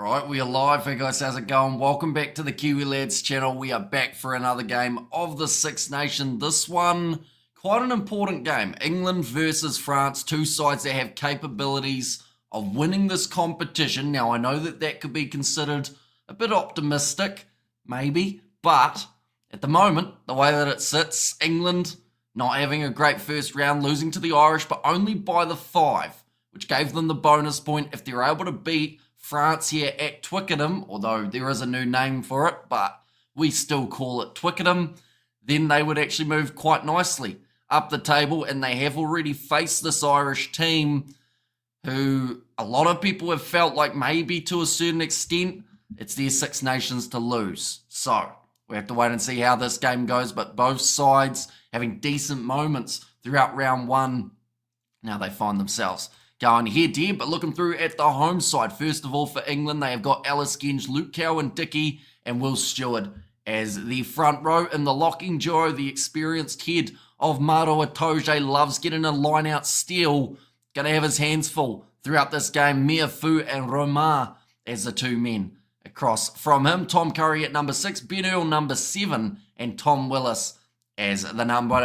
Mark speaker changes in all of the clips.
Speaker 1: Right, we are live. Hey guys, how's it going? Welcome back to the Kiwi Lads channel. We are back for another game of the Six Nations. This one, quite an important game. England versus France, two sides that have capabilities of winning this competition. Now, I know that could be considered a bit optimistic, maybe, but at the moment, the way that it sits, England not having a great first round, losing to the Irish, but only by the 5, which gave them the bonus point if they're able to beat France here at Twickenham, although there is a new name for it, but we still call it Twickenham, then they would actually move quite nicely up the table, and they have already faced this Irish team who a lot of people have felt like maybe to a certain extent it's their Six Nations to lose. So we have to wait and see how this game goes, but both sides having decent moments throughout round one. Now they find themselves going head to head, but looking through at the home side. First of all, for England, they have got Ellis Genge, Luke Cowan, Dickey, and Will Stewart as the front row. In the locking duo, the experienced head of Maro Itoje loves getting a line-out steal. Going to have his hands full throughout this game. Miafu and Romar as the two men across from him. Tom Curry at number 6, Ben Earl number 7, and Tom Willis as the number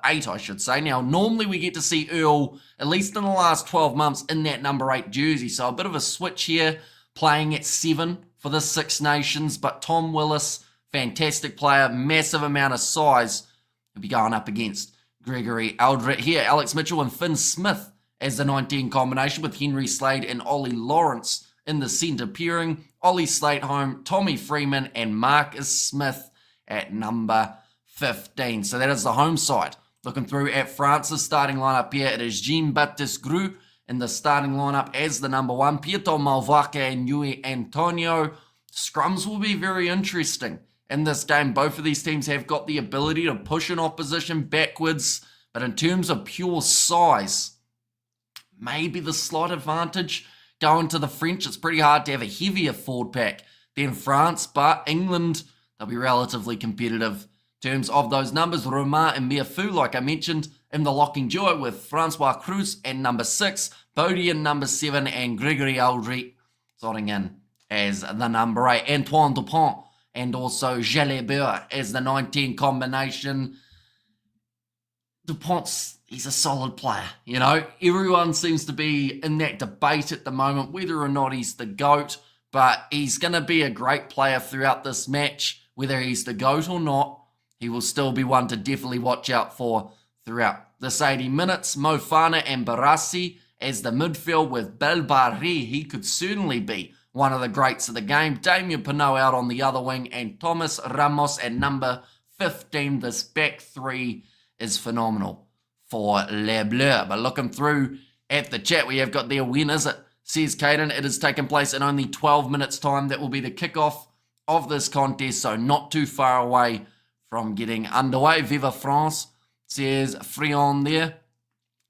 Speaker 1: 8, I should say. Now, normally we get to see Earl, at least in the last 12 months, in that number 8 jersey. So a bit of a switch here, playing at 7 for the Six Nations. But Tom Willis, fantastic player, massive amount of size. He'll be going up against Gregory Aldrit here. Alex Mitchell and Finn Smith as the 19 combination, with Henry Slade and Ollie Lawrence in the centre pairing. Ollie Slade home, Tommy Freeman and Marcus Smith at number 15. So that is the home side. Looking through at France's starting lineup here, it is Jean-Baptiste Gru in the starting lineup as the number 1. Pietro Malvaca and Yui Antonio. Scrums will be very interesting in this game. Both of these teams have got the ability to push an opposition backwards, but in terms of pure size, maybe the slight advantage going to the French. It's pretty hard to have a heavier forward pack than France, but England, they'll be relatively competitive in terms of those numbers. Romar and Miafu, like I mentioned, in the locking duo with Francois Cruz and number 6, Bodie and number 7, and Gregory Aldrit slotting in as the number 8. Antoine Dupont and also Jalabert as the 19 combination. Dupont's, he's a solid player, you know. Everyone seems to be in that debate at the moment whether or not he's the GOAT, but he's going to be a great player throughout this match. Whether he's the GOAT or not, he will still be one to definitely watch out for throughout this 80 minutes. Mofana and Barassi as the midfield with Belbari. He could certainly be one of the greats of the game. Damien Pinot out on the other wing, and Thomas Ramos at number 15. This back three is phenomenal for Les Bleus. But looking through at the chat, we have got there, when is it? Says Caden, it has taken place in only 12 minutes time. That will be the kickoff of this contest, so not too far away from getting underway. Viva France, says Frion there.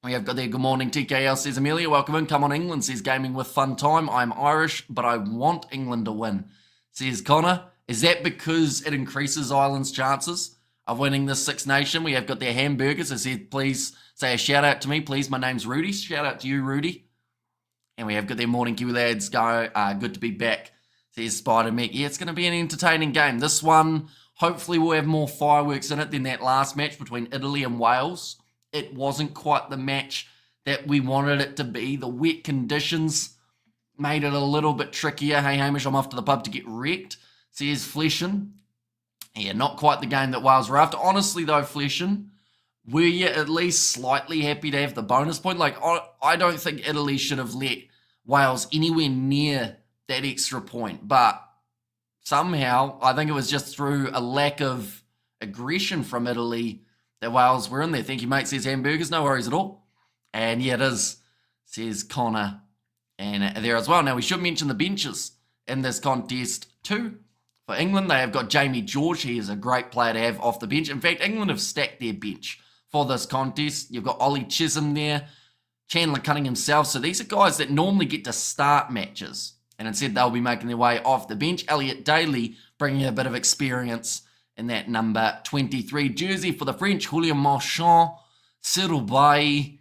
Speaker 1: We have got there, good morning TKL, says Amelia, welcome in. Come on England, says Gaming with Fun Time. I'm Irish, but I want England to win, says Connor. Is that because it increases Ireland's chances of winning this Six Nation? We have got their hamburgers. I said, please say a shout out to me, please. My name's Rudy. Shout out to you, Rudy. And we have got their morning Kiwi Lads go. Good to be back, says Spider Mech. Yeah, it's going to be an entertaining game. This one, hopefully we'll have more fireworks in it than that last match between Italy and Wales. It wasn't quite the match that we wanted it to be. The wet conditions made it a little bit trickier. Hey, Hamish, I'm off to the pub to get wrecked, says Fleshin. Yeah, not quite the game that Wales were after. Honestly, though, Fleshin, were you at least slightly happy to have the bonus point? Like, I don't think Italy should have let Wales anywhere near that extra point. But somehow, I think it was just through a lack of aggression from Italy that Wales were in there. Thank you, mate, says Hamburgers. No worries at all. And yeah, it is, says Connor. And there as well. Now, we should mention the benches in this contest too. For England, they have got Jamie George. He is a great player to have off the bench. In fact, England have stacked their bench for this contest. You've got Ollie Chisholm there, Chandler Cunningham himself. So these are guys that normally get to start matches, and instead they'll be making their way off the bench. Elliot Daly bringing a bit of experience in that number 23 jersey. For the French, Julien Marchand, Cyril Bay.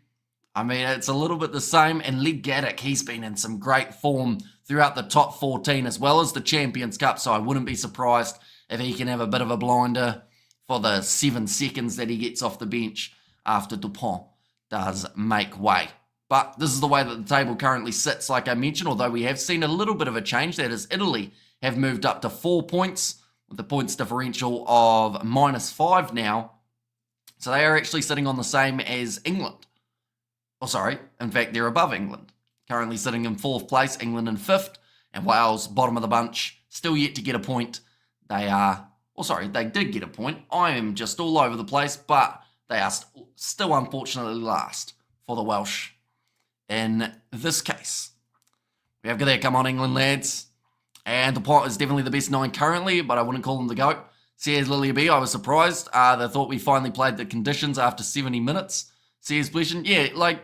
Speaker 1: I mean, it's a little bit the same. And Lee Gaddick, he's been in some great form throughout the top 14 as well as the Champions Cup, so I wouldn't be surprised if he can have a bit of a blinder for the 7 seconds that he gets off the bench after Dupont does make way. But this is the way that the table currently sits, like I mentioned, although we have seen a little bit of a change. That is, Italy have moved up to 4 points with the points differential of -5 now. So they are actually sitting on the same as England. Oh, sorry. In fact, they're above England. Currently sitting in 4th place, England in 5th, and Wales, bottom of the bunch, still yet to get a point. They did get a point. I am just all over the place, but they are still unfortunately last for the Welsh in this case. We have got there, come on England lads. And Dupont is definitely the best 9 currently, but I wouldn't call him the GOAT. Says Lilia B, I was surprised. They thought we finally played the conditions after 70 minutes. Says Blession, yeah, like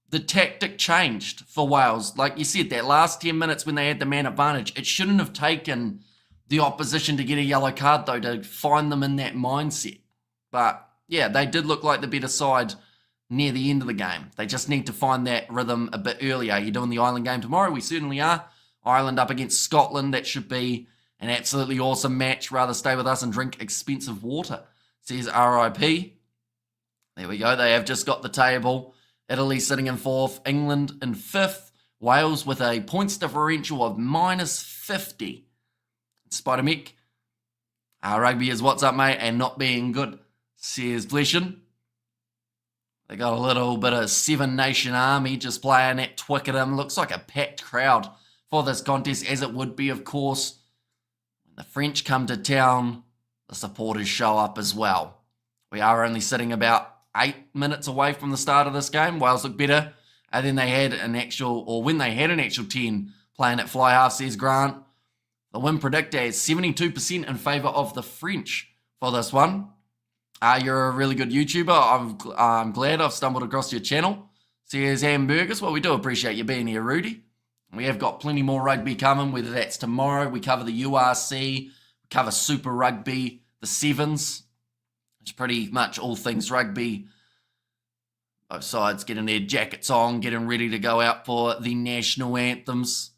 Speaker 1: the tactic changed for Wales. Like you said, that last 10 minutes when they had the man advantage, it shouldn't have taken the opposition to get a yellow card, though, to find them in that mindset. But yeah, they did look like the better side near the end of the game. They just need to find that rhythm a bit earlier. You're doing the Ireland game tomorrow? We certainly are. Ireland up against Scotland. That should be an absolutely awesome match. Rather stay with us and drink expensive water, says RIP. There we go. They have just got the table. Italy sitting in 4th. England in 5th. Wales with a points differential of -50. Spider-Mick. Rugby is what's up, mate, and not being good, says Blession. They got a little bit of 7 Nation Army just playing at Twickenham. Looks like a packed crowd for this contest, as it would be, of course. When the French come to town, the supporters show up as well. We are only sitting about 8 minutes away from the start of this game. Wales look better than they had an actual, or when they had an actual 10 playing at fly half, says Grant. The win predictor is 72% in favour of the French for this one. You're a really good YouTuber. I'm glad I've stumbled across your channel. Says Hamburgers. Well, we do appreciate you being here, Rudy. We have got plenty more rugby coming, whether that's tomorrow. We cover the URC, we cover Super Rugby, the Sevens. It's pretty much all things rugby. Both sides getting their jackets on, getting ready to go out for the national anthems.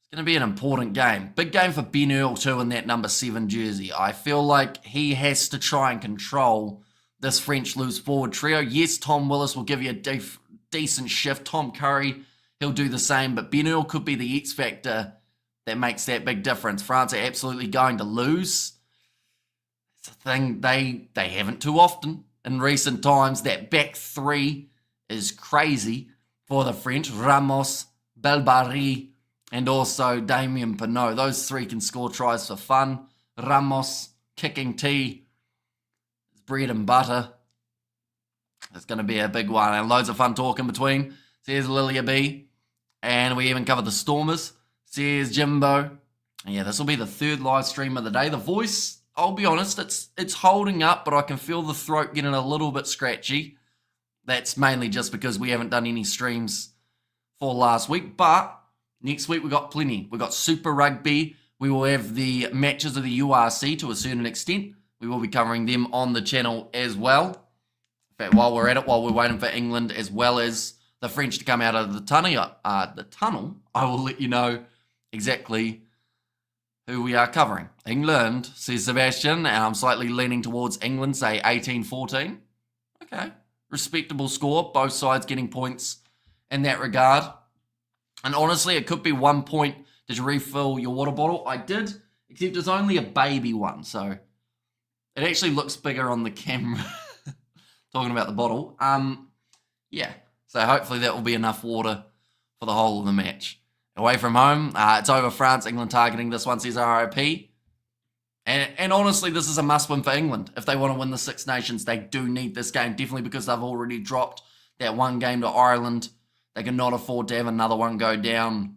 Speaker 1: It's going to be an important game. Big game for Ben Earl too in that number 7 jersey. I feel like he has to try and control this French loose forward trio. Yes, Tom Willis will give you a decent shift. Tom Curry, he'll do the same. But Ben Earl could be the X factor that makes that big difference. France are absolutely going to lose. It's a thing they haven't too often in recent times. That back 3 is crazy for the French. Ramos, Belbarri, and also Damien Pinot. Those 3 can score tries for fun. Ramos, kicking tea, bread and butter. It's going to be a big one. And loads of fun talk in between, says Lilia B. And we even cover the Stormers, says Jimbo. And yeah, this will be the 3rd live stream of the day. The voice, I'll be honest, it's holding up, but I can feel the throat getting a little bit scratchy. That's mainly just because we haven't done any streams for last week. But next week, we've got plenty. We've got Super Rugby. We will have the matches of the URC to a certain extent. We will be covering them on the channel as well. In fact, while we're at it, while we're waiting for England as well as the French to come out of the tunnel, I will let you know exactly who we are covering. England, says Sebastian, and I'm slightly leaning towards England, say 18-14. Okay, respectable score. Both sides getting points in that regard. And honestly, it could be 1 point. Did you refill your water bottle? I did, except it's only a baby one, so it actually looks bigger on the camera. Talking about the bottle. Yeah, so hopefully that will be enough water for the whole of the match. Away from home, it's over France. England targeting this one, says RIP. And honestly, this is a must-win for England. If they want to win the Six Nations, they do need this game, definitely because they've already dropped that one game to Ireland. They cannot afford to have another one go down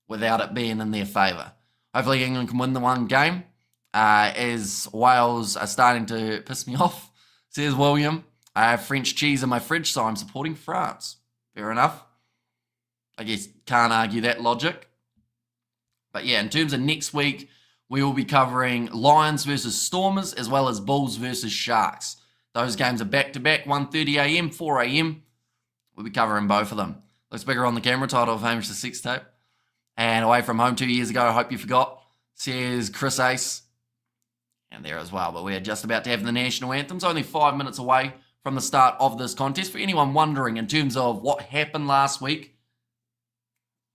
Speaker 1: without it being in their favour. Hopefully England can win the one game, as Wales are starting to piss me off, says William. I have French cheese in my fridge, so I'm supporting France. Fair enough. I guess can't argue that logic. But yeah, in terms of next week, we will be covering Lions versus Stormers, as well as Bulls versus Sharks. Those games are back-to-back, 1:30 a.m., 4 a.m. We'll be covering both of them. Looks bigger on the camera, title of Hamish the Sex Tape. And away from home 2 years ago, I hope you forgot, says Chris Ace. And there as well, but we're just about to have the national anthems, only 5 minutes away from the start of this contest. For anyone wondering in terms of what happened last week,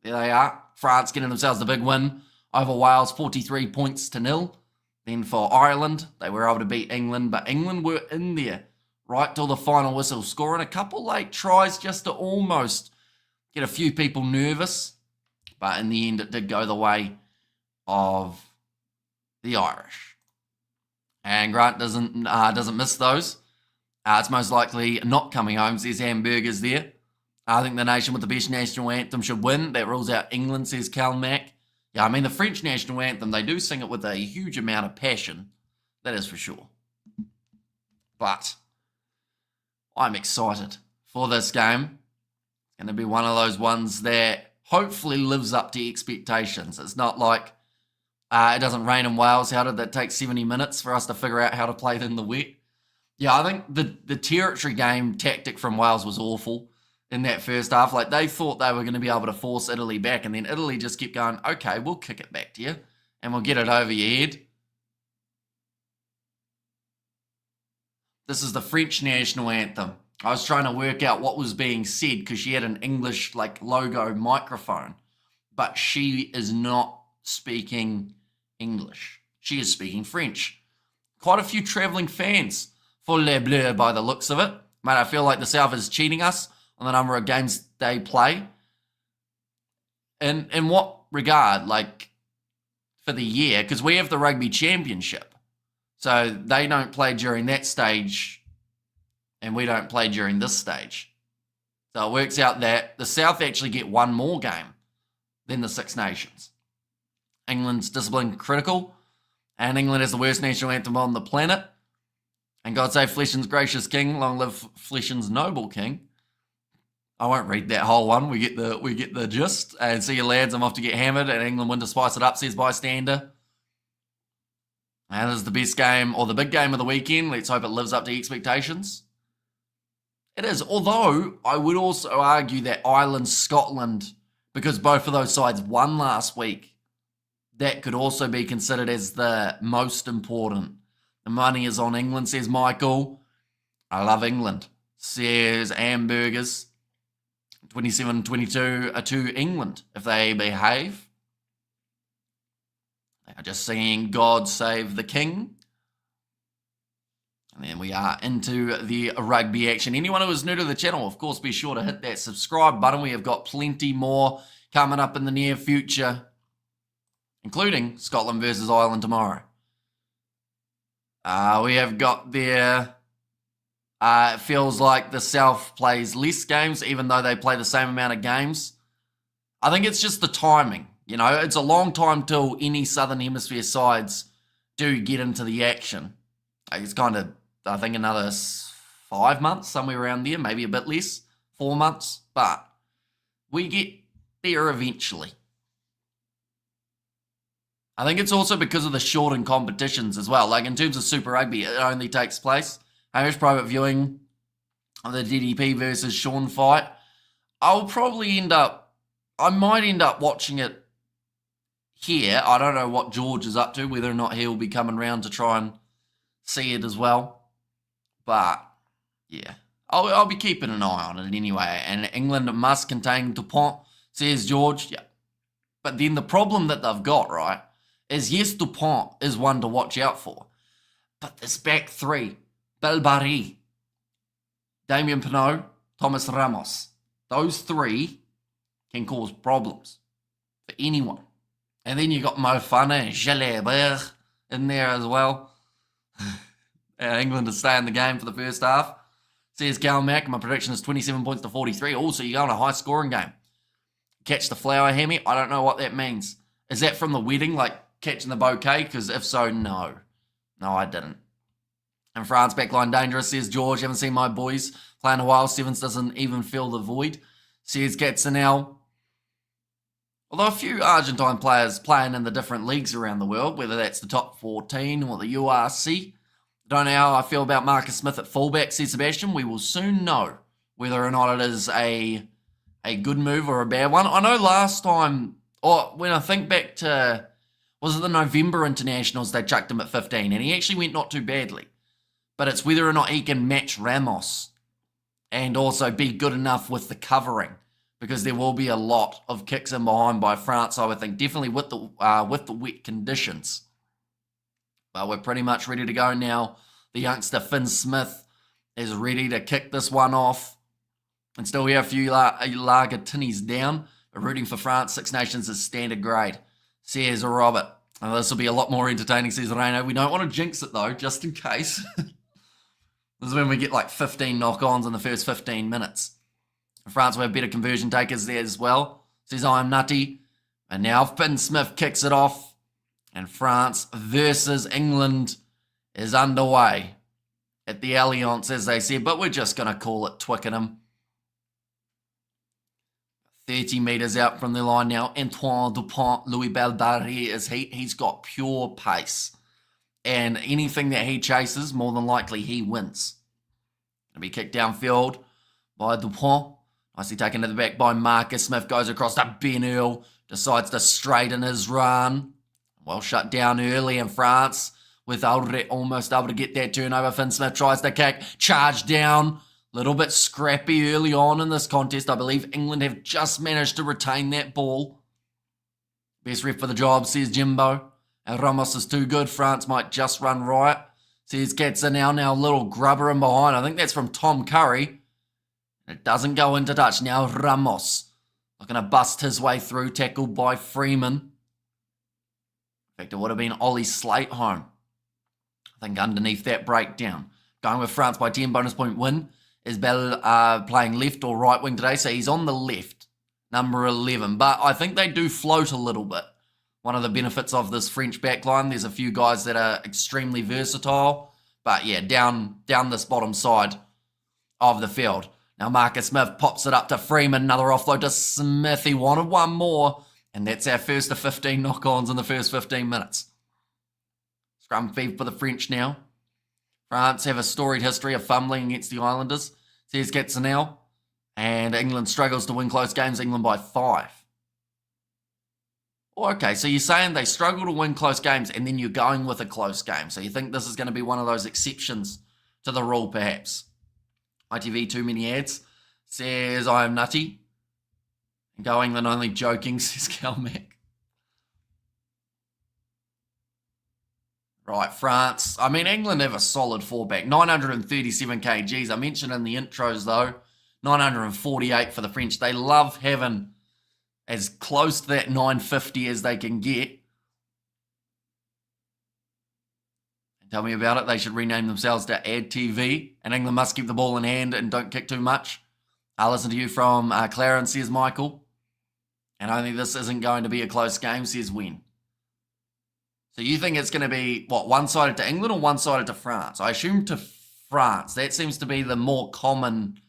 Speaker 1: there they are. France getting themselves the big win over Wales, 43 points to 0. Then for Ireland, they were able to beat England, but England were in there right till the final whistle, scoring a couple late tries just to almost get a few people nervous. But in the end, it did go the way of the Irish. And Grant doesn't miss those. It's most likely not coming home. Says Hamburgers there. I think the nation with the best national anthem should win. That rules out England, says Cal Mack. Yeah, I mean, the French national anthem, they do sing it with a huge amount of passion. That is for sure. But I'm excited for this game. It's going to be one of those ones that hopefully lives up to expectations. It's not like it doesn't rain in Wales. How did that take 70 minutes for us to figure out how to play it in the wet? Yeah, I think the territory game tactic from Wales was awful in that first half. Like, they thought they were going to be able to force Italy back, and then Italy just kept going, okay, we'll kick it back to you, and we'll get it over your head. This is the French national anthem. I was trying to work out what was being said because she had an English, logo microphone, but she is not speaking English. She is speaking French. Quite a few travelling fans for Les Bleus by the looks of it. Mate, I feel like the South is cheating us on the number of games they play. In what regard? For the year? Because we have the Rugby Championship. So they don't play during that stage, and we don't play during this stage. So it works out that the South actually get one more game than the Six Nations. England's discipline critical, and England has the worst national anthem on the planet. And God save Fleshin's gracious king, long live Fleshin's noble king. I won't read that whole one. We get the gist. And see you lads, I'm off to get hammered, and England win to spice it up, says bystander. And this is the best game, or the big game of the weekend. Let's hope it lives up to expectations. It is, although I would also argue that Ireland-Scotland, because both of those sides won last week, that could also be considered as the most important. The money is on England, says Michael. I love England, says Hamburgers. 27-22 to England if they behave. They are just singing God Save the King. And then we are into the rugby action. Anyone who is new to the channel, of course, be sure to hit that subscribe button. We have got plenty more coming up in the near future, including Scotland versus Ireland tomorrow. We have got there, it feels like the South plays less games, even though they play the same amount of games. I think it's just the timing. You know, it's a long time till any Southern Hemisphere sides do get into the action. It's kind of, I think, another 5 months, somewhere around there, maybe a bit less, 4 months. But we get there eventually. I think it's also because of the shortened competitions as well. Like in terms of Super Rugby, it only takes place. Irish private viewing of the DDP versus Sean fight. I might end up watching it here. I don't know what George is up to, whether or not he'll be coming round to try and see it as well. But, yeah, I'll be keeping an eye on it anyway. And England must contain Dupont, says George. Yeah. But then the problem that they've got, right, is yes, Dupont is one to watch out for. But this back three, Bilbari, Damien Pinot, Thomas Ramos, those three can cause problems for anyone. And then you got Mofana and Jalabert in there as well. England to stay in the game for the first half. Says Cal Mack, my prediction is 27 points to 43. Also, you go on a high scoring game. Catch the flower hammy. I don't know what that means. Is that from the wedding, like catching the bouquet? Because if so, no. No, I didn't. And France backline dangerous, says George. Haven't seen my boys playing a while. Sevens doesn't even feel the void, says Gatsanel. Although a few Argentine players playing in the different leagues around the world, whether that's the top 14 or the URC. Don't know how I feel about Marcus Smith at fullback, says Sebastian. We will soon know whether or not it is a good move or a bad one. I know last time Or when I think back to, was it the November internationals, they chucked him at 15, and he actually went not too badly. But it's whether or not he can match Ramos and also be good enough with the covering, because there will be a lot of kicks in behind by France, I would think, definitely with the wet conditions. But we're pretty much ready to go now. The youngster Finn Smith is ready to kick this one off. And still we have a few Lagatini's down. But rooting for France, Six Nations is standard grade. Says Robert. And this will be a lot more entertaining, says Reino. We don't want to jinx it though, just in case. This is when we get like 15 knock-ons in the first 15 minutes. France will have better conversion takers there as well. Says I am nutty. And now Finn Smith kicks it off. And France versus England is underway at the Allianz, as they said. But we're just going to call it Twickenham. 30 metres out from the line now. Antoine Dupont, Louis Belbarri is he's got pure pace. And anything that he chases, more than likely he wins. Going to be kicked downfield by Dupont. Nicely taken to the back by Marcus Smith. Goes across to Ben Earl. Decides to straighten his run. Well shut down early in France. With Audrey almost able to get that turnover. Finn Smith tries to kick. Charge down. Little bit scrappy early on in this contest. I believe England have just managed to retain that ball. Best ref for the job, says Jimbo. And Ramos is too good. France might just run riot. Says Katza now little grubber in behind. I think that's from Tom Curry. It doesn't go into touch. Now Ramos looking to bust his way through. Tackled by Freeman. In fact, it would have been Ollie Slate home. I think underneath that breakdown. Going with France by 10, bonus point win. Is Bell playing left or right wing today? So he's on the left, number 11. But I think they do float a little bit. One of the benefits of this French backline, there's a few guys that are extremely versatile. But yeah, down this bottom side of the field. Now Marcus Smith pops it up to Freeman. Another offload to Smith. He wanted one more. And that's our first of 15 knock-ons in the first 15 minutes. Scrum feed for the French now. France have a storied history of fumbling against the Islanders, says Katzenel. And England struggles to win close games, England by 5. Okay, so you're saying they struggle to win close games and then you're going with a close game. So you think this is going to be one of those exceptions to the rule, perhaps? ITV, too many ads, says I am nutty. And go England only joking, says Cal Mac. Right, France. I mean, England have a solid fallback. 937 kgs. I mentioned in the intros, though, 948 for the French. They love having as close to that 950 as they can get. Tell me about it. They should rename themselves to Ad TV. And England must keep the ball in hand and don't kick too much. I'll listen to you from Clarence, says Michael. And I think this isn't going to be a close game, says Win. So you think it's going to be, what, one-sided to England or one-sided to France? I assume to France. That seems to be the more common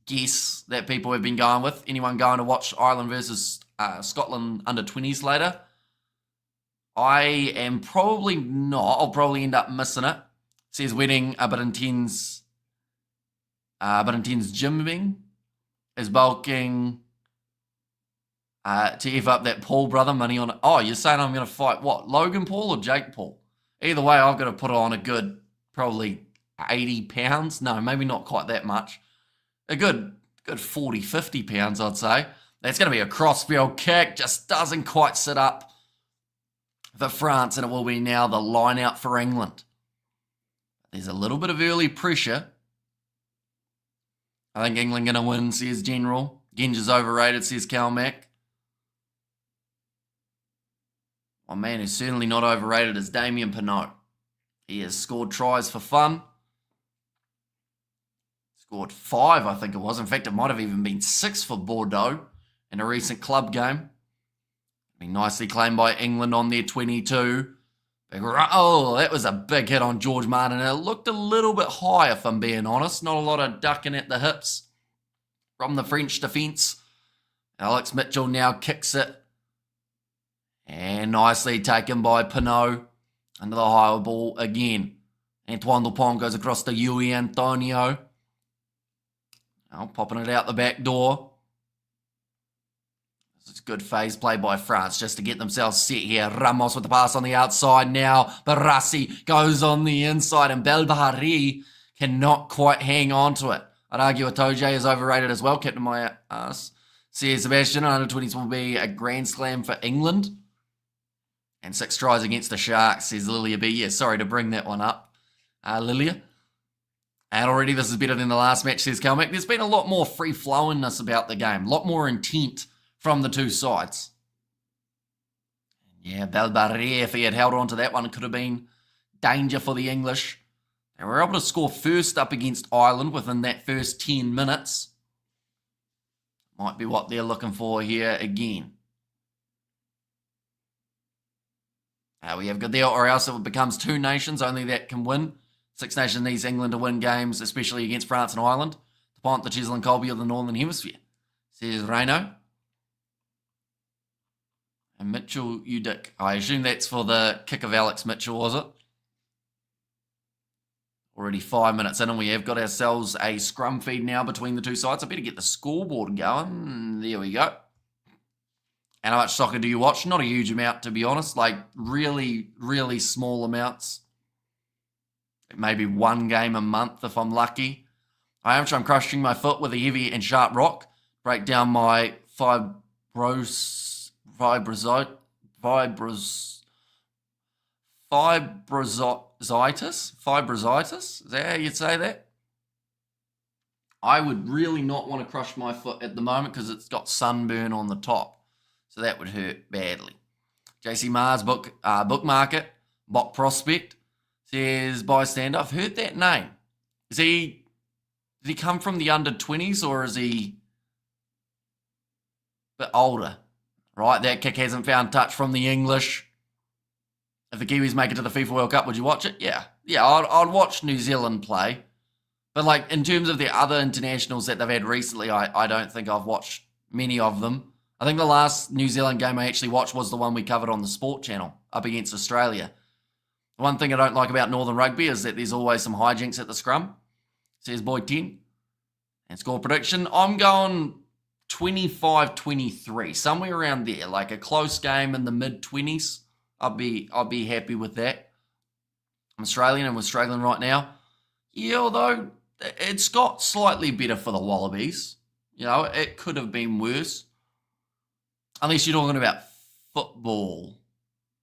Speaker 1: guess that people have been going with. Anyone going to watch Ireland versus Scotland under 20s later? I am probably not. I'll probably end up missing it. Says wedding, but intends gymming. Is bulking. To F up that Paul brother, money on it. Oh, you're saying I'm going to fight what? Logan Paul or Jake Paul? Either way, I've got to put on a good, probably 80 pounds. No, maybe not quite that much. A good 40, 50 pounds, I'd say. That's going to be a crossfield kick. Just doesn't quite sit up for France, and it will be now the line out for England. There's a little bit of early pressure. I think England going to win, says General. Genge is overrated, says Cal Mac. One man who's certainly not overrated is Damien Penaud. He has scored tries for fun. Scored 5, I think it was. In fact, it might have even been 6 for Bordeaux in a recent club game. Been nicely claimed by England on their 22. Oh, that was a big hit on George Martin. It looked a little bit high, if I'm being honest. Not a lot of ducking at the hips from the French defence. Alex Mitchell now kicks it. And nicely taken by Penaud. Under the high ball again. Antoine Dupont goes across to Yui Antonio. Now popping it out the back door. This It's good phase play by France just to get themselves set here. Ramos with the pass on the outside now. Barassi goes on the inside and Belbahari cannot quite hang on to it. I'd argue Atoje is overrated as well. Captain my ass. Says Sebastian, under 20s will be a grand slam for England. And 6 tries against the Sharks, says Lilia B. Yeah, sorry to bring that one up, Lilia. And already this is better than the last match, says Calmac. There's been a lot more free-flowingness about the game. A lot more intent from the two sides. Yeah, Belbarre, if he had held on to that one, it could have been danger for the English. They were able to score first up against Ireland within that first 10 minutes. Might be what they're looking for here again. We have good there, or else it becomes 2 nations, only that can win. 6 nations needs England to win games, especially against France and Ireland, to point the Chisel and Colby of the Northern Hemisphere, says Reno. And Mitchell Udick. I assume that's for the kick of Alex Mitchell, was it? Already 5 minutes in, and we have got ourselves a scrum feed now between the two sides. I better get the scoreboard going. There we go. And how much soccer do you watch? Not a huge amount, to be honest. Like, really, really small amounts. Maybe 1 game a month if I'm lucky. I am trying crushing my foot with a heavy and sharp rock. Break down my fibrositis. Is that how you'd say that? I would really not want to crush my foot at the moment because it's got sunburn on the top. So that would hurt badly. JC Mars bookmarket, Bok Prospect, says bystander. I've heard that name. Did he come from the under 20s or is he a bit older? Right, that kick hasn't found touch from the English. If the Kiwis make it to the FIFA World Cup, would you watch it? Yeah, I'd watch New Zealand play. But like in terms of the other internationals that they've had recently, I don't think I've watched many of them. I think the last New Zealand game I actually watched was the one we covered on the Sport Channel up against Australia. The one thing I don't like about Northern Rugby is that there's always some hijinks at the scrum, says Boyd 10. And score prediction, I'm going 25-23, somewhere around there, like a close game in the mid-20s. I'll be happy with that. I'm Australian and we're struggling right now. Yeah, although it's got slightly better for the Wallabies. You know, it could have been worse. Unless you're talking about football.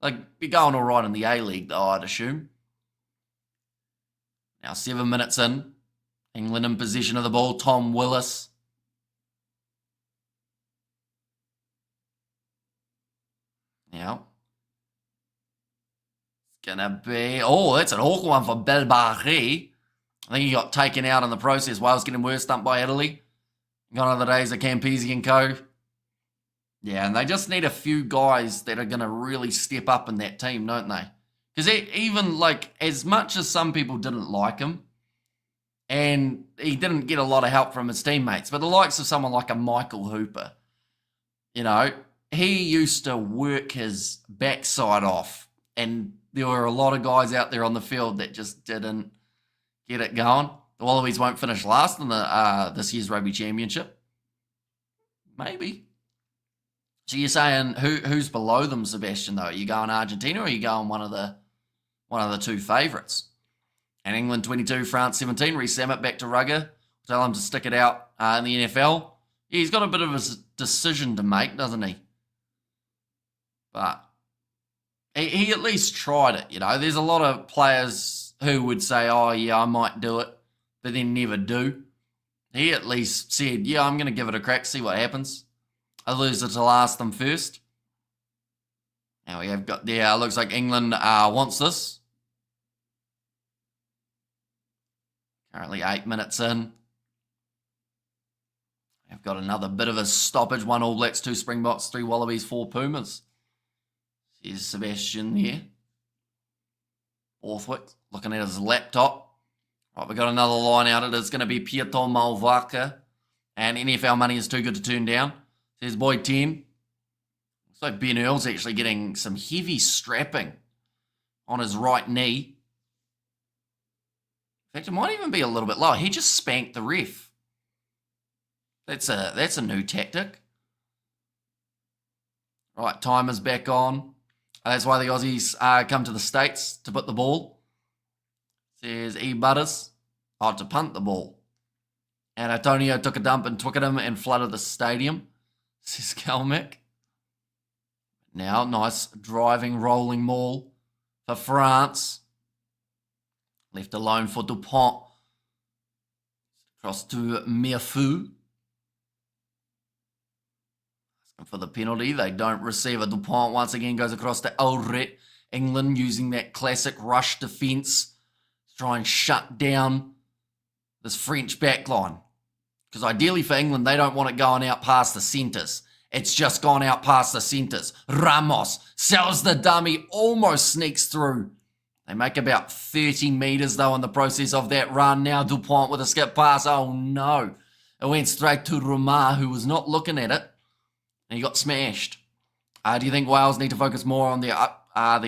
Speaker 1: Like, be going all right in the A-League, though, I'd assume. Now, 7 minutes in. England in possession of the ball. Tom Willis. Now. It's going to be... Oh, that's an awkward one for Belbarre. I think he got taken out in the process. Wales getting worse dumped by Italy. Gone are the days of Campese and co. Yeah, and they just need a few guys that are going to really step up in that team, don't they? Because even, like, as much as some people didn't like him, and he didn't get a lot of help from his teammates, but the likes of someone like a Michael Hooper, you know, he used to work his backside off, and there were a lot of guys out there on the field that just didn't get it going. The Wallabies won't finish last in this year's Rugby Championship. Maybe. So you're saying who's below them, Sebastian, though? Are you going Argentina or are you going one of the two favourites? And England 22, France 17, re-sam it back to Rugger. Tell him to stick it out in the NFL. Yeah, he's got a bit of a decision to make, doesn't he? But he at least tried it, you know. There's a lot of players who would say, oh, yeah, I might do it, but then never do. He at least said, yeah, I'm going to give it a crack, see what happens. I lose it to last them first. Now we have got there. Looks like England wants this. Currently 8 minutes in. We've got another bit of a stoppage. 1 All Blacks, 2 Springboks, 3 Wallabies, 4 Pumas. Here's Sebastian here. Borthwick looking at his laptop. Right, we've got another line out. It is going to be Pietro Malvaca. And NFL money is too good to turn down. Says Boyd 10. Looks like Ben Earl's actually getting some heavy strapping on his right knee. In fact, it might even be a little bit lower. He just spanked the ref. That's a new tactic. Right, timer's back on. That's why the Aussies come to the States to put the ball. Says E. Butters. Oh, to punt the ball. And Antonio took a dump in Twickenham and flooded the stadium. Says Kelmick. Now, nice driving, rolling maul for France. Left alone for Dupont. Across to Miafu. For the penalty, they don't receive a. Dupont once again goes across to Elret. England using that classic rush defence to try and shut down this French backline. Because ideally for England, they don't want it going out past the centres. It's just gone out past the centres. Ramos sells the dummy, almost sneaks through. They make about 30 metres though in the process of that run. Now Dupont with a skip pass. Oh no. It went straight to Romar, who was not looking at it. And he got smashed. Do you think Wales need to focus more on their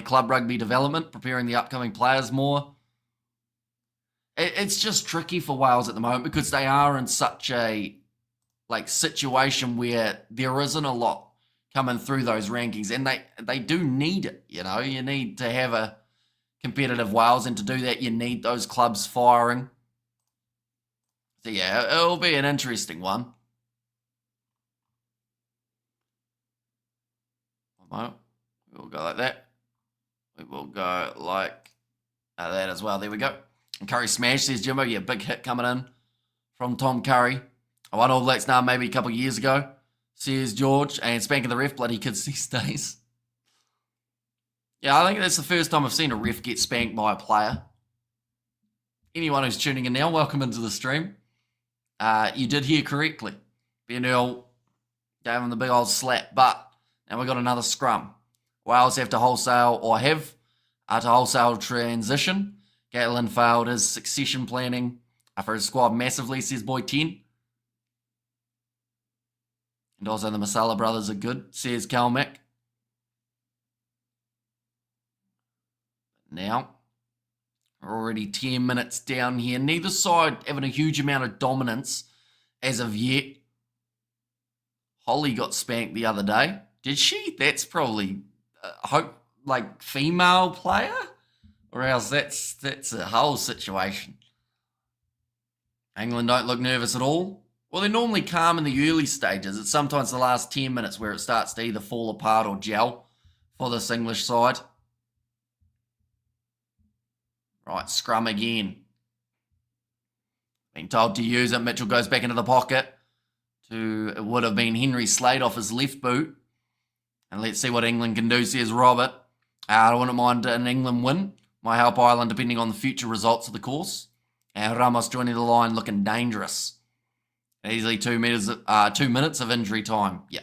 Speaker 1: club rugby development, preparing the upcoming players more? It's just tricky for Wales at the moment because they are in such a situation where there isn't a lot coming through those rankings, and they do need it. You know, you need to have a competitive Wales, and to do that, you need those clubs firing. So yeah, it'll be an interesting one. We'll go like that. We will go like that as well. There we go. And Curry smash, says Jimbo. Yeah, big hit coming in from Tom Curry. I won All Blacks now maybe a couple of years ago, says George. And spanking the ref, bloody kids these days. Yeah, I think that's the first time I've seen a ref get spanked by a player. Anyone who's tuning in now, welcome into the stream. You did hear correctly. Ben Earl gave him the big old slap, but now we've got another scrum. Wales have to wholesale transition. Gatlin failed his succession planning for his squad massively, says Boy 10. And also the Masala brothers are good, says Calmac. Now, we're already 10 minutes down here. Neither side having a huge amount of dominance as of yet. Holly got spanked the other day. Did she? That's probably female player, or else that's a whole situation. England don't look nervous at all. Well, they're normally calm in the early stages. It's sometimes the last 10 minutes where it starts to either fall apart or gel for this English side. Right, scrum again. Being told to use it. Mitchell goes back into the pocket. It would have been Henry Slade off his left boot. And let's see what England can do, says Robert. I wouldn't mind an England win. Might help Ireland depending on the future results of the course. And Ramos joining the line looking dangerous. Easily 2 minutes of injury time. Yeah,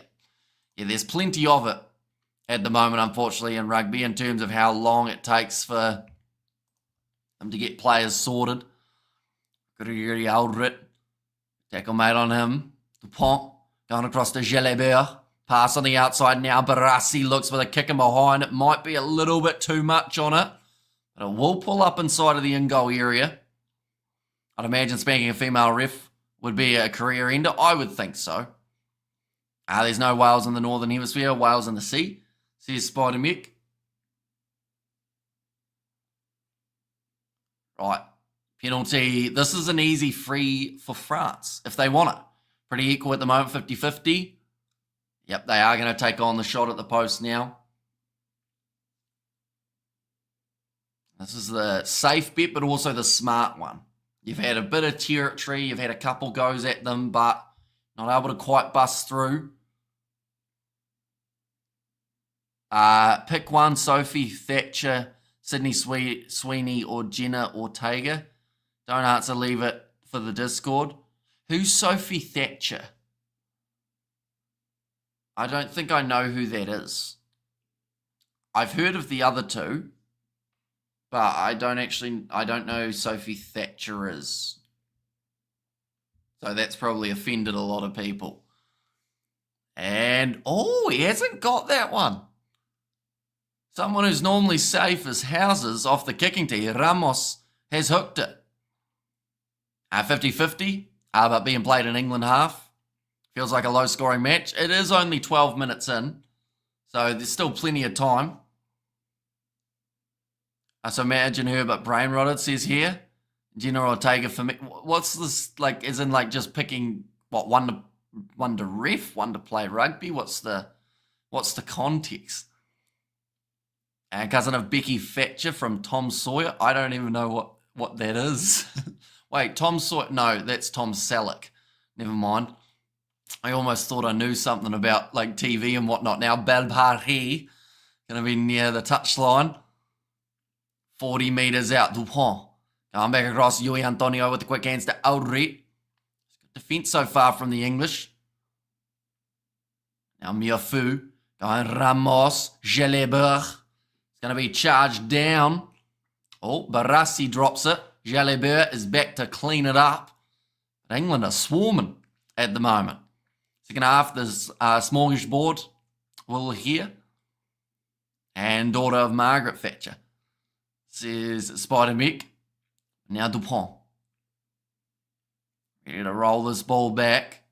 Speaker 1: there's plenty of it at the moment, unfortunately, in rugby in terms of how long it takes for them to get players sorted. Gregory Aldrit. Tackle made on him. Dupont going across to Jalabert. Pass on the outside now. Barassi looks for the kick in behind. It might be a little bit too much on it, but it will pull up inside of the in-goal area. I'd imagine spanking a female ref would be a career ender. I would think so. There's no Wales in the Northern Hemisphere. Wales in the sea, says Spider Mick. Right. Penalty. This is an easy free for France if they want it. Pretty equal at the moment, 50-50. Yep, they are going to take on the shot at the post now. This is the safe bet, but also the smart one. You've had a bit of territory. You've had a couple goes at them, but not able to quite bust through. Pick one, Sophie Thatcher, Sydney Sweeney, or Jenna Ortega. Don't answer, leave it for the Discord. Who's Sophie Thatcher? I don't think I know who that is. I've heard of the other two, but I don't know who Sophie Thatcher is. So that's probably offended a lot of people. And, he hasn't got that one. Someone who's normally safe as houses off the kicking tee, Ramos, has hooked it. 50-50, but being played in England half. Feels like a low-scoring match. It is only 12 minutes in, So there's still plenty of time. So imagine her, but brain rotted, says here. General Ortega for me. What's this like? Is in like just picking what one to ref, one to play rugby? What's the context? And cousin of Becky Fixture from Tom Sawyer. I don't even know what that is. Wait, Tom Sawyer? No, that's Tom Selleck. Never mind. I almost thought I knew something about like TV and whatnot. Now Belparis gonna be near the touchline. 40 metres out. Dupont. Going back across. Yui Antonio with the quick hands to Audrey. Good defence so far from the English. Now Miafu. Going Ramos. Gelebert. It's going to be charged down. Oh, Barassi drops it. Gelebert is back to clean it up. But England are swarming at the moment. Second half, there's Smorgasbord. Will here. And daughter of Margaret Thatcher. Says Spider Mick. Now Dupont. Ready to roll this ball back.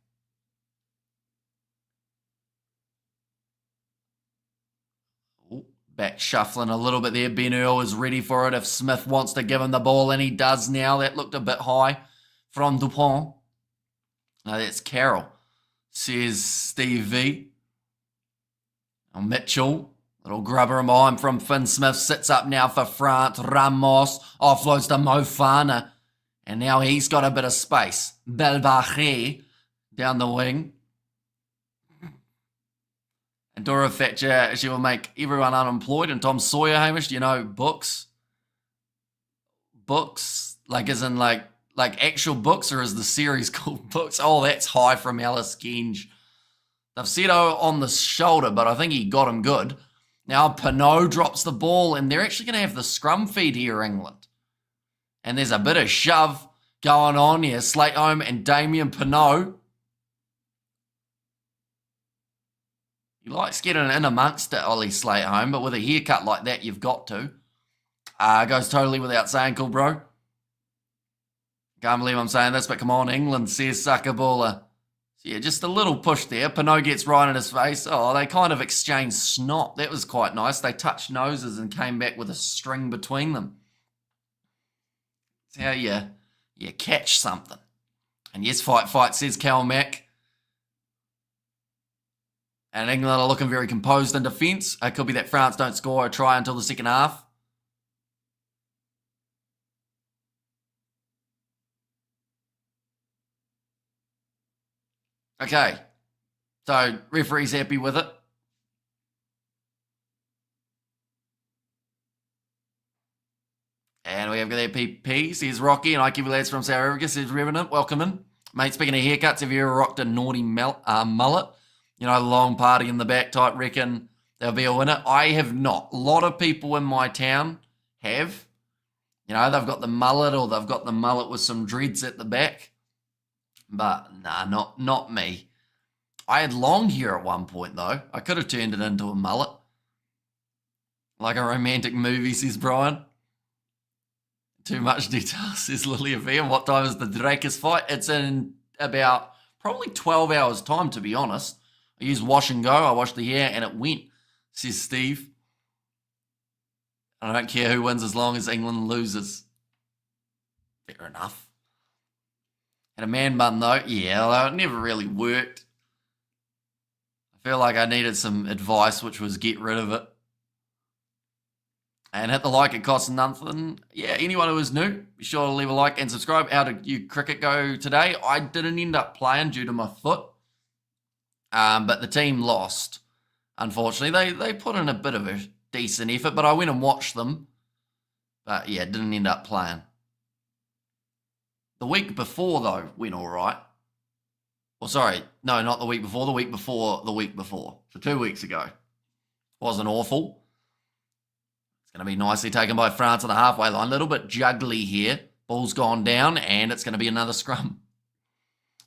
Speaker 1: Ooh, back shuffling a little bit there. Ben Earl is ready for it if Smith wants to give him the ball, and he does now. That looked a bit high from Dupont. No, that's Carroll, says Steve V. Now Mitchell. Little grubber behind from Finn Smith. Sits up now for France. Ramos offloads to Mofana. And now he's got a bit of space. Belbaché down the wing. And Dora Thatcher, she will make everyone unemployed. And Tom Sawyer, Hamish, do you know books? Books? Like as in like actual books, or is the series called Books? Oh, that's high from Alice Genge. They've said on the shoulder, but I think he got him good. Now Pinot drops the ball, and they're actually going to have the scrum feed here, England. And there's a bit of shove going on here. Slateholm and Damien Pinot. He likes getting in amongst it, Ollie Slateholm, but with a haircut like that, you've got to. Goes totally without saying, cool, bro. Can't believe I'm saying this, but come on, England, says Suckerballer. Yeah, just a little push there. Pinot gets right in his face. Oh, they kind of exchanged snot. That was quite nice. They touched noses and came back with a string between them. That's how you catch something. And yes, fight, says Cal Mack. And England are looking very composed in defence. It could be that France don't score a try until the second half. Okay, so referee's happy with it. And we have got that PP, says Rocky, and I keep lads from South Africa, says Revenant, welcome in. Mate, speaking of haircuts, have you ever rocked a naughty mullet? You know, long party in the back type, reckon there'll be a winner? I have not. A lot of people in my town have. You know, they've got the mullet, or they've got the mullet with some dreads at the back. But nah, not me. I had long hair at one point, though. I could have turned it into a mullet. Like a romantic movie, says Brian. Too much detail, says Lilia V. And what time is the Drakers fight? It's in about probably 12 hours' time, to be honest. I used wash and go. I washed the hair and it went, says Steve. I don't care who wins as long as England loses. Fair enough. Had a man bun though. Yeah, although it never really worked. I feel like I needed some advice, which was get rid of it. And hit the like, it costs nothing. Yeah, anyone who is new, be sure to leave a like and subscribe. How did you cricket go today? I didn't end up playing due to my foot. But the team lost, unfortunately. They put in a bit of a decent effort, but I went and watched them. But yeah, didn't end up playing. The week before, though, went all right. Well, sorry, no, not the week before. The week before the week before. So 2 weeks ago. Wasn't awful. It's going to be nicely taken by France on the halfway line. A little bit juggly here. Ball's gone down, and it's going to be another scrum.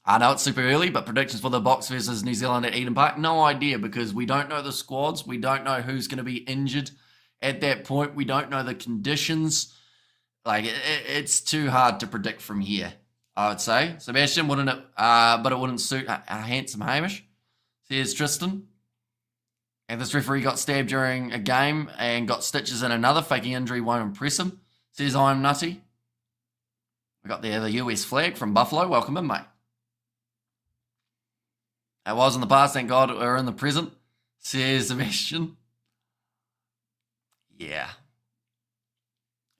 Speaker 1: I know it's super early, but predictions for the Box versus New Zealand at Eden Park, no idea, because we don't know the squads. We don't know who's going to be injured at that point. We don't know the conditions. Like, it's too hard to predict from here, I would say. Sebastian, wouldn't it? But it wouldn't suit a handsome Hamish, says Tristan. And this referee got stabbed during a game and got stitches in another. Faking injury won't impress him, says I'm nutty. We got there the US flag from Buffalo. Welcome in, mate. It was in the past, thank God we're in the present, says Sebastian. Yeah.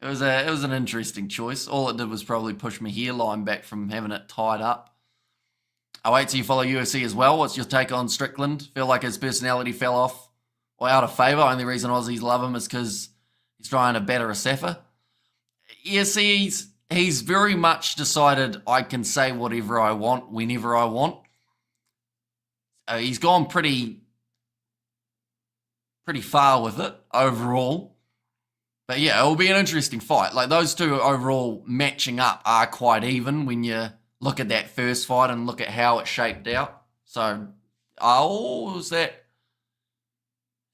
Speaker 1: It was an interesting choice. All it did was probably push my hairline back from having it tied up. I wait till you follow UFC as well. What's your take on Strickland? Feel like his personality fell off or out of favour. Only reason Aussies love him is because he's trying to batter a Safa. Yeah, see, he's very much decided I can say whatever I want, whenever I want. He's gone pretty far with it overall. But yeah, it will be an interesting fight. Like those two overall matching up are quite even when you look at that first fight and look at how it shaped out. So, was that?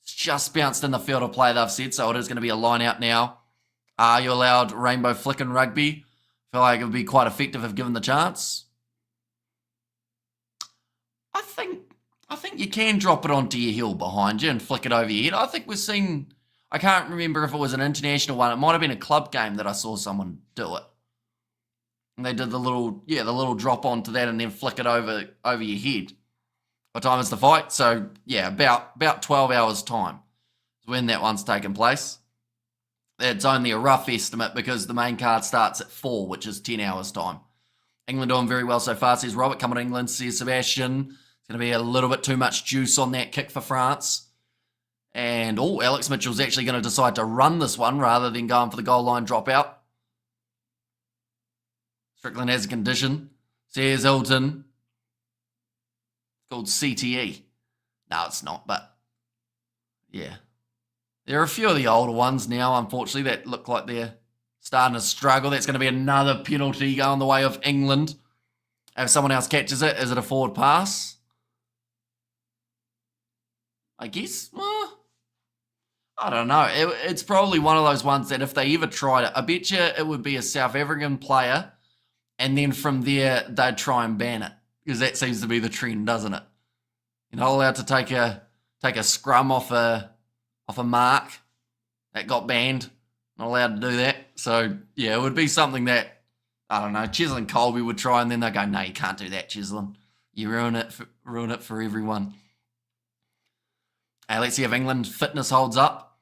Speaker 1: It's just bounced in the field of play, they've said, so it is going to be a line out now. Are you allowed rainbow flick in rugby? Feel like it would be quite effective if given the chance. I think you can drop it onto your heel behind you and flick it over your head. I think we've seen, I can't remember if it was an international one. It might have been a club game that I saw someone do it. And they did the little drop onto that and then flick it over your head. What time is the fight? So, yeah, about 12 hours' time is when that one's taking place. It's only a rough estimate because the main card starts at 4, which is 10 hours' time. England doing very well so far, says Robert. Coming to England, says Sebastian. It's going to be a little bit too much juice on that kick for France. And, Alex Mitchell's actually going to decide to run this one rather than going for the goal line dropout. Strickland has a condition, says Hilton. It's called CTE. No, it's not, but yeah. There are a few of the older ones now, unfortunately, that look like they're starting to struggle. That's going to be another penalty going the way of England. If someone else catches it, is it a forward pass? I guess. I don't know. It's probably one of those ones that if they ever tried it, I bet you it would be a South African player, and then from there they'd try and ban it, because that seems to be the trend, doesn't it? You're not allowed to take a scrum off a mark that got banned. Not allowed to do that. So yeah, it would be something that, I don't know, Cheslin and Colby would try, and then they go, no, you can't do that, Cheslin. You ruin it for everyone. Let's see if England fitness holds up.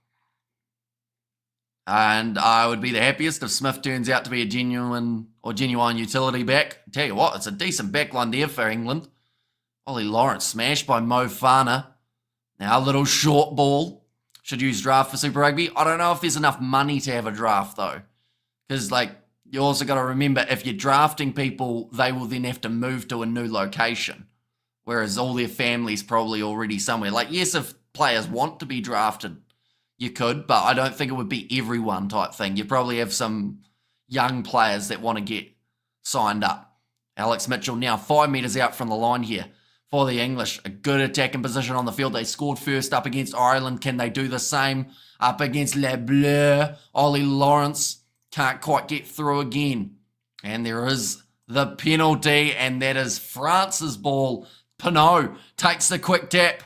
Speaker 1: And I would be the happiest if Smith turns out to be a genuine utility back. Tell you what, it's a decent backline there for England. Ollie Lawrence smashed by Mo Farner. Now a little short ball. Should use draft for Super Rugby. I don't know if there's enough money to have a draft though. Because you also got to remember, if you're drafting people, they will then have to move to a new location. Whereas all their family's probably already somewhere. Yes, if players want to be drafted, you could, but I don't think it would be everyone type thing. You probably have some young players that want to get signed up. Alex Mitchell now 5 metres out from the line here for the English. A good attacking position on the field. They scored first up against Ireland. Can they do the same up against Les Bleus? Ollie Lawrence can't quite get through again. And there is the penalty, and that is France's ball. Pinot takes the quick tap.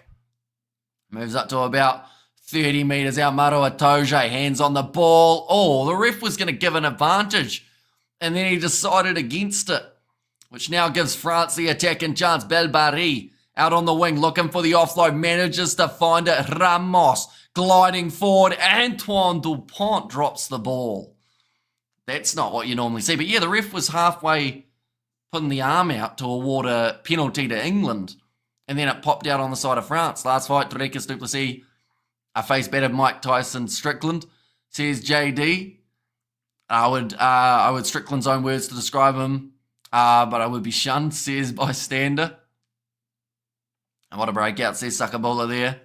Speaker 1: Moves up to about 30 metres out. Maro Atoje, hands on the ball. The ref was going to give an advantage, and then he decided against it, which now gives France the attacking chance. Belbari out on the wing, looking for the offload, manages to find it. Ramos gliding forward. Antoine Dupont drops the ball. That's not what you normally see. But yeah, the ref was halfway putting the arm out to award a penalty to England, and then it popped out on the side of France. Last fight, Dricus du Plessis faced better Mike Tyson Strickland, says JD. I would Strickland's own words to describe him, but I would be shunned, says Bystander. And what a breakout, says Sakabula there.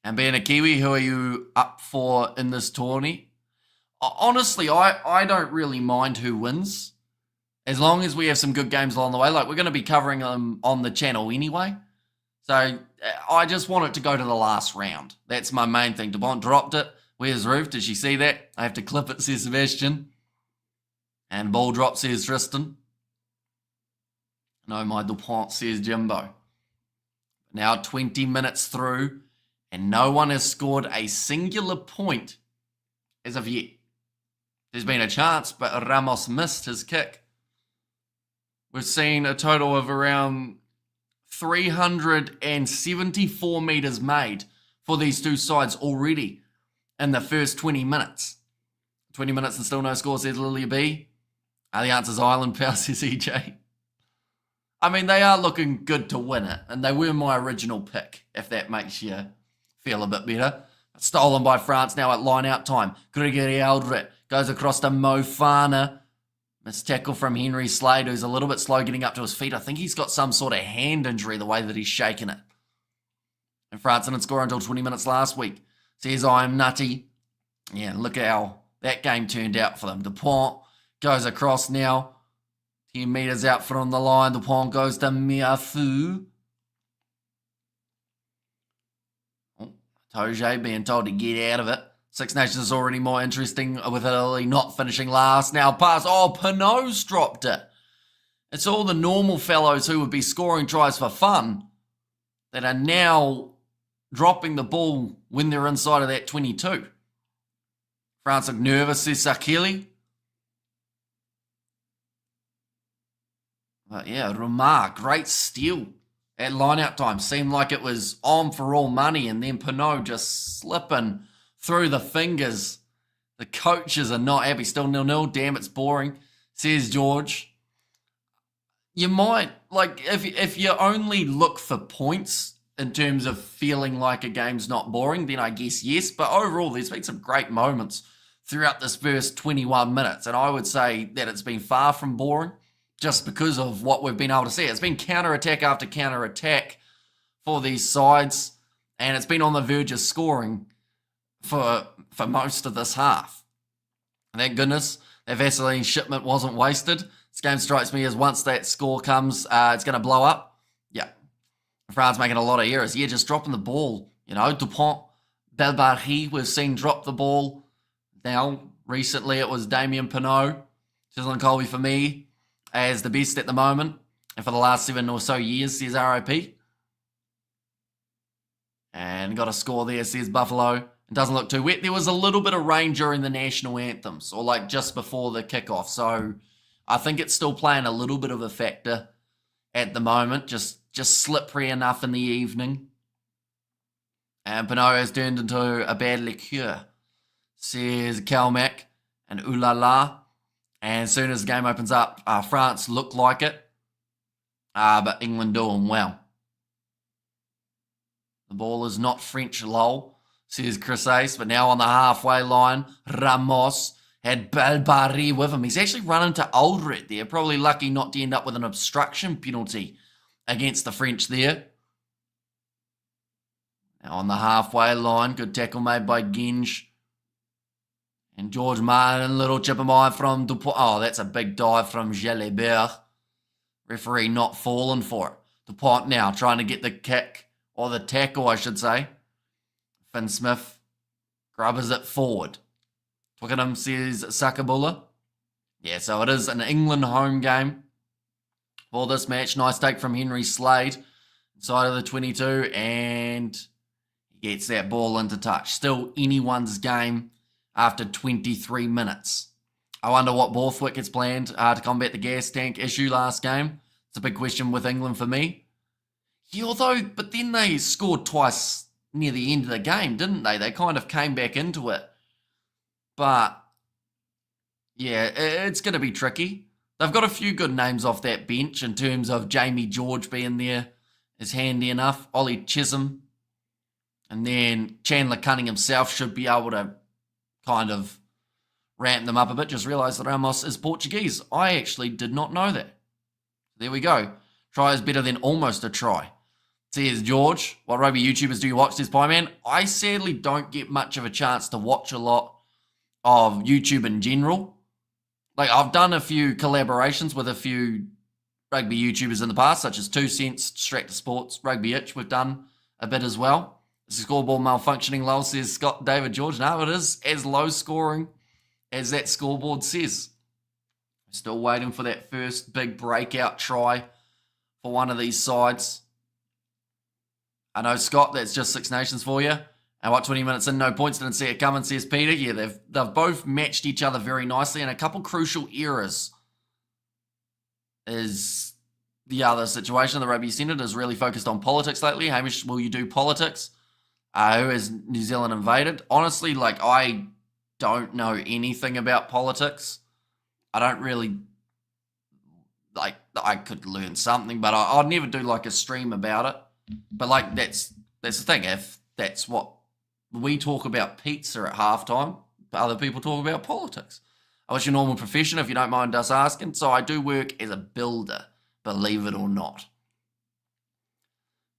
Speaker 1: And being a Kiwi, who are you up for in this tourney? Honestly, I don't really mind who wins, as long as we have some good games along the way. We're going to be covering them on the channel anyway. So I just want it to go to the last round. That's my main thing. Dupont dropped it. Where's Ruth? Did she see that? I have to clip it, says Sebastian. And ball drop, says Tristan. No, my Dupont, says Jimbo. Now 20 minutes through. and no one has scored a singular point as of yet. There's been a chance, but Ramos missed his kick. We've seen a total of around 374 metres made for these two sides already in the first 20 minutes. 20 minutes and still no score, says Lilia B. The answer's Ireland, pal, says EJ. I mean, they are looking good to win it, and they were my original pick, if that makes you feel a bit better. Stolen by France now at line-out time. Gregory Aldred goes across to Mofana. Missed tackle from Henry Slade, who's a little bit slow getting up to his feet. I think he's got some sort of hand injury, the way that he's shaking it. And France didn't score until 20 minutes last week. Says, I'm nutty. Yeah, look at how that game turned out for them. Dupont goes across now. 10 metres out from the line. Dupont goes to Miafu. Toge being told to get out of it. Six Nations is already more interesting with Italy not finishing last. Now pass. Oh, Pinot's dropped it. It's all the normal fellows who would be scoring tries for fun that are now dropping the ball when they're inside of that 22. France look nervous, says Sakili. But yeah, Remar, great steal at line-out time. Seemed like it was on for all money, and then Pinot just slipping through the fingers. The coaches are not happy. Still 0-0. Damn, it's boring, says George. You might, like, if you only look for points in terms of feeling like a game's not boring, then I guess yes. But overall, there's been some great moments throughout this first 21 minutes. And I would say that it's been far from boring just because of what we've been able to see. It's been counter-attack after counter-attack for these sides. And it's been on the verge of scoring for most of this half. And thank goodness that Vaseline shipment wasn't wasted. This game strikes me as once that score comes, it's going to blow up. Yeah. France making a lot of errors. Yeah, just dropping the ball. You know, Dupont, Belbarri, we've seen drop the ball. Now, recently it was Damien Pinot. Chisholm Colby for me as the best at the moment. And for the last 7 or so years, says RIP. And got a score there, says Buffalo. It doesn't look too wet. There was a little bit of rain during the national anthems, or like just before the kickoff. So I think it's still playing a little bit of a factor at the moment. Just slippery enough in the evening. And Pinot has turned into a bad liqueur, says Calmac and Oulala. And as soon as the game opens up, France look like it. But England doing well. The ball is not French, lol, says Chris Ace. But now on the halfway line, Ramos had Belbarri with him. He's actually run into Aldred there. Probably lucky not to end up with an obstruction penalty against the French there. Now on the halfway line, good tackle made by Genge. And George Martin, little chip and eye from Dupont. Oh, that's a big dive from Jalibert. Referee not falling for it. Dupont now trying to get the kick, or the tackle, I should say. Finn Smith grubbers it forward. Twickenham, says Sakabula. Yeah, so it is an England home game for this match. Nice take from Henry Slade inside of the 22, and he gets that ball into touch. Still anyone's game after 23 minutes. I wonder what Borthwick has planned to combat the gas tank issue last game. It's a big question with England for me. Yeah, but then they scored twice near the end of the game, didn't they? They kind of came back into it. But, yeah, it's going to be tricky. They've got a few good names off that bench in terms of Jamie George being there is handy enough. Ollie Chisholm. And then Chandler Cunning himself should be able to kind of ramp them up a bit. Just realised that Ramos is Portuguese. I actually did not know that. There we go. Try is better than almost a try. Says George, what rugby YouTubers do you watch, this Pie Man? I sadly don't get much of a chance to watch a lot of YouTube in general. Like, I've done a few collaborations with a few rugby YouTubers in the past, such as 2 Cents, Distractor Sports, Rugby Itch. We've done a bit as well. Is the scoreboard malfunctioning, lol, says Scott David George. No, it is as low scoring as that scoreboard says. Still waiting for that first big breakout try for one of these sides. I know, Scott, that's just Six Nations for you. And what, 20 minutes in, no points, didn't see it coming, says Peter. Yeah, they've both matched each other very nicely, and a couple crucial errors is the other situation. The Rugby Senate is really focused on politics lately. Hamish, will you do politics? Who has New Zealand invaded? Honestly, like, I don't know anything about politics. I don't really, like, I could learn something, but I'd never do, like, a stream about it. But, like, that's the thing. If that's what we talk about pizza at halftime, other people talk about politics. What's your normal profession, if you don't mind us asking? So I do work as a builder, believe it or not.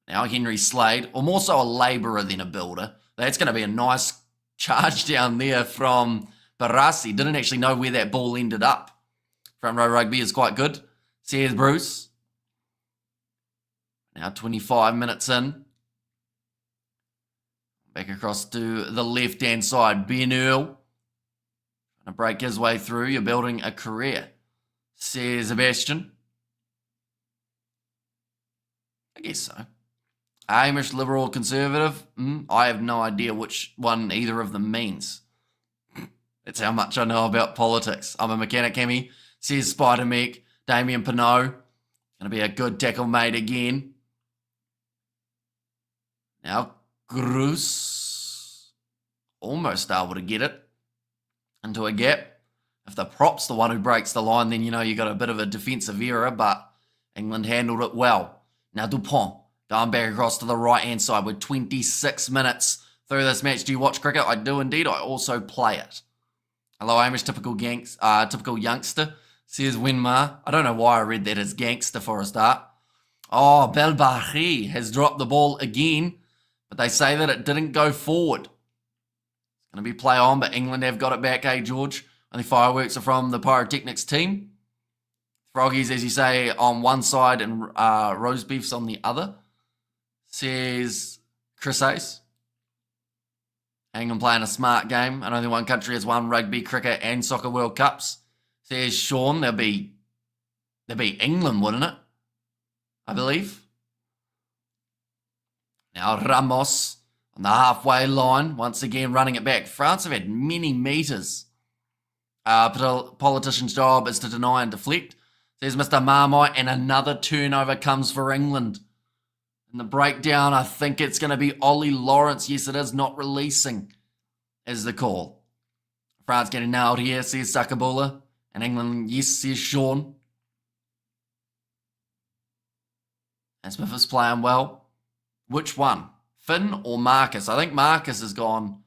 Speaker 1: Now, Henry Slade, or more so a labourer than a builder. That's going to be a nice charge down there from Barassi. Didn't actually know where that ball ended up. Front row rugby is quite good. Says Bruce. Now 25 minutes in. Back across to the left-hand side. Ben Earl. Trying to break his way through. You're building a career. Says Sebastian. I guess so. Amish, Liberal, Conservative. I have no idea which one either of them means. That's how much I know about politics. I'm a mechanic, Cammy. Says Spider-Meek. Damien Pinot. Going to be a good tackle mate again. Now, Gruss. Almost able to get it into a gap. If the prop's the one who breaks the line, then you know you got a bit of a defensive error, but England handled it well. Now, Dupont. Going back across to the right-hand side with 26 minutes through this match. Do you watch cricket? I do indeed. I also play it. Hello, Amish, typical youngster, says Winmar. I don't know why I read that as gangster for a start. Oh, Belbari has dropped the ball again, but they say that it didn't go forward. It's going to be play on, but England have got it back, George? Only fireworks are from the Pyrotechnics team. Froggies, as you say, on one side and roast beefs on the other. Says Chris Ace. England playing a smart game. And only one country has won rugby, cricket and soccer World Cups. Says Sean. They'll be England, wouldn't it? I believe. Now Ramos on the halfway line. Once again running it back. France have had many meters. Politician's job is to deny and deflect. Says Mr. Marmite. And another turnover comes for England. In the breakdown, I think it's going to be Ollie Lawrence. Yes, it is. Not releasing is the call. France getting nailed here, says Sakabula. And England, yes, says Sean. And Smith is playing well. Which one? Finn or Marcus? I think Marcus has gone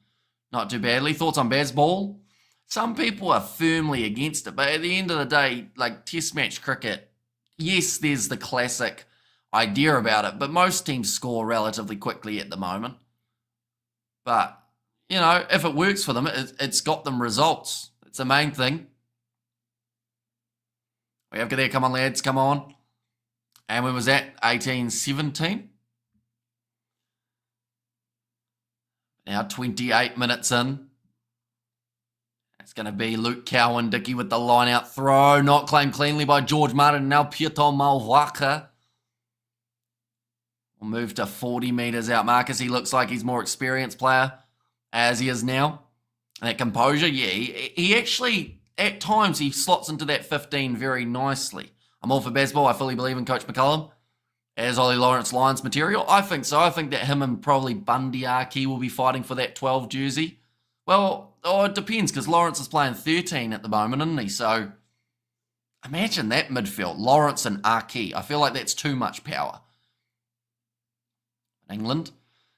Speaker 1: not too badly. Thoughts on Bazball? Some people are firmly against it. But at the end of the day, like test match cricket, yes, there's the classic idea about it, but most teams score relatively quickly at the moment. But, you know, if it works for them, it's got them results. It's the main thing. We have to there, come on lads, come on. And when was that? 1817. Now 28 minutes in. It's going to be Luke Cowan-Dickey with the line-out throw. Not claimed cleanly by George Martin. Now Pietro Malvaka. We'll move to 40 metres out. Marcus, he looks like he's more experienced player as he is now. And that composure, yeah, he actually, at times, he slots into that 15 very nicely. I'm all for baseball. I fully believe in Coach McCullum as Ollie Lawrence Lions material. I think so. I think that him and probably Bundy Aki will be fighting for that 12 jersey. Well, it depends because Lawrence is playing 13 at the moment, isn't he? So imagine that midfield, Lawrence and Aki. I feel like that's too much power. England.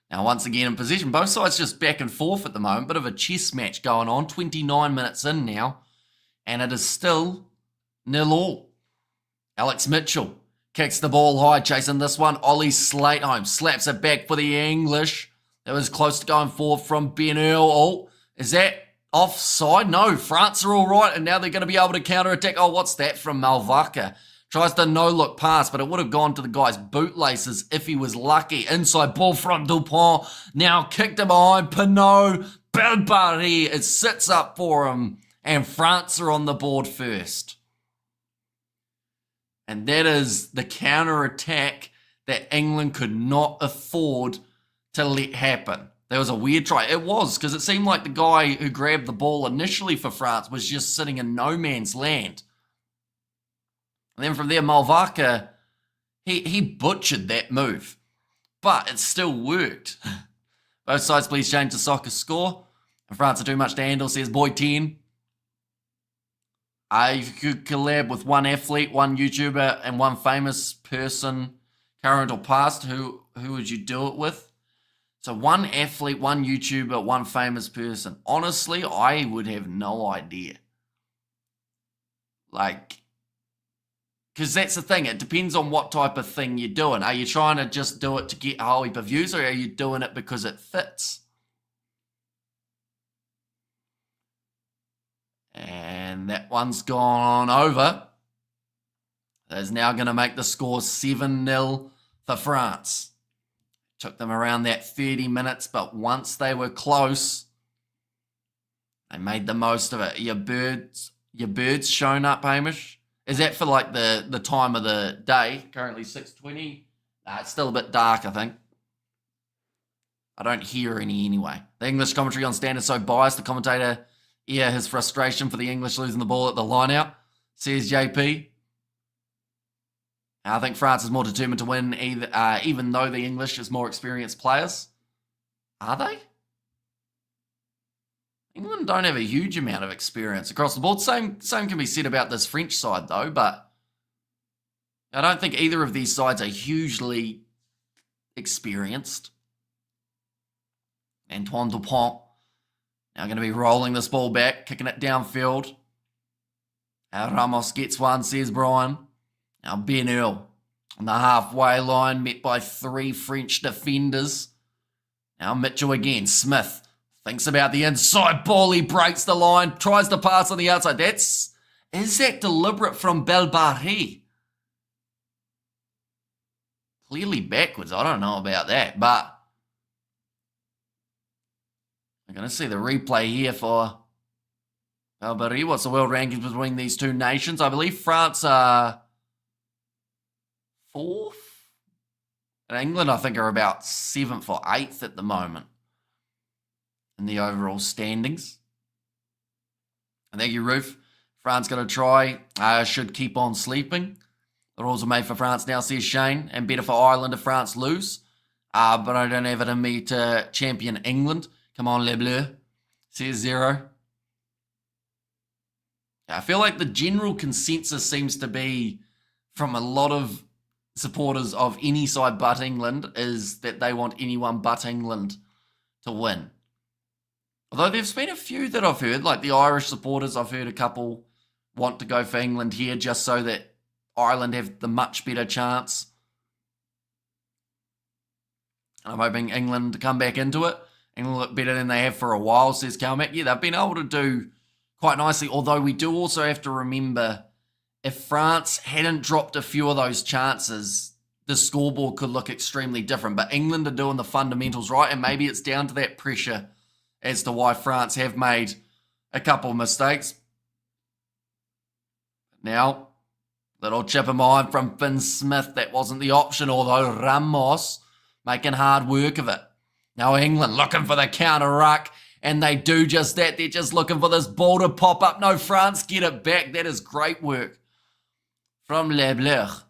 Speaker 1: Now, once again in possession. Both sides just back and forth at the moment. Bit of a chess match going on. 29 minutes in now. And it is still 0-0. Alex Mitchell kicks the ball high, chasing this one. Ollie Slateholm slaps it back for the English. That was close to going forward from Ben Earl. Oh, is that offside? No, France are all right, and now they're going to be able to counter-attack. Oh, what's that from Malvaka? Tries to no-look pass, but it would have gone to the guy's bootlaces if he was lucky. Inside ball from Dupont. Now kicked him behind. Pinot. Belbari. It sits up for him. And France are on the board first. And that is the counter-attack that England could not afford to let happen. There was a weird try. It was, because it seemed like the guy who grabbed the ball initially for France was just sitting in no man's land. And then from there, Malvaka, he butchered that move. But it still worked. Both sides please change the soccer score. If France are too much to handle, says Boy 10. You could collab with one athlete, one YouTuber, and one famous person, current or past. Who would you do it with? So one athlete, one YouTuber, one famous person. Honestly, I would have no idea. Like, because that's the thing. It depends on what type of thing you're doing. Are you trying to just do it to get a whole heap of views, or are you doing it because it fits? And that one's gone over. That's now going to make the score 7-0 for France. Took them around that 30 minutes, but once they were close, they made the most of it. Your birds shown up, Hamish? Is that for like the time of the day? Currently 6:20. Nah, it's still a bit dark, I think. I don't hear any anyway. The English commentary on stand is so biased. The commentator his frustration for the English losing the ball at the line-out, says JP. I think France is more determined to win, even though the English is more experienced players. Are they? England don't have a huge amount of experience across the board. Same can be said about this French side, though, but I don't think either of these sides are hugely experienced. Antoine Dupont now going to be rolling this ball back, kicking it downfield. Ramos gets one, says Brian. Now Ben Earl on the halfway line, met by 3 French defenders. Now Mitchell again. Smith thinks about the inside ball. He breaks the line, tries to pass on the outside. Is that deliberate from Belbari? Clearly backwards. I don't know about that, but I'm going to see the replay here for Belbari. What's the world rankings between these two nations? I believe France are 4th. And England, I think, are about 7th or 8th at the moment in the overall standings. And thank you, Roof. France going to try. Should keep on sleeping. The rules are made for France now, says Shane. And better for Ireland if France lose. But I don't have it in me to champion England. Come on, Les Bleus, says Zero. I feel like the general consensus seems to be from a lot of supporters of any side but England is that they want anyone but England to win. Although there's been a few that I've heard, like the Irish supporters, I've heard a couple want to go for England here just so that Ireland have the much better chance. I'm hoping England to come back into it. England look better than they have for a while, says Calmac. Yeah, they've been able to do quite nicely, although we do also have to remember if France hadn't dropped a few of those chances, the scoreboard could look extremely different. But England are doing the fundamentals right, and maybe it's down to that pressure as to why France have made a couple of mistakes. Now, little chip in mind from Finn Smith. That wasn't the option, although Ramos making hard work of it. Now England looking for the counter-ruck, and they do just that. They're just looking for this ball to pop up. No, France get it back. That is great work from Les Bleus.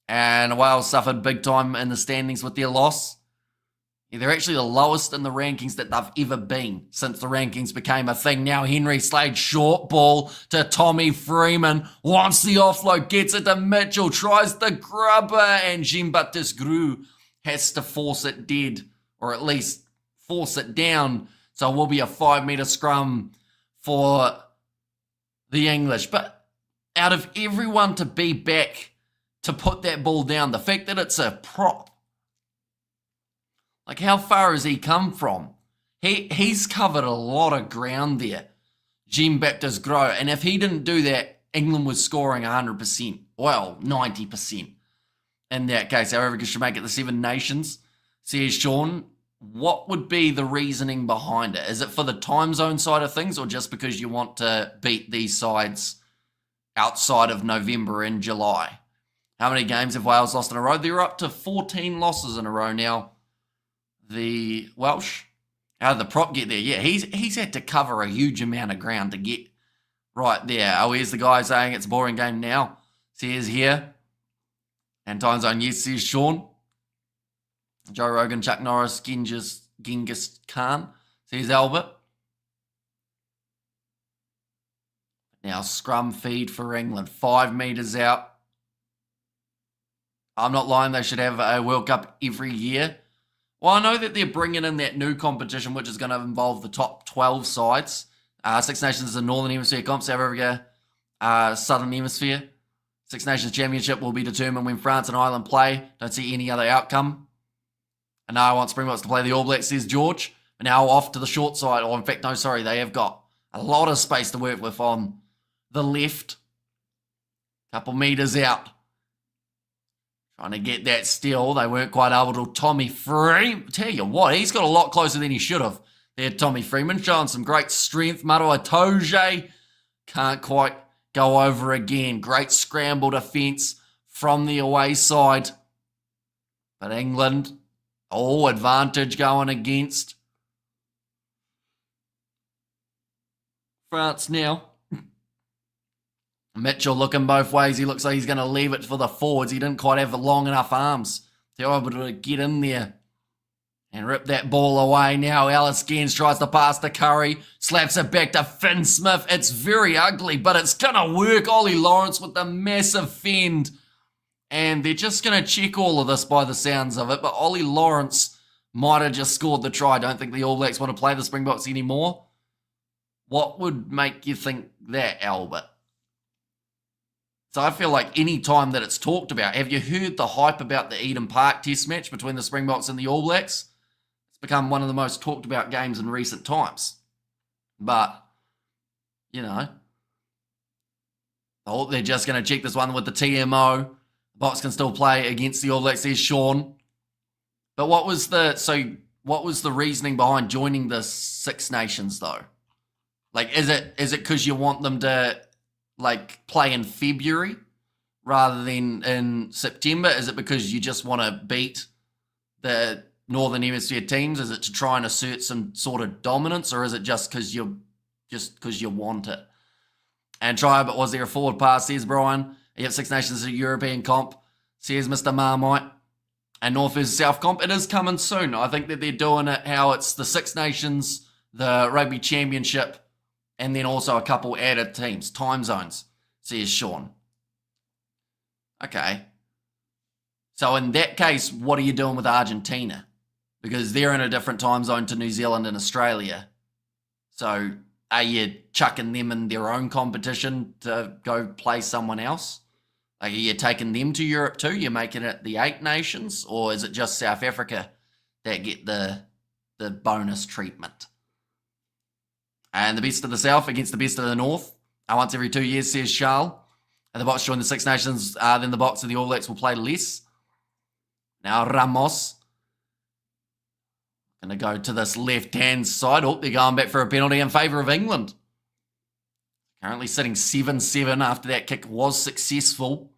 Speaker 1: And Wales suffered big time in the standings with their loss. Yeah, they're actually the lowest in the rankings that they've ever been since the rankings became a thing. Now Henry Slade, short ball to Tommy Freeman. Wants the offload, gets it to Mitchell, tries the grubber, and Jean-Baptiste Grue has to force it dead, or at least force it down. So it will be a 5-metre scrum for the English. But out of everyone to be back to put that ball down, the fact that it's a prop, like how far has he come from? He's covered a lot of ground there, Jean-Baptiste Grue. And if he didn't do that, England was scoring 100%. Well, 90% in that case. However, we should make it the 7 nations, says Sean. What would be the reasoning behind it? Is it for the time zone side of things, or just because you want to beat these sides outside of November and July? How many games have Wales lost in a row? They're up to 14 losses in a row now. The Welsh, how did the prop get there? Yeah, he's had to cover a huge amount of ground to get right there. Oh, here's the guy saying it's a boring game now. Says here. And time zone, yes, says Sean. Joe Rogan, Chuck Norris, Genghis Khan. Says Albert. Now scrum feed for England. 5 metres out. I'm not lying, they should have a World Cup every year. Well, I know that they're bringing in that new competition, which is going to involve the top 12 sides. Six Nations is the Northern Hemisphere comp, South Africa, Southern Hemisphere. Six Nations Championship will be determined when France and Ireland play. Don't see any other outcome. And now I want Springboks to play the All Blacks, says George. And now off to the short side. Or in fact, no, sorry, they have got a lot of space to work with on the left. Couple metres out. Trying to get that steal. They weren't quite able to. Tommy Freeman. Tell you what, he's got a lot closer than he should have. There, Tommy Freeman showing some great strength. Maro Itoje can't quite go over again. Great scramble defence from the away side. But England, advantage going against France now. Mitchell looking both ways. He looks like he's going to leave it for the forwards. He didn't quite have long enough arms to be able to get in there and rip that ball away. Now Alice Gens tries to pass to Curry. Slaps it back to Finn Smith. It's very ugly, but it's going to work. Ollie Lawrence with the massive fend. And they're just going to check all of this by the sounds of it. But Ollie Lawrence might have just scored the try. I don't think the All Blacks want to play the Springboks anymore. What would make you think that, Albert? So I feel like any time that it's talked about, have you heard the hype about the Eden Park test match between the Springboks and the All Blacks? It's become one of the most talked about games in recent times. But, they're just going to check this one with the TMO. The Box can still play against the All Blacks, says Sean. But what was the reasoning behind joining the Six Nations though? Like, is it because you want them to play in February rather than in September? Is it because you just want to beat the Northern Hemisphere teams? Is it to try and assert some sort of dominance, or is it just because you want it? And try, but was there a forward pass, says Brian. You have Six Nations, a European comp, says Mr. Marmite. And North versus South comp, it is coming soon. I think that they're doing it how it's the Six Nations, the Rugby Championship, and then also a couple added teams, time zones, says Sean. Okay. So in that case, what are you doing with Argentina? Because they're in a different time zone to New Zealand and Australia. So are you chucking them in their own competition to go play someone else? Like, are you taking them to Europe too? You're making it the 8 nations? Or is it just South Africa that get the bonus treatment? And the best of the South against the best of the North. Once every 2 years, says Charles. And the Box join the Six Nations, then the Box and the All Blacks will play less. Now Ramos. Going to go to this left-hand side. Oh, they're going back for a penalty in favour of England. Currently sitting 7-7 after that kick was successful.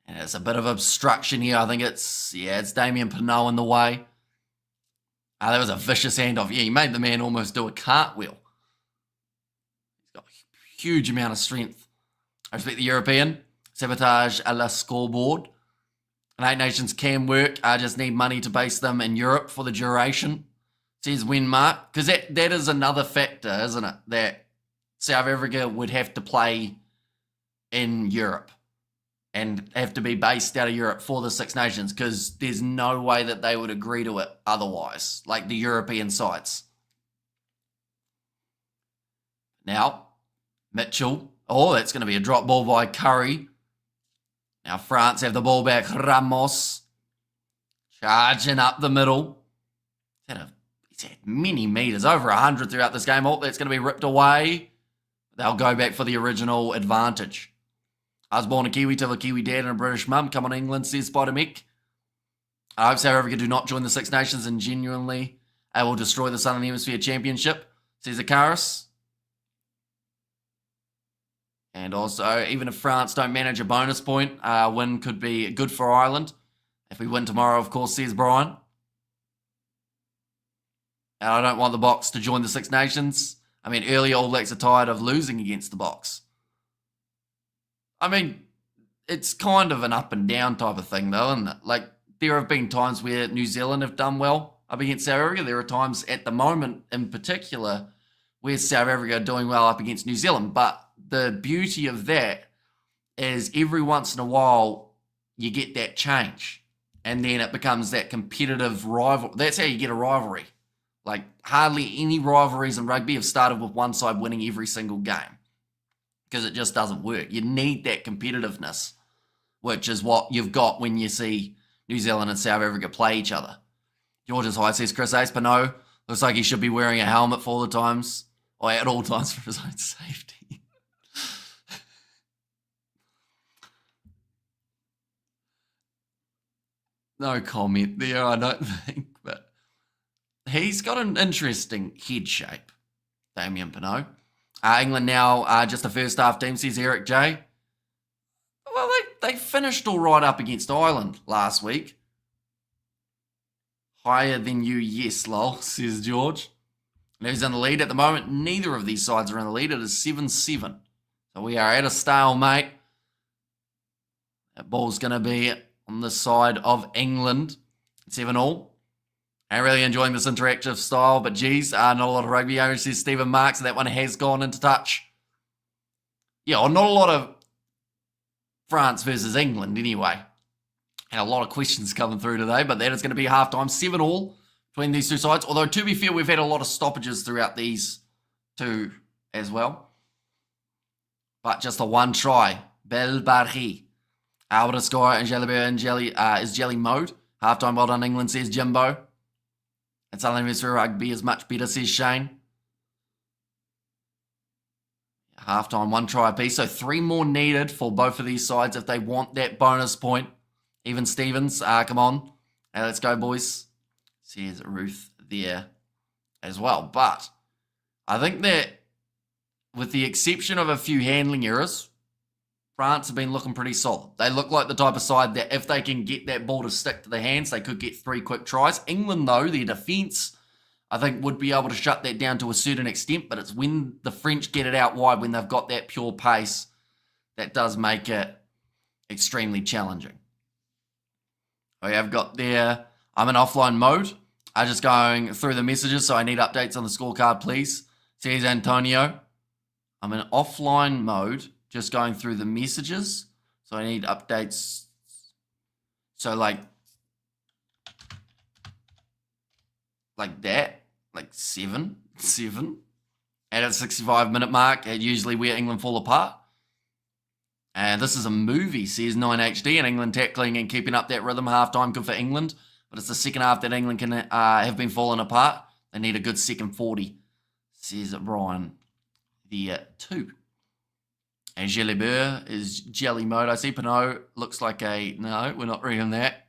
Speaker 1: And it's a bit of obstruction here. I think it's Damien Pinot in the way. That was a vicious handoff. Yeah, he made the man almost do a cartwheel. He's got a huge amount of strength. I respect the European. Sabotage a la scoreboard. And 8 nations can work. I just need money to base them in Europe for the duration. Says Wenmark. Because that is another factor, isn't it? That South Africa would have to play in Europe. And have to be based out of Europe for the Six Nations, because there's no way that they would agree to it otherwise, like the European sides. Now, Mitchell. Oh, that's going to be a drop ball by Curry. Now France have the ball back. Ramos. Charging up the middle. He's had many metres, over 100 throughout this game. Oh, that's going to be ripped away. They'll go back for the original advantage. I was born a Kiwi, to a Kiwi dad and a British mum. Come on, England, says Spider Mick. I hope South Africa do not join the Six Nations and genuinely will destroy the Southern Hemisphere Championship, says Akaris. And also, even if France don't manage a bonus point, win could be good for Ireland. If we win tomorrow, of course, says Brian. And I don't want the Box to join the Six Nations. I mean, early All Blacks are tired of losing against the Box. I mean, it's kind of an up and down type of thing, though, isn't it? Like, there have been times where New Zealand have done well up against South Africa. There are times at the moment, in particular, where South Africa are doing well up against New Zealand. But the beauty of that is every once in a while, you get that change. And then it becomes that competitive rival. That's how you get a rivalry. Like, hardly any rivalries in rugby have started with one side winning every single game. Because it just doesn't work. You need that competitiveness, which is what you've got when you see New Zealand and South Africa play each other. George's High says, Chris Ace Pinot looks like he should be wearing a helmet for all the times, or at all times for his own safety. No comment there, I don't think, but he's got an interesting head shape, Damien Pinot. England now just a first half team, says Eric J. Well, they finished all right up against Ireland last week. Higher than you, yes, lol, says George. And who's in the lead at the moment? Neither of these sides are in the lead. It is 7-7. So we are at a stalemate. That ball's going to be on the side of England. 7-all. I'm really enjoying this interactive style, but geez, not a lot of rugby owners, says Stephen Marks. That one has gone into touch. Yeah, well, not a lot of France versus England anyway. And a lot of questions coming through today, but that is going to be halftime. 7-all between these two sides. Although, to be fair, we've had a lot of stoppages throughout these two as well. But just a one try. Belle Barry. Albert score and Jalibert and Jelly is Jelly mode. Halftime, well done, England, says Jimbo. And Southern Hemisphere rugby is much better, says Shane. Halftime, one try apiece. So 3 more needed for both of these sides if they want that bonus point. Even Stevens, come on. Hey, let's go, boys. Says Ruth there as well. But I think that with the exception of a few handling errors, France have been looking pretty solid. They look like the type of side that if they can get that ball to stick to their hands, they could get 3 quick tries. England, though, their defence, I think, would be able to shut that down to a certain extent, but it's when the French get it out wide, when they've got that pure pace, that does make it extremely challenging. We have got there, I'm in offline mode. I'm just going through the messages, so I need updates on the scorecard, please. Says Antonio. I'm in offline mode. Just going through the messages. So I need updates. So like that. Like 7. At a 65-minute mark, at usually where England fall apart. And this is a movie, says 9HD, and England tackling and keeping up that rhythm. Halftime good for England. But it's the second half that England can have been falling apart. They need a good second 40, says Brian. The 2. And Jalibert is jelly mode. I see Pinot looks like a... No, we're not reading that.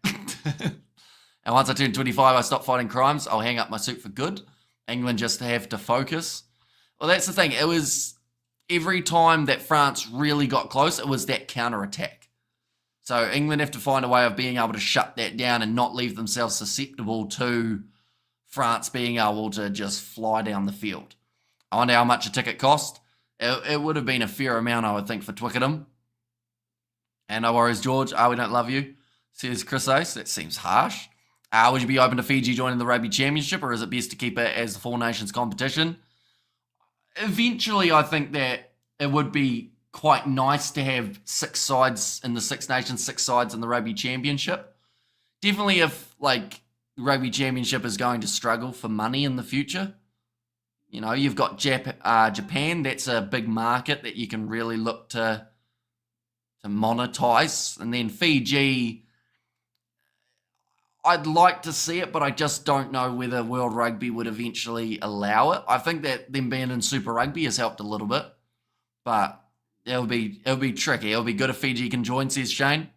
Speaker 1: And once I turn 25, I stop fighting crimes. I'll hang up my suit for good. England just have to focus. Well, that's the thing. It was every time that France really got close, it was that counter-attack. So England have to find a way of being able to shut that down and not leave themselves susceptible to France being able to just fly down the field. I wonder how much a ticket cost. It would have been a fair amount, I would think, for Twickenham. And no worries, George. We don't love you, says Chris Ace. That seems harsh. Would you be open to Fiji joining the Rugby Championship, or is it best to keep it as the Four Nations competition? Eventually, I think that it would be quite nice to have 6 sides in the Six Nations, 6 sides in the Rugby Championship. Definitely if, like, the Rugby Championship is going to struggle for money in the future. You know, you've got Japan. That's a big market that you can really look to monetize. And then Fiji, I'd like to see it, but I just don't know whether World Rugby would eventually allow it. I think that them being in Super Rugby has helped a little bit, but it'll be tricky. It'll be good if Fiji can join, says Shane.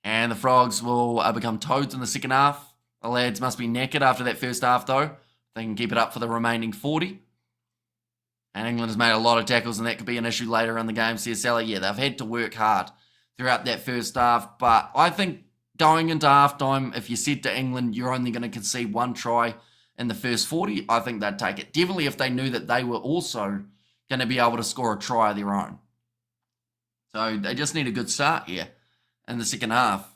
Speaker 1: And the Frogs will become toads in the second half. The lads must be knackered after that first half, though. They can keep it up for the remaining 40. And England has made a lot of tackles, and that could be an issue later in the game. Says Sally, yeah, they've had to work hard throughout that first half. But I think going into halftime, if you said to England you're only going to concede one try in the first 40, I think they'd take it. Definitely if they knew that they were also going to be able to score a try of their own. So they just need a good start here in the second half.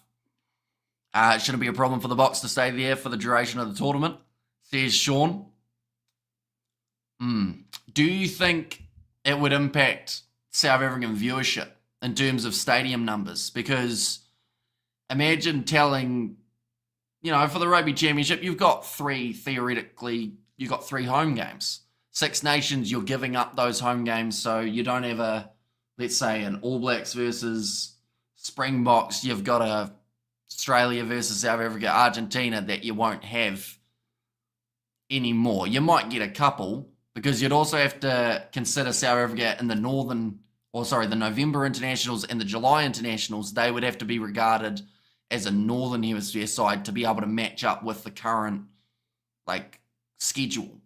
Speaker 1: It shouldn't be a problem for the Box to stay there for the duration of the tournament, says Sean. Do you think it would impact South African viewership in terms of stadium numbers? Because imagine telling, for the Rugby Championship, you've got three home games. Six Nations, you're giving up those home games, so you don't have let's say, an All Blacks versus Springboks. You've got a Australia versus South Africa, Argentina that you won't have anymore. You might get a couple, because you'd also have to consider South Africa in the November internationals and the July internationals. They would have to be regarded as a Northern Hemisphere side to be able to match up with the current schedule.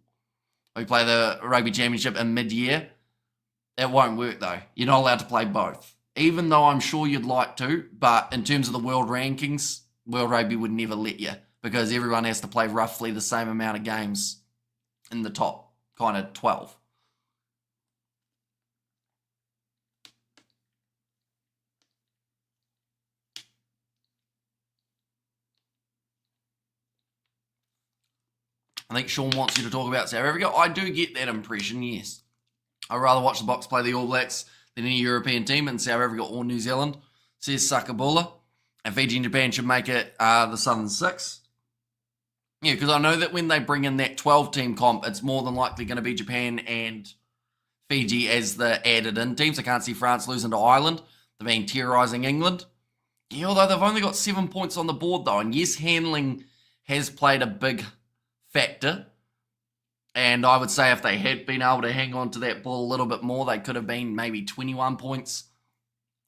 Speaker 1: We play the Rugby Championship in mid-year. It won't work though. You're not allowed to play both. Even though I'm sure you'd like to, but in terms of the world rankings, World Rugby would never let you, because everyone has to play roughly the same amount of games in the top kind of 12. I think Sean wants you to talk about South Africa. I do get that impression, yes. I'd rather watch the Box play the All Blacks than any European team in South Africa or New Zealand, says Sakabula. And Fiji and Japan should make it the Southern Six. Yeah, because I know that when they bring in that 12-team comp, it's more than likely going to be Japan and Fiji as the added-in teams. I can't see France losing to Ireland. They've been terrorising England. Yeah, although they've only got 7 points on the board, though. And yes, handling has played a big factor. And I would say if they had been able to hang on to that ball a little bit more, they could have been maybe 21 points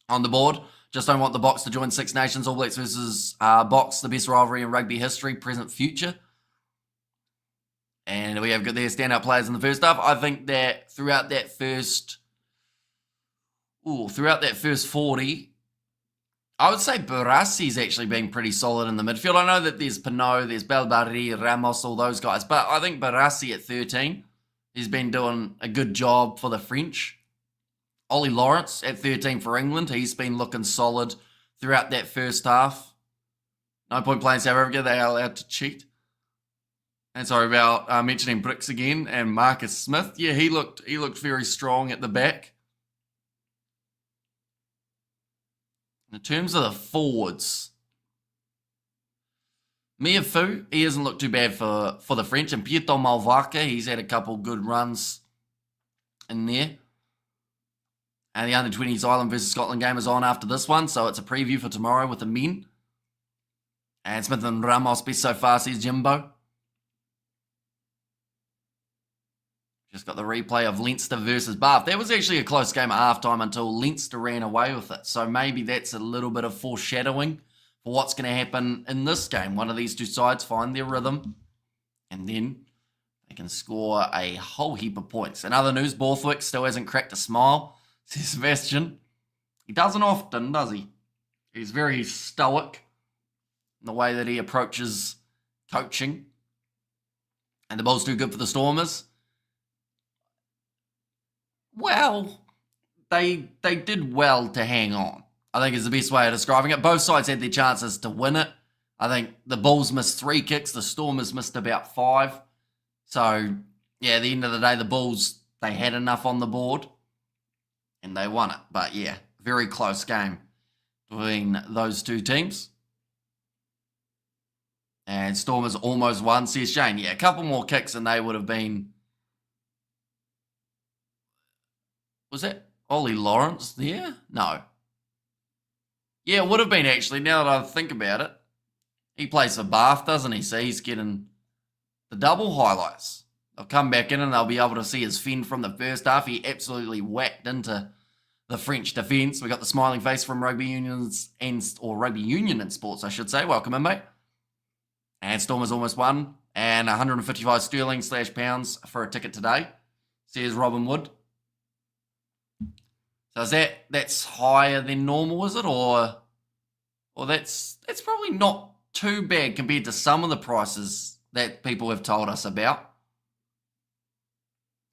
Speaker 1: on the board. Just don't want the Box to join Six Nations. All Blacks versus Box, the best rivalry in rugby history, present, future. And we have got their standout players in the first half. I think that throughout that first 40, I would say Barassi's actually been pretty solid in the midfield. I know that there's Pinot, there's Belbari, Ramos, all those guys, but I think Barassi at 13 has been doing a good job for the French. Ollie Lawrence at 13 for England. He's been looking solid throughout that first half. No point playing South Africa. They are allowed to cheat. And sorry about mentioning Bricks again and Marcus Smith. Yeah, he looked very strong at the back. In terms of the forwards, Miafu, he hasn't looked too bad for the French. And Pietro Malvaca, he's had a couple good runs in there. And the under-20s Ireland versus Scotland game is on after this one, so it's a preview for tomorrow with the men. And Smith and Ramos best so far, says Jimbo. Just got the replay of Leinster versus Bath. That was actually a close game at halftime until Leinster ran away with it. So maybe that's a little bit of foreshadowing for what's going to happen in this game. One of these two sides find their rhythm, and then they can score a whole heap of points. In other news, Borthwick still hasn't cracked a smile, says Sebastian. He doesn't often, does he? He's very stoic in the way that he approaches coaching. And the ball's too good for the Stormers. Well, they did well to hang on, I think is the best way of describing it. Both sides had their chances to win it. I think the Bulls missed 3 kicks. The Stormers missed about 5. So, yeah, at the end of the day, the Bulls, they had enough on the board and they won it. But, yeah, very close game between those two teams. And Stormers almost won, says Shane. Yeah, a couple more kicks and they would have been... Was that Ollie Lawrence there? No. Yeah, it would have been actually, now that I think about it. He plays for Bath, doesn't he? So he's getting the double highlights. They'll come back in and they'll be able to see his fend from the first half. He absolutely whacked into the French defence. We got the smiling face from Rugby Unions or Rugby Union in Sports, I should say. Welcome in, mate. And Stormers almost won. And 155 sterling/pounds for a ticket today, says Robin Wood. So is that's higher than normal, is it? Or that's probably not too bad compared to some of the prices that people have told us about.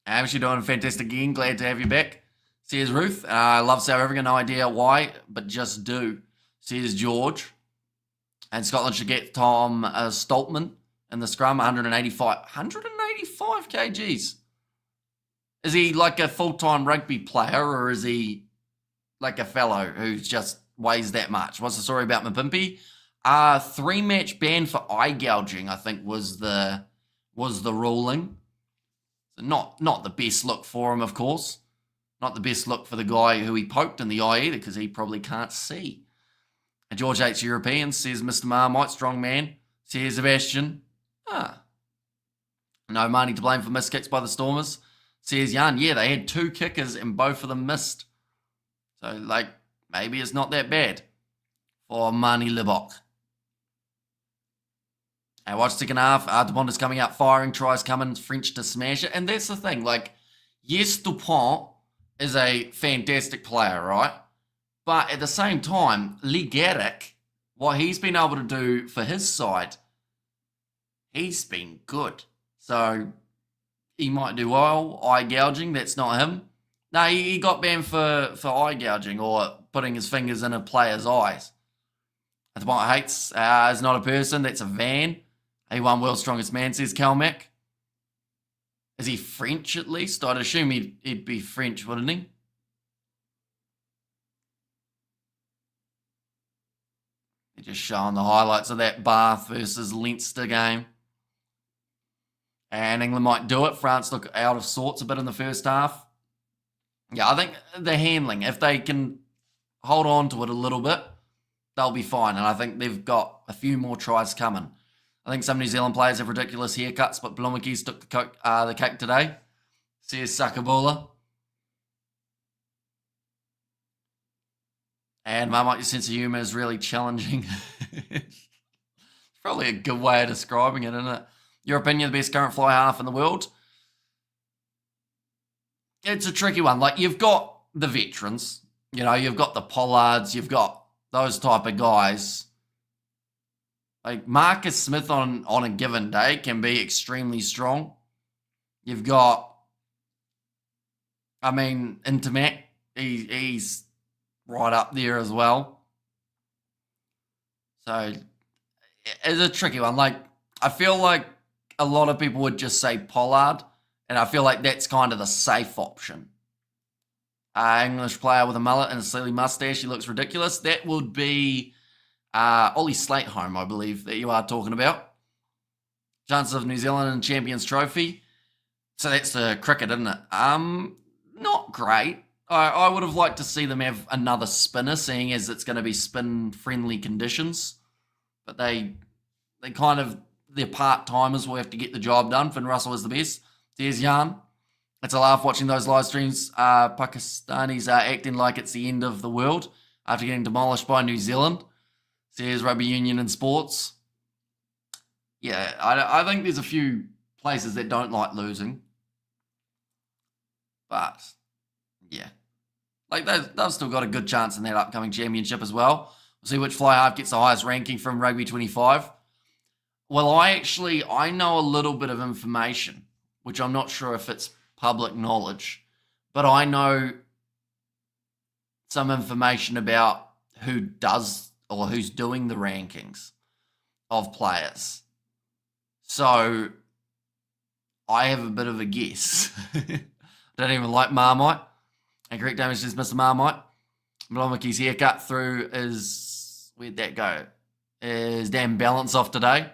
Speaker 1: I'm actually doing fantastic again. Glad to have you back. Says Ruth. I love South Africa. No idea why, but just do. Says George. And Scotland should get Tom Stoltman in the scrum, 185 kgs. Is he like a full-time rugby player, or is he like a fellow who just weighs that much? What's the story about Mapimpi? 3-match ban for eye gouging, I think, was the ruling. So not the best look for him, of course. Not the best look for the guy who he poked in the eye either, because he probably can't see. And George hates Europeans, says Mr. Marmite, strong man. Says Sebastian. No money to blame for missed kicks by the Stormers. Says Jan, yeah, they had 2 kickers and both of them missed. So, maybe it's not that bad for Mani Libok. And watch second half, Dupont is coming out firing, tries coming, French to smash it. And that's the thing, yes, Dupont is a fantastic player, right? But at the same time, Lee Garrick, what he's been able to do for his side, he's been good. So he might do well. Eye gouging, that's not him. No, he got banned for eye gouging or putting his fingers in a player's eyes. That's what hates. Is not a person, that's a van. He won World's Strongest Man, says Calmac. Is he French at least? I'd assume he'd be French, wouldn't he? They're just showing the highlights of that Bath versus Leinster game. And England might do it. France look out of sorts a bit in the first half. Yeah, I think the handling, if they can hold on to it a little bit, they'll be fine. And I think they've got a few more tries coming. I think some New Zealand players have ridiculous haircuts, but Blomikis took the cake today. Says Sakabula. And Marmite, your sense of humour is really challenging. It's probably a good way of describing it, isn't it? Your opinion, the best current fly half in the world? It's a tricky one. You've got the veterans. You've got the Pollards. You've got those type of guys. Marcus Smith on a given day can be extremely strong. You've got, Intimac. He's right up there as well. So it's a tricky one. I feel like a lot of people would just say Pollard, and I feel like that's kind of the safe option. English player with a mullet and a silly mustache. He looks ridiculous. That would be Ollie Slateholm, I believe, that you are talking about. Chances of New Zealand in Champions Trophy. So that's the cricket, isn't it? Not great. I would have liked to see them have another spinner, seeing as it's going to be spin-friendly conditions. But they're part-timers will have to get the job done. Finn Russell is the best. There's Jan. It's a laugh watching those live streams. Pakistanis are acting like it's the end of the world after getting demolished by New Zealand. Says Rugby Union and Sports. Yeah, I think there's a few places that don't like losing. But, yeah. They've still got a good chance in that upcoming championship as well. We'll see which fly half gets the highest ranking from Rugby 25. Well, I know a little bit of information, which I'm not sure if it's public knowledge, but I know some information about who does or who's doing the rankings of players. So I have a bit of a guess. Don't even like Marmite. And correct damage is Mr. Marmite. Blomiki's haircut through is, where'd that go? Is damn balance off today.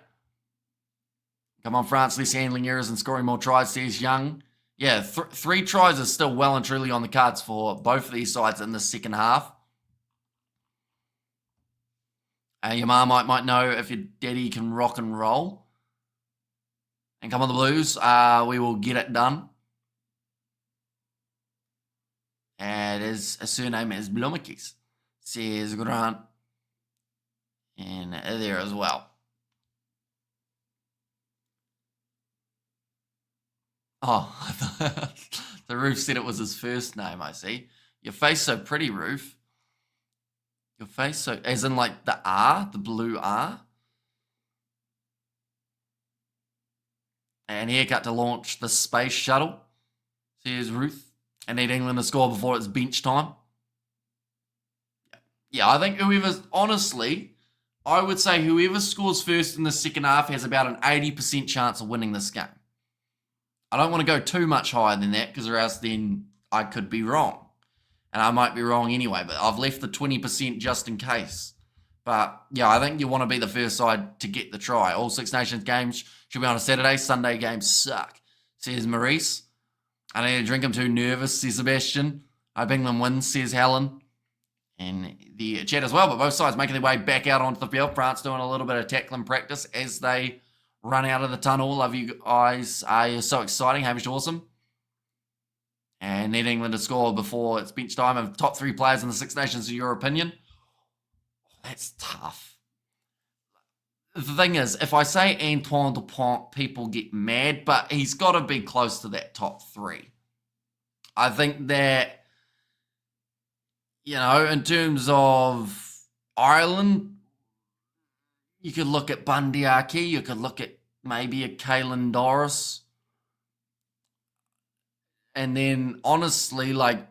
Speaker 1: Come on, France, less handling errors and scoring more tries, says Young. Yeah, 3 tries is still well and truly on the cards for both of these sides in the second half. Your Marmite might know if your daddy can rock and roll. And come on, the Blues. We will get it done. And his surname is Blomikis, says Grant. And there as well. Oh, the roof said it was his first name, I see. Your face so pretty, Ruth. Your face so... As in, like, the R, the blue R. And haircut to launch the space shuttle. Says Ruth. I need England to score before it's bench time. Yeah, I think whoever's... Honestly, I would say whoever scores first in the second half has about an 80% chance of winning this game. I don't want to go too much higher than that because or else then I could be wrong. And I might be wrong anyway, but I've left the 20% just in case. But yeah, I think you want to be the first side to get the try. All Six Nations games should be on a Saturday. Sunday games suck, says Maurice. I need to drink. I'm too nervous, says Sebastian. I hope England wins, says Helen. And the chat as well, but both sides making their way back out onto the field. France doing a little bit of tackling practice as they run out of the tunnel. Love you guys. You're so exciting. Hamish, awesome. And need England to score before it's bench time. Of top 3 players in the Six Nations, in your opinion? That's tough. The thing is, if I say Antoine Dupont, people get mad, but he's got to be close to that top 3. I think that, you know, in terms of Ireland, you could look at Bundy Aki, you could look at maybe a Caelan Doris. And then, honestly, like,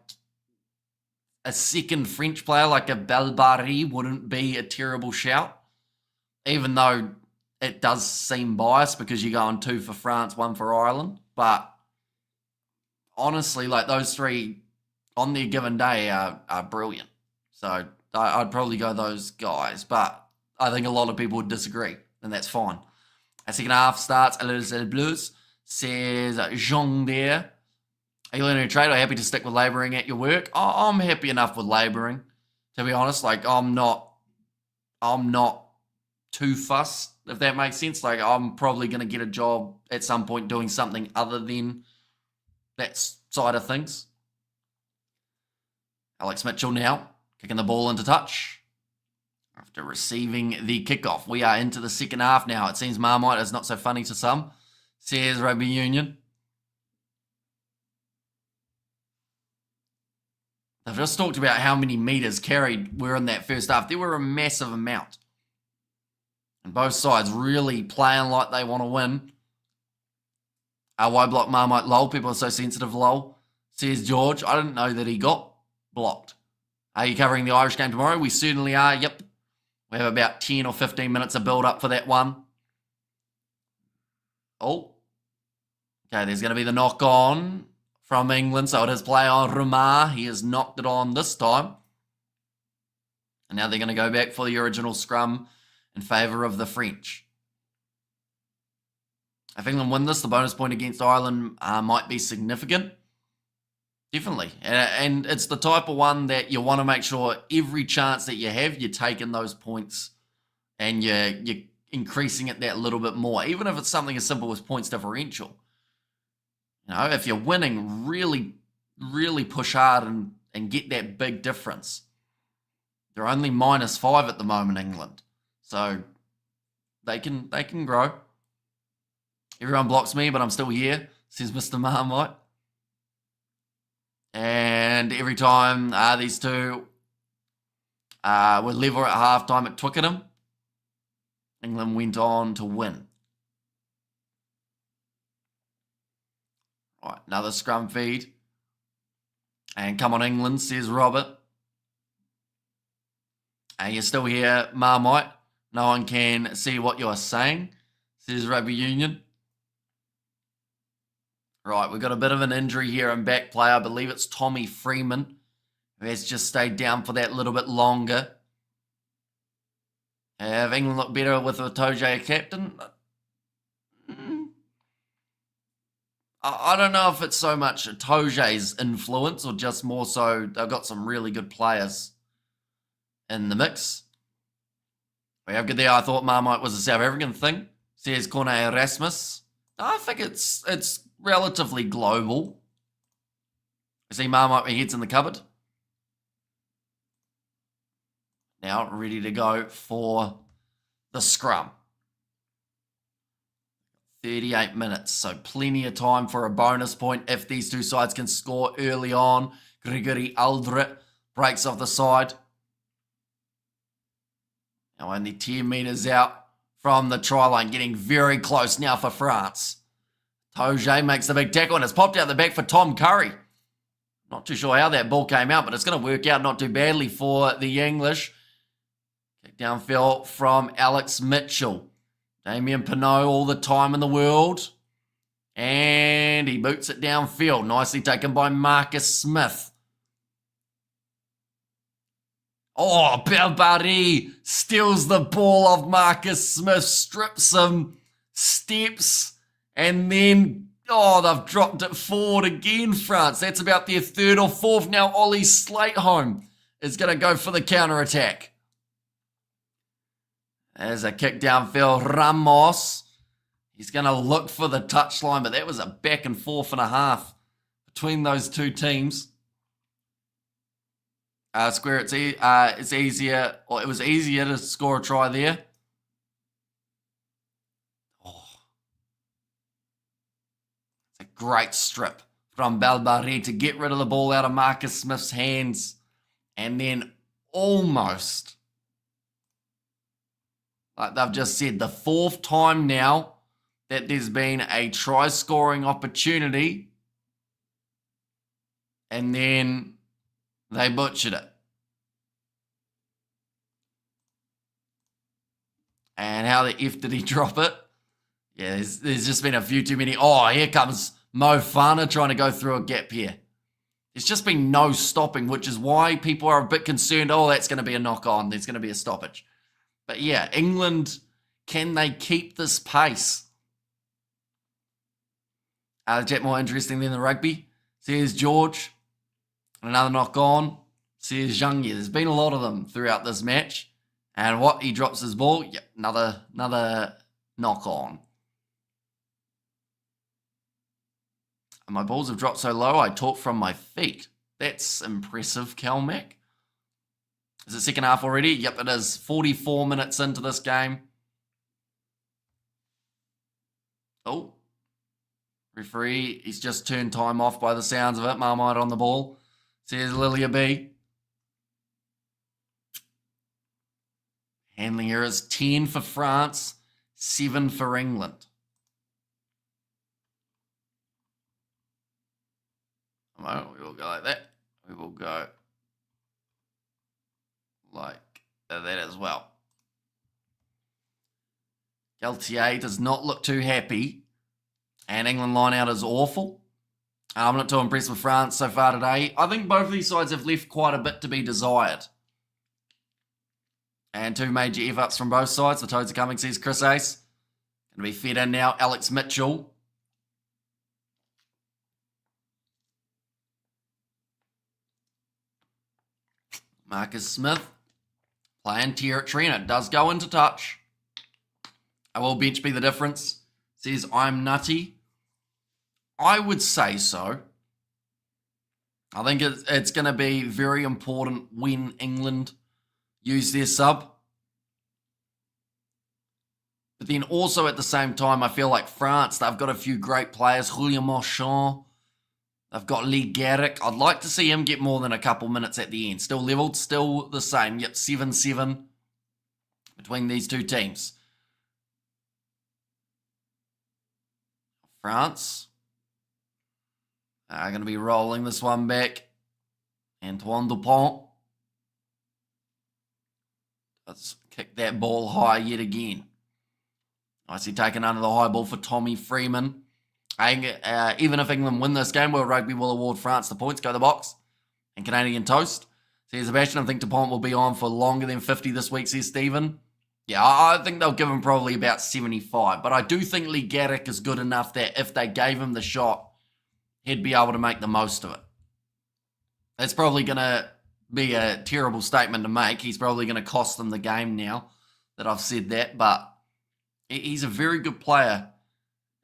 Speaker 1: a second French player like a Belbari wouldn't be a terrible shout. Even though it does seem biased because you're going 2 for France, 1 for Ireland. But, honestly, like, those 3 on their given day are brilliant. So, I'd probably go those guys. But I think a lot of people would disagree, and that's fine. A second half starts, Les Blues, says Jean there. Are you learning a trade or happy to stick with labouring at your work? I'm happy enough with labouring, to be honest. Like, I'm not too fussed, if that makes sense. Like, I'm probably going to get a job at some point doing something other than that side of things. Alex Mitchell now, kicking the ball into touch. After receiving the kickoff, we are into the second half now. It seems Marmite is not so funny to some, says Rugby Union. I've just talked about how many metres carried were in that first half. There were a massive amount. And both sides really playing like they want to win. Why block Marmite lol? People are so sensitive lol, says George. I didn't know that he got blocked. Are you covering the Irish game tomorrow? We certainly are, yep. We have about 10 or 15 minutes of build up for that one. Oh. Okay, there's going to be the knock on from England, so it is play on Rumar. He has knocked it on this time. And now they're going to go back for the original scrum in favour of the French. If England win this, the bonus point against Ireland might be significant. Definitely. And it's the type of one that you want to make sure every chance that you have, you're taking those points and you're increasing it that little bit more, even if it's something as simple as points differential. You know, if you're winning, really, really push hard and get that big difference. They're only -5 at the moment, England. So they can grow. Everyone blocks me, but I'm still here, says Mr. Marmite. And every time these two were level at halftime at Twickenham, England went on to win. Right, another scrum feed. And come on, England, says Robert. And you're still here, Marmite. No one can see what you're saying, says Rugby Union. Right, we've got a bit of an injury here in back play. I believe it's Tommy Freeman, who has just stayed down for that little bit longer. Have England looked better with Itoje a captain? I don't know if it's so much Itoje's influence or just more so they've got some really good players in the mix. We have good there. I thought Marmite was a South African thing, says Corne Erasmus. I think it's relatively global. You see Marmite, my head's in the cupboard. Now ready to go for the scrum. 38 minutes, so plenty of time for a bonus point if these two sides can score early on. Gregory Aldrit breaks off the side. Now only 10 metres out from the try line, getting very close now for France. Toge makes the big tackle and it's popped out the back for Tom Curry. Not too sure how that ball came out, but it's going to work out not too badly for the English. Kick downfield from Alex Mitchell. Damien Pinot all the time in the world. And he boots it downfield. Nicely taken by Marcus Smith. Oh, Belbari steals the ball off Marcus Smith, strips him, steps, and then, they've dropped it forward again, France. That's about their third or fourth. Now Ollie Slateholm is going to go for the counter-attack. There's a kick downfield. Ramos, he's going to look for the touchline, but that was a back and forth and a half between those two teams. Square, it's easier, or it was easier to score a try there. It's a great strip from Belbari to get rid of the ball out of Marcus Smith's hands. And then almost, like they've just said, the fourth time now that there's been a try-scoring opportunity. And then they butchered it. And how the F did he drop it? Yeah, there's just been a few too many. Oh, here comes Mo Fana trying to go through a gap here. There's just been no stopping, which is why people are a bit concerned. Oh, that's going to be a knock-on. There's going to be a stoppage. But yeah, England, can they keep this pace? Is that more interesting than the rugby? Says George. Another knock-on. Says Zhang. There's been a lot of them throughout this match. And what? He drops his ball. Yep, another knock-on. And my balls have dropped so low, I talk from my feet. That's impressive, Calmac. Is it second half already? Yep, it is. 44 minutes into this game. Oh. Referee, he's just turned time off by the sounds of it. Marmite on the ball. Says Lilia B. Handling errors, 10 for France, 7 for England. Well, we will go like that. We will go like that as well. Galtier does not look too happy. And England line out is awful. I'm not too impressed with France so far today. I think both of these sides have left quite a bit to be desired. And two major F-ups from both sides. The Toads are coming, says Chris Ace. Going to be fed in now. Alex Mitchell. Marcus Smith. Playing territory, and it does go into touch. I will bench be the difference. Says I'm nutty. I would say so. I think it's going to be very important when England use their sub. But then also at the same time, I feel like France, they've got a few great players. Julien Marchand. They've got Lee Garrick. I'd like to see him get more than a couple minutes at the end. Still leveled, still the same. Yep, 7-7 between these two teams. France are going to be rolling this one back. Antoine Dupont. Let's kick that ball high yet again. Nicely taken under the high ball for Tommy Freeman. Even if England win this game, World Rugby will award France the points. Go the box. And Canadian toast. Says Sebastian, I think Dupont will be on for longer than 50 this week, says Stephen. Yeah, I think they'll give him probably about 75. But I do think Lee Garrick is good enough that if they gave him the shot, he'd be able to make the most of it. That's probably going to be a terrible statement to make. He's probably going to cost them the game now that I've said that. But he's a very good player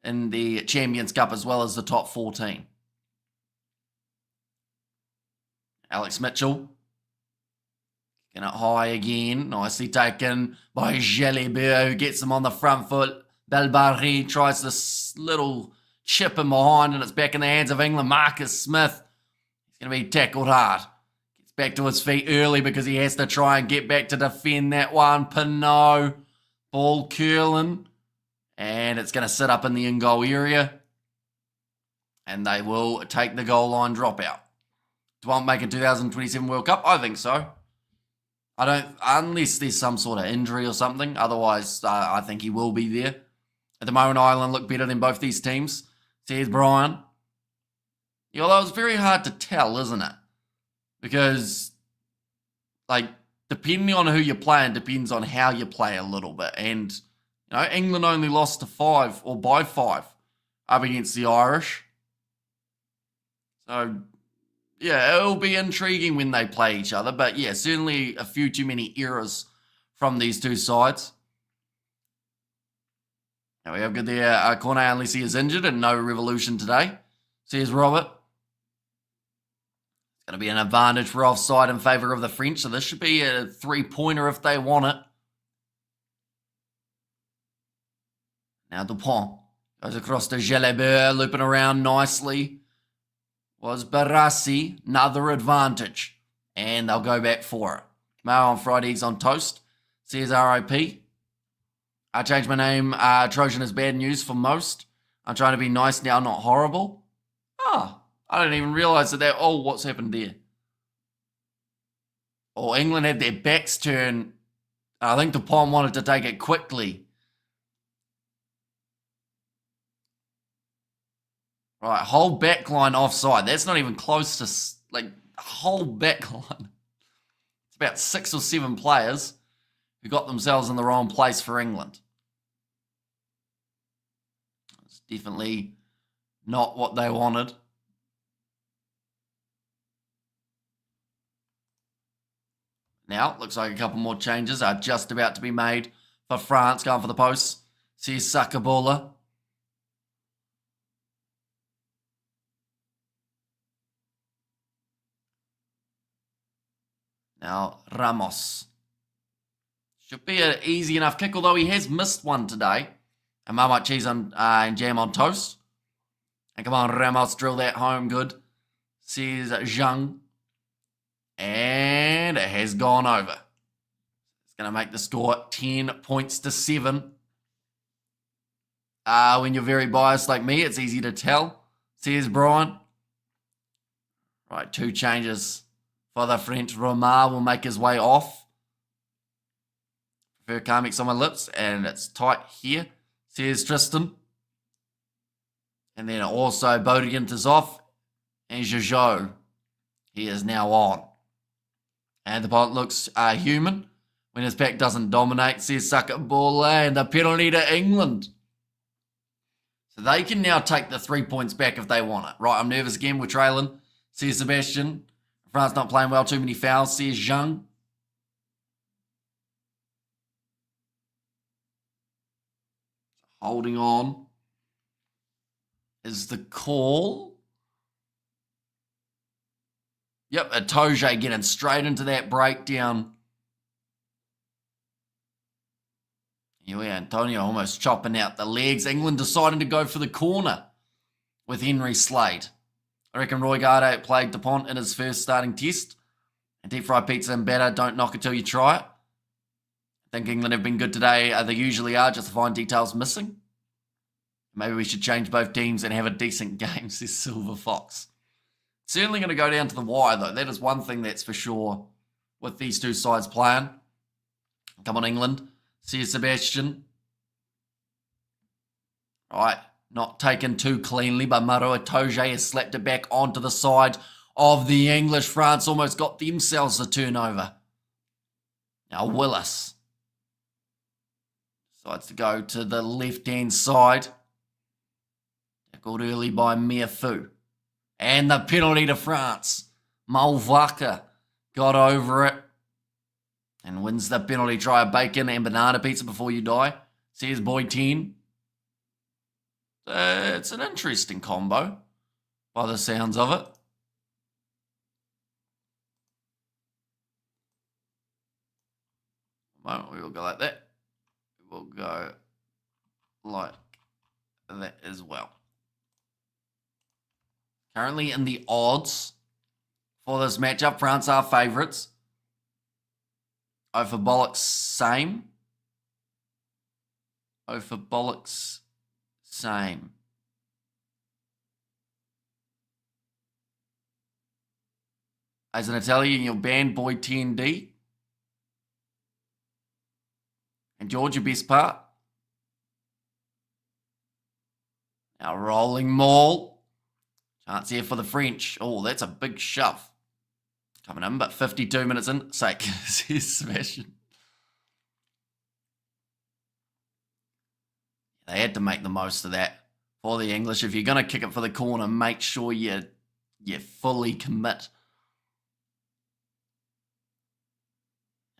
Speaker 1: in the Champions Cup as well as the top 14. Alex Mitchell. Getting it high again. Nicely taken by Jalibert, who gets him on the front foot. Belbari tries this little chip in behind, and it's back in the hands of England. Marcus Smith. He's going to be tackled hard. Gets back to his feet early because he has to try and get back to defend that one. Pinot. Ball curling. And it's going to sit up in the in-goal area. And they will take the goal line dropout. Won't make a 2027 World Cup? I think so. I don't, unless there's some sort of injury or something. Otherwise, I think he will be there. At the moment, Ireland look better than both these teams. So here's Brian. Yeah, although it's very hard to tell, isn't it? Because, like, depending on who you're playing depends on how you play a little bit. And, you know, England only lost to 5 or by 5 up against the Irish. So, yeah, it'll be intriguing when they play each other. But, yeah, certainly a few too many errors from these two sides. Now we have good there, Cornet, unless he is injured, and no revolution today. So here's Robert. It's going to be an advantage for offside in favour of the French. So this should be a 3-pointer if they want it. Now Dupont goes across to Jalabert, looping around nicely. Was Barassi, another advantage. And they'll go back for it. Mayo on fried eggs on toast. Says RIP. I changed my name. Trojan is bad news for most. I'm trying to be nice now, not horrible. Oh, I didn't even realise that. Oh, what's happened there? Oh, England had their backs turned. I think Dupont wanted to take it quickly. Right, whole back line offside. That's not even close to, like, whole back line. It's about 6 or 7 players who got themselves in the wrong place for England. It's definitely not what they wanted. Now, looks like a couple more changes are just about to be made for France, going for the posts. See Sakabola. Now, Ramos. Should be an easy enough kick, although he has missed one today. And Marmite cheese and jam on toast. And come on, Ramos, drill that home good. Says Zhang. And it has gone over. It's going to make the score 10 points to 7. When you're very biased like me, it's easy to tell. Says Brian. Right, 2 changes for the French. Romar will make his way off. Prefer Carmix on my lips, and it's tight here. Says Tristan. And then also Bodegant is off. And Jojo, he is now on. And the point looks human when his pack doesn't dominate. Says suck it ball, and the penalty to England. So they can now take the 3 points back if they want it. Right, I'm nervous again. We're trailing. Says Sebastian. France not playing well. Too many fouls. Says Zhang. Holding on is the call. Yep, Atoje getting straight into that breakdown. Here we are, Antonio almost chopping out the legs. England deciding to go for the corner with Henry Slade. I reckon Roy Garde played Dupont in his first starting test. And deep fried pizza and batter, don't knock it till you try it. I think England have been good today. They usually are, just the fine details missing. Maybe we should change both teams and have a decent game, says Silver Fox. Certainly going to go down to the wire, though. That is one thing that's for sure with these two sides playing. Come on, England. Says Sebastian. Right, not taken too cleanly, but Maro Itoje has slapped it back onto the side of the English. France almost got themselves a turnover. Now Willis decides to go to the left-hand side. Tackled early by Meafu. And the penalty to France. Malvaka got over it and wins the penalty. Try a bacon and banana pizza before you die. Says Boy 10. It's an interesting combo by the sounds of it. We will go like that. We will go like that as well. Currently in the odds, for this matchup. France are favourites. Oh, for bollocks, same. Oh, for bollocks, same. As an Italian, you're banned boy TND. And George, your best part. Now rolling maul. Chance here for the French. Oh, that's a big shove. Coming in, but 52 minutes in. Sake, says Sebastian. They had to make the most of that for the English. If you're going to kick it for the corner, make sure you fully commit.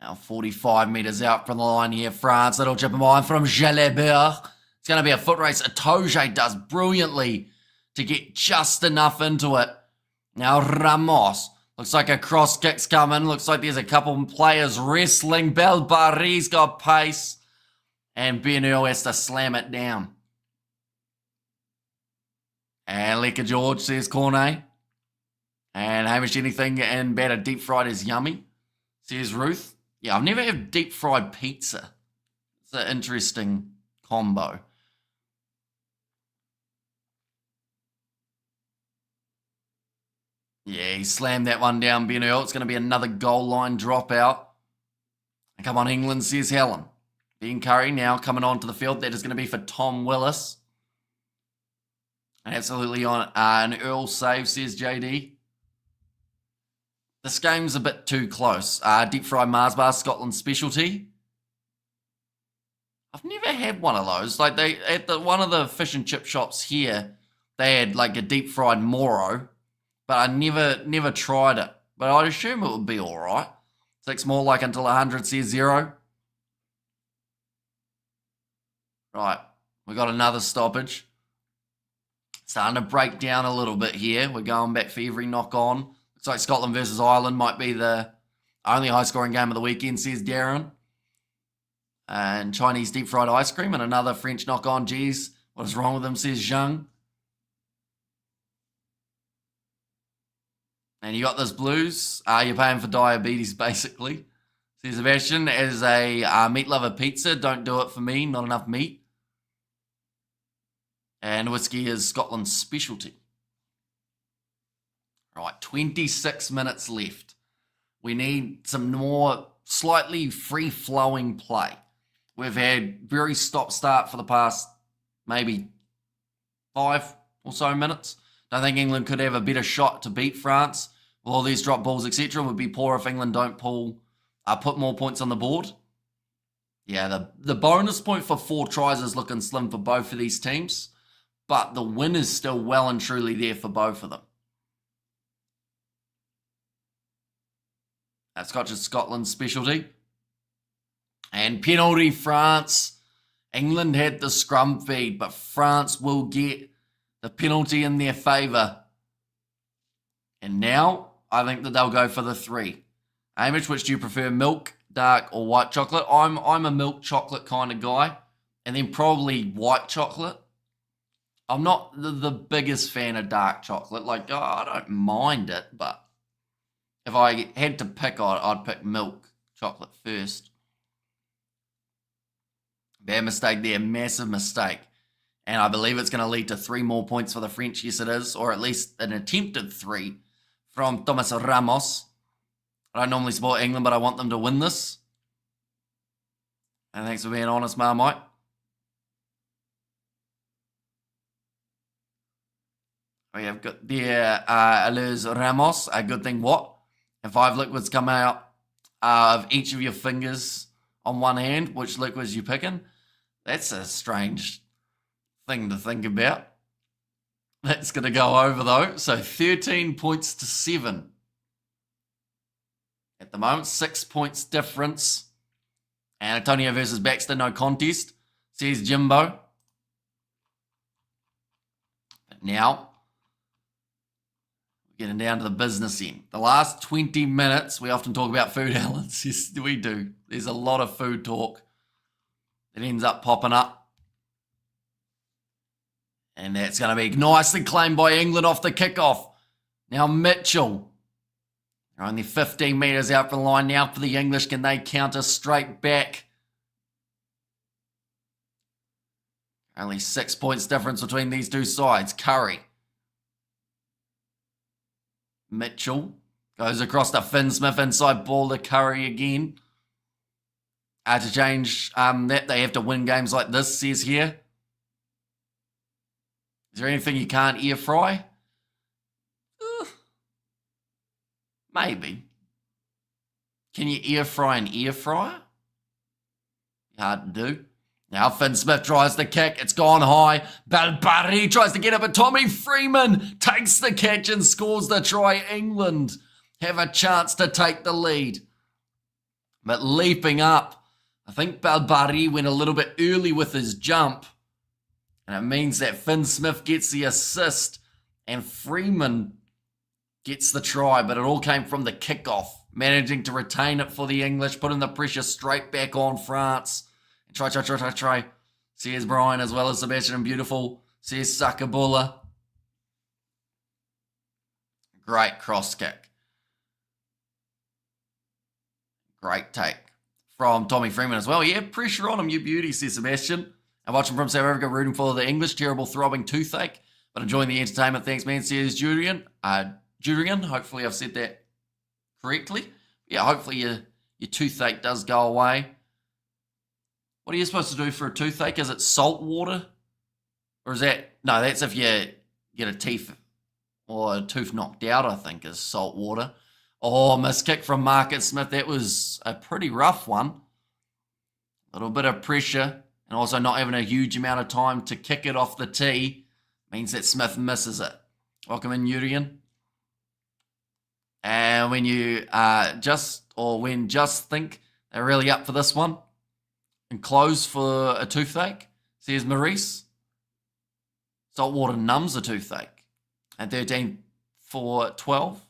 Speaker 1: Now 45 metres out from the line here. France, little chip of mine from Jalabert. It's going to be a foot race. Atoje does brilliantly to get just enough into it. Now Ramos. Looks like a cross kick's coming. Looks like there's a couple players wrestling. Belbari's got pace. And Ben Earl has to slam it down. And Leka George says Cornet. And Hamish, anything in better deep fried is yummy, says Ruth. Yeah, I've never had deep fried pizza. It's an interesting combo. Yeah, he slammed that one down, Ben Earl. It's going to be another goal line dropout. And come on, England, says Helen. Ben Curry now coming onto the field. That is going to be for Tom Willis. And absolutely on an Earl save, says JD. This game's a bit too close. Deep fried Mars bar, Scotland's specialty. I've never had one of those. Like they at one of the fish and chip shops here, they had like a deep fried Moro, but I never tried it. But I'd assume it would be all right. 6 more like until 100, says 0. Right, we got another stoppage. Starting to break down a little bit here. We're going back for every knock on. Looks like Scotland versus Ireland might be the only high-scoring game of the weekend, says Darren. And Chinese deep-fried ice cream and another French knock-on. Geez, what is wrong with them, says Zhang. And you got this Blues. You're paying for diabetes, basically, says Sebastian. As a meat lover pizza, don't do it for me. Not enough meat. And whiskey is Scotland's specialty. Right, 26 minutes left. We need some more slightly free-flowing play. We've had very stop-start for the past maybe 5 or so minutes. Don't think England could have a better shot to beat France. With all these drop balls, etc. Would be poor if England don't put more points on the board. Yeah, the bonus point for 4 tries is looking slim for both of these teams. But the win is still well and truly there for both of them. That's got just Scotland's specialty. And penalty France. England had the scrum feed, but France will get the penalty in their favour. And now, I think that they'll go for the 3. Hamish, which do you prefer, milk, dark, or white chocolate? I'm a milk chocolate kind of guy. And then probably white chocolate. I'm not the biggest fan of dark chocolate. Like, I don't mind it, but if I had to pick, I'd pick milk chocolate first. Bad mistake there, massive mistake. And I believe it's going to lead to 3 more points for the French. Yes, it is, or at least an attempted 3 from Thomas Ramos. I don't normally support England, but I want them to win this. And thanks for being honest, Marmite. We have got there Alers Ramos. A good thing what? And 5 liquids come out of each of your fingers on one hand. Which liquids you picking? That's a strange thing to think about. That's going to go over though. So 13 points to 7. At the moment, 6 points difference. And Antonio versus Baxter, no contest, says Jimbo. But now, getting down to the business end. The last 20 minutes, we often talk about food, Alan. Yes, we do. There's a lot of food talk that ends up popping up. And that's going to be nicely claimed by England off the kickoff. Now Mitchell. They're only 15 metres out from the line now for the English. Can they counter straight back? Only 6 points difference between these two sides. Curry. Mitchell goes across to Finn Smith, inside ball to Curry again. To change that, they have to win games like this, says here. Is there anything you can't air fry? Maybe. Can you air fry an air fryer? Hard to do. Now Finn Smith tries the kick. It's gone high. Balbari tries to get it, but Tommy Freeman takes the catch and scores the try. England have a chance to take the lead. But leaping up, I think Balbari went a little bit early with his jump. And it means that Finn Smith gets the assist and Freeman gets the try. But it all came from the kickoff. Managing to retain it for the English, putting the pressure straight back on France. Try. Says Brian as well as Sebastian and Beautiful. Says Sakabula. Great cross kick. Great take from Tommy Freeman as well. Yeah, pressure on him, you beauty, says Sebastian. I'm watching from South Africa, rooting for the English. Terrible throbbing toothache, but enjoying the entertainment. Thanks, man, says Julian. Hopefully I've said that correctly. Yeah, hopefully your toothache does go away. What are you supposed to do for a toothache? Is it salt water? Or is that... No, that's if you get a teeth or a tooth knocked out, I think, is salt water. Oh, missed kick from Marcus Smith. That was a pretty rough one. A little bit of pressure and also not having a huge amount of time to kick it off the tee means that Smith misses it. Welcome in, Urian. And when you just think they're really up for this one, and close for a toothache, says Maurice. Salt water numbs a toothache. And 13 for 12.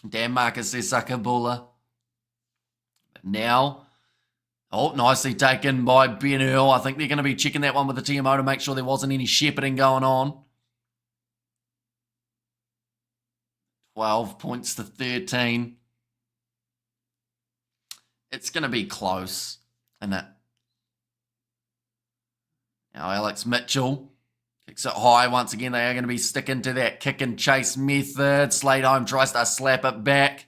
Speaker 1: Dan Marcus says Sakabula. But now, nicely taken by Ben Earl. I think they're going to be checking that one with the TMO to make sure there wasn't any shepherding going on. 12 points to 13. It's going to be close, isn't it? Now Alex Mitchell kicks it high. Once again, they are going to be sticking to that kick and chase method. Slade Home tries to slap it back.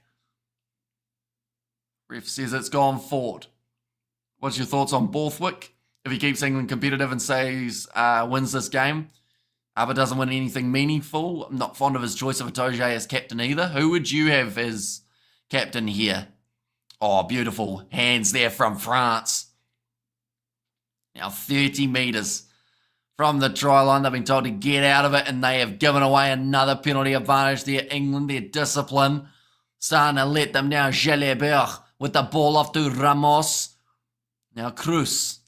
Speaker 1: Ref says it's gone forward. What's your thoughts on Borthwick? If he keeps England competitive and says wins this game, but doesn't win anything meaningful. I'm not fond of his choice of Itoje as captain either. Who would you have as captain here? Oh, beautiful hands there from France. Now 30 metres from the try line. They've been told to get out of it, and they have given away another penalty advantage there. England, their discipline, starting to let them down. Jalibert with the ball off to Ramos. Now Cruz.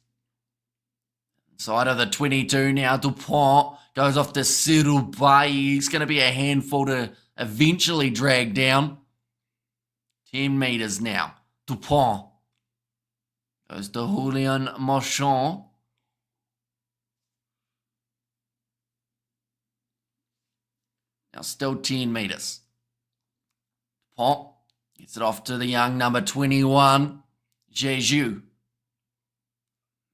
Speaker 1: Side of the 22 now. Dupont goes off to Sirubai. He's going to be a handful to eventually drag down. 10 metres now. Dupont. Goes to Julian Marchand. Now still 10 metres. Dupont gets it off to the young number 21, Jeju.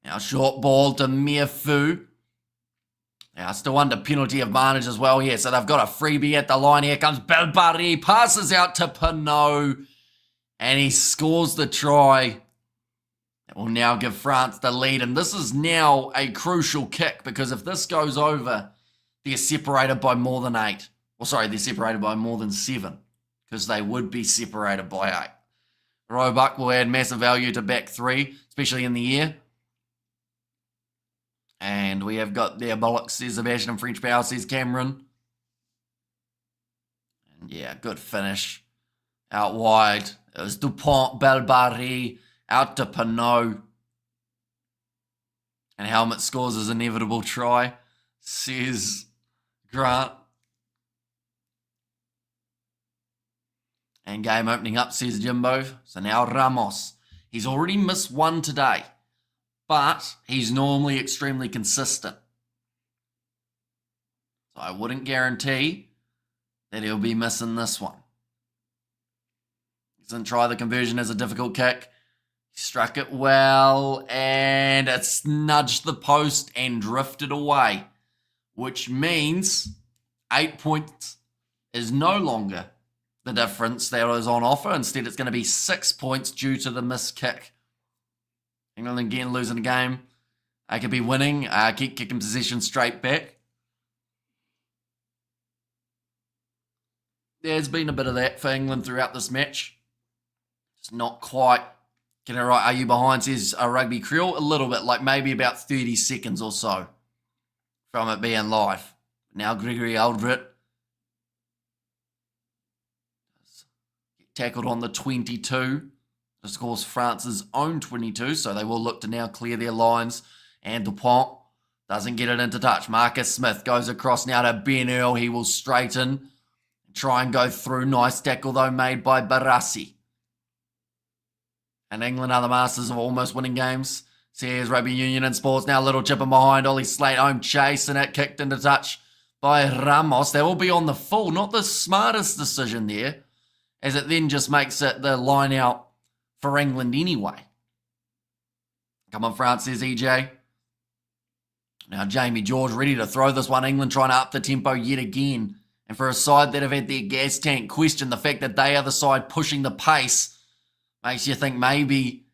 Speaker 1: Now short ball to Miafu. Now still under penalty advantage as well here. So they've got a freebie at the line. Here comes Belbari. Passes out to Pinot. And he scores the try. That will now give France the lead. And this is now a crucial kick, because if this goes over, they're separated by more than 8. Well, sorry, they're separated by more than 7, because they would be separated by 8. Roebuck will add massive value to back 3, especially in the air. And we have got there Bollocks, says Sebastian, and French Power, says Cameron. And yeah, good finish. Out wide. It was Dupont, Belbari, out to Pinot. And Helmet scores his inevitable try, says Grant. And game opening up, says Jimbo. So now Ramos. He's already missed one today, but he's normally extremely consistent. So I wouldn't guarantee that he'll be missing this one. Doesn't try the conversion as a difficult kick. He struck it well, and it's nudged the post and drifted away, which means 8 points is no longer the difference that was on offer. Instead, it's going to be 6 points due to the missed kick. England again losing the game. I could be winning. Keep kicking possession straight back. There's been a bit of that for England throughout this match. It's not quite getting it right. Are you behind, says Rugby Creel? A little bit, like maybe about 30 seconds or so from it being live. Now Gregory Aldred tackled on the 22. This, of course, France's own 22, so they will look to now clear their lines. And Dupont doesn't get it into touch. Marcus Smith goes across now to Ben Earl. He will straighten, try and go through. Nice tackle, though, made by Barassi. And England are the masters of almost winning games. Says Rugby Union and Sports. Now a little chip in behind. Ollie Slate home chasing it. Kicked into touch by Ramos. They will be on the full. Not the smartest decision there, as it then just makes it the line out for England anyway. Come on, France, says EJ. Now Jamie George ready to throw this one. England trying to up the tempo yet again. And for a side that have had their gas tank questioned, the fact that they are the side pushing the pace makes you think maybe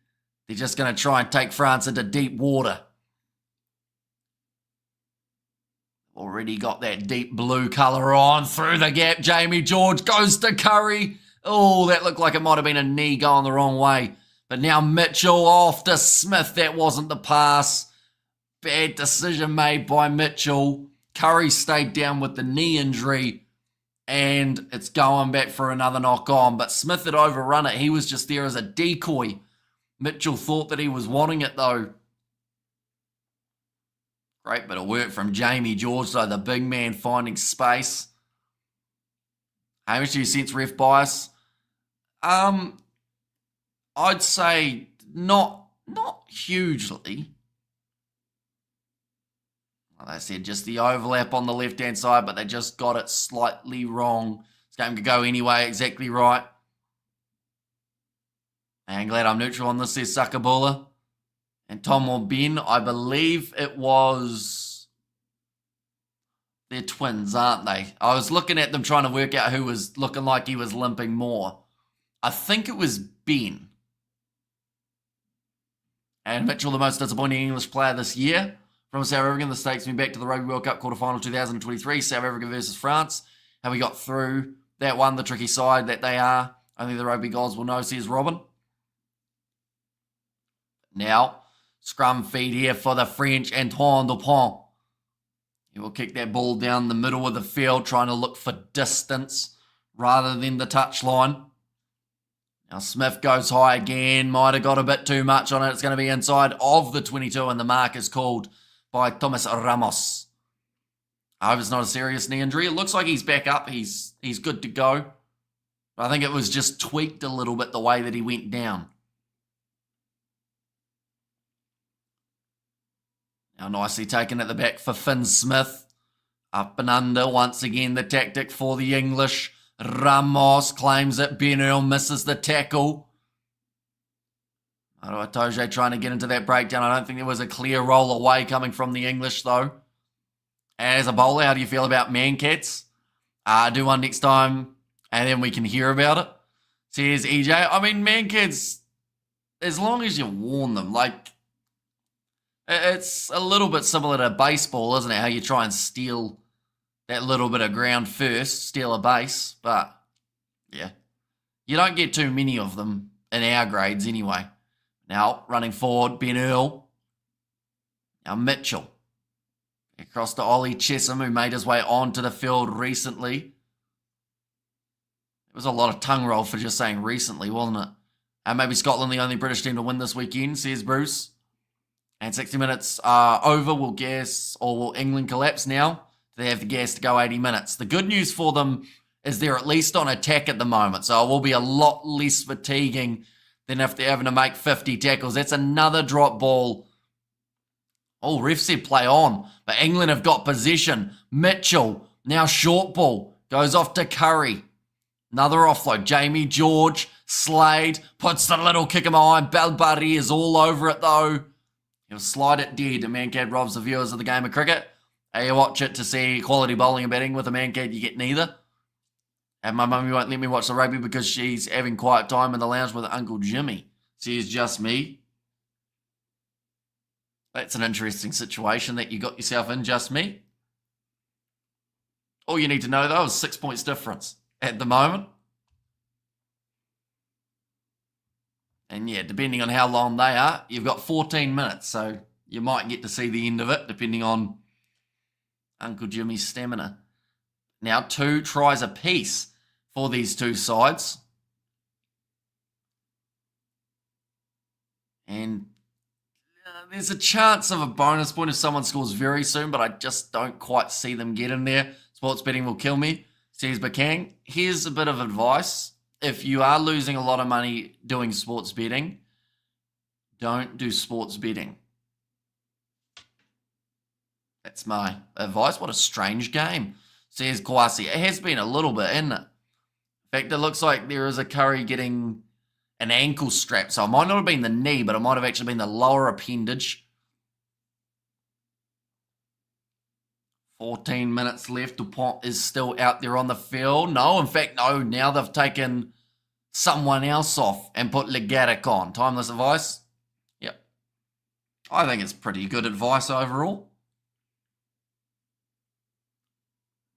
Speaker 1: they're just going to try and take France into deep water. Already got that deep blue colour on. Through the gap, Jamie George goes to Curry. Oh, that looked like it might have been a knee going the wrong way. But now Mitchell off to Smith. That wasn't the pass. Bad decision made by Mitchell. Curry stayed down with the knee injury. And it's going back for another knock on. But Smith had overrun it. He was just there as a decoy. Mitchell thought that he was wanting it, though. Great bit of work from Jamie George, though. The big man finding space. Hamish, do you sense ref bias? I'd say not hugely. Like I said, just the overlap on the left-hand side, but they just got it slightly wrong. This game could go anyway, exactly right. And glad I'm neutral on this, says Sakabula. And Tom or Ben, I believe it was... They're twins, aren't they? I was looking at them trying to work out who was looking like he was limping more. I think it was Ben. And Mitchell, the most disappointing English player this year. From South Africa, this takes me back to the Rugby World Cup quarterfinal 2023, South Africa versus France. How we got through that one, the tricky side that they are. Only the rugby gods will know, says Robin. Now, scrum feed here for the French, Antoine Dupont. He will kick that ball down the middle of the field, trying to look for distance rather than the touchline. Now Smith goes high again, might have got a bit too much on it. It's going to be inside of the 22, and the mark is called by Thomas Ramos. I hope it's not a serious knee injury. It looks like he's back up. He's good to go. But I think it was just tweaked a little bit the way that he went down. Now nicely taken at the back for Finn Smith. Up and under once again the tactic for the English. Ramos claims it. Ben Earl misses the tackle. Toje trying to get into that breakdown. I don't think there was a clear roll away coming from the English, though. As a bowler, how do you feel about Mancats? Do one next time, and then we can hear about it. Says EJ. I mean, Mancats, as long as you warn them, like, it's a little bit similar to baseball, isn't it? How you try and steal that little bit of ground first, steal a base. But, yeah, you don't get too many of them in our grades anyway. Now, running forward, Ben Earl. Now, Mitchell. Across to Ollie Chesham, who made his way onto the field recently. It was a lot of tongue roll for just saying recently, wasn't it? And maybe Scotland the only British team to win this weekend, says Bruce. And 60 minutes are over. Will England collapse now? They have the gas to go 80 minutes. The good news for them is they're at least on attack at the moment, so it will be a lot less fatiguing than if they're having to make 50 tackles. That's another drop ball. Oh, ref said play on. But England have got possession. Mitchell, now short ball. Goes off to Curry. Another offload. Jamie George Slade puts the little kick in my eye. Belbari is all over it though. He'll slide it dead. A Mancad robs the viewers of the game of cricket. You watch it to see quality bowling and batting. With a Mancad, you get neither. And my mummy won't let me watch the rugby because she's having quiet time in the lounge with Uncle Jimmy. Says just me. That's an interesting situation that you got yourself in, just me. All you need to know, though, is 6 points difference at the moment. And yeah, depending on how long they are, you've got 14 minutes. So you might get to see the end of it, depending on Uncle Jimmy's stamina. Now 2 tries apiece for these two sides. And there's a chance of a bonus point if someone scores very soon, but I just don't quite see them getting there. Sports betting will kill me, says Bakang. Here's a bit of advice. If you are losing a lot of money doing sports betting, don't do sports betting. That's my advice. What a strange game, says Kwasi. It has been a little bit, isn't it? In fact, it looks like there is a Curry getting an ankle strap. So it might not have been the knee, but it might have actually been the lower appendage. 14 minutes left. DuPont is still out there on the field. No, in fact, no. Now they've taken someone else off and put Legaric on. Timeless advice? Yep. I think it's pretty good advice overall.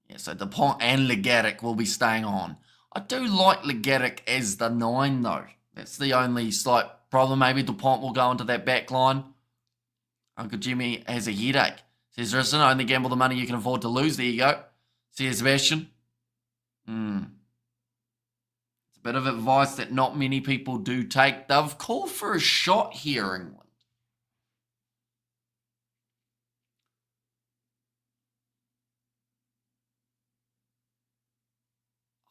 Speaker 1: Yeah, so DuPont and Legaric will be staying on. I do like Legaric as the 9, though. That's the only slight problem. Maybe DuPont will go into that back line. Uncle Jimmy has a headache. Says Risson, only gamble the money you can afford to lose. There you go. Says Sebastian. It's a bit of advice that not many people do take. They've called for a shot here, England.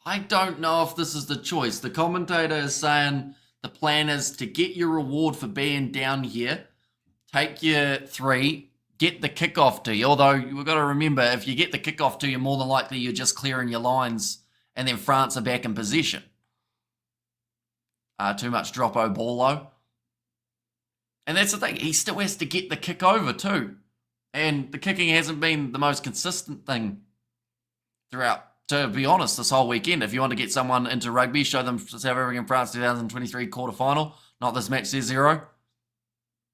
Speaker 1: I don't know if this is the choice. The commentator is saying the plan is to get your reward for being down here, take your 3, get the kickoff to you. Although you've got to remember, if you get the kickoff to you, more than likely you're just clearing your lines and then France are back in possession. Too much drop-o ball-o. And that's the thing. He still has to get the kick over too. And the kicking hasn't been the most consistent thing throughout. To be honest, this whole weekend, if you want to get someone into rugby, show them South Africa and France 2023 quarterfinal, not this match, says Zero.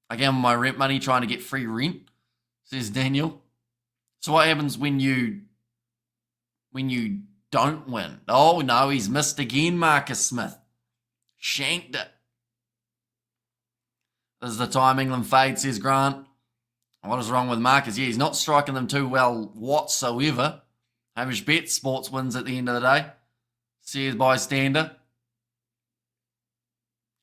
Speaker 1: Again, my rent money, trying to get free rent, says Daniel. So what happens when you don't win? Oh no, he's missed again, Marcus Smith. Shanked it. This is the time England fades, says Grant. What is wrong with Marcus? Yeah, he's not striking them too well whatsoever. Hamish bet, sports wins at the end of the day. Says bystander.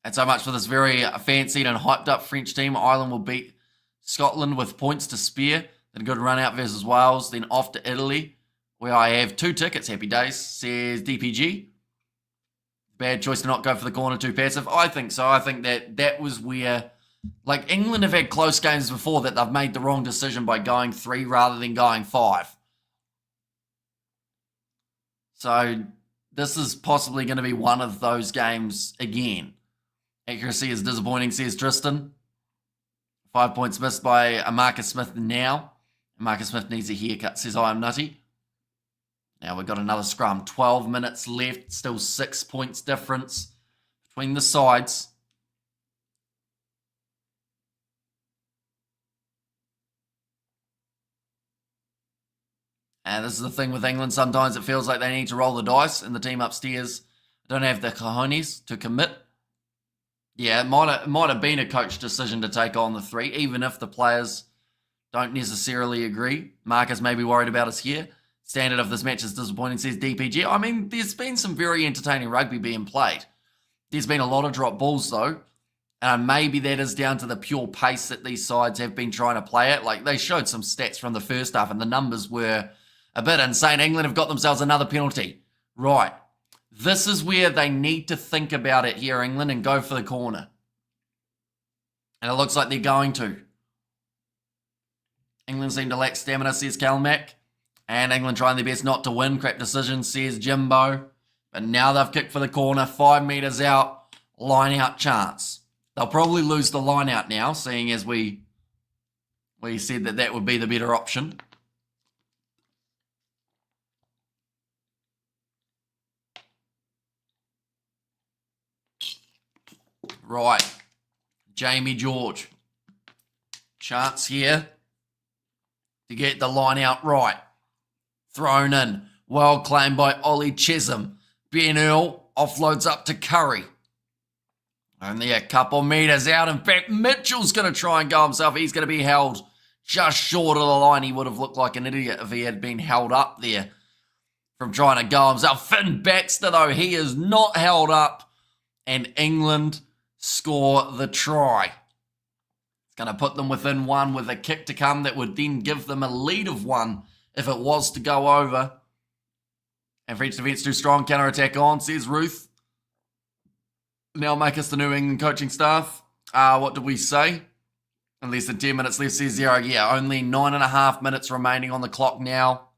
Speaker 1: And so much for this very fancied and hyped up French team. Ireland will beat Scotland with points to spare. Then a good run out versus Wales. Then off to Italy, where I have 2 tickets. Happy days, says DPG. Bad choice to not go for the corner, too passive. I think so. I think that was where, like, England have had close games before that they've made the wrong decision by going 3 rather than going 5. So this is possibly going to be one of those games again. Accuracy is disappointing, says Tristan. 5 points missed by Marcus Smith now. Marcus Smith needs a haircut, says I am nutty. Now we've got another scrum. 12 minutes left. Still 6 points difference between the sides. And this is the thing with England. Sometimes it feels like they need to roll the dice, and the team upstairs don't have the cojones to commit. Yeah, it might have been a coach decision to take on the 3, even if the players don't necessarily agree. Marcus may be worried about us here. Standard of this match is disappointing, says DPG. I mean, there's been some very entertaining rugby being played. There's been a lot of drop balls, though. And maybe that is down to the pure pace that these sides have been trying to play at. Like, they showed some stats from the first half, and the numbers were a bit insane. England have got themselves another penalty. Right. This is where they need to think about it here, England, and go for the corner. And it looks like they're going to. England seem to lack stamina, says Calmac. And England trying their best not to win. Crap decision, says Jimbo. But now they've kicked for the corner. 5 metres out. line out chance. They'll probably lose the line out now, seeing as we said that would be the better option. Right, Jamie George. Chance here to get the line out right. Thrown in. Well claimed by Ollie Chisholm. Ben Earl offloads up to Curry. Only a couple metres out. In fact, Mitchell's going to try and go himself. He's going to be held just short of the line. He would have looked like an idiot if he had been held up there from trying to go himself. Finn Baxter, though, he is not held up. And England score the try. It's going to put them within one with a kick to come that would then give them a lead of one if it was to go over. And French defence too strong, counter-attack on, says Ruth. Now make us the new England coaching staff. What did we say? In less than 10 minutes left, says Zero. Yeah, only 9.5 minutes remaining on the clock now.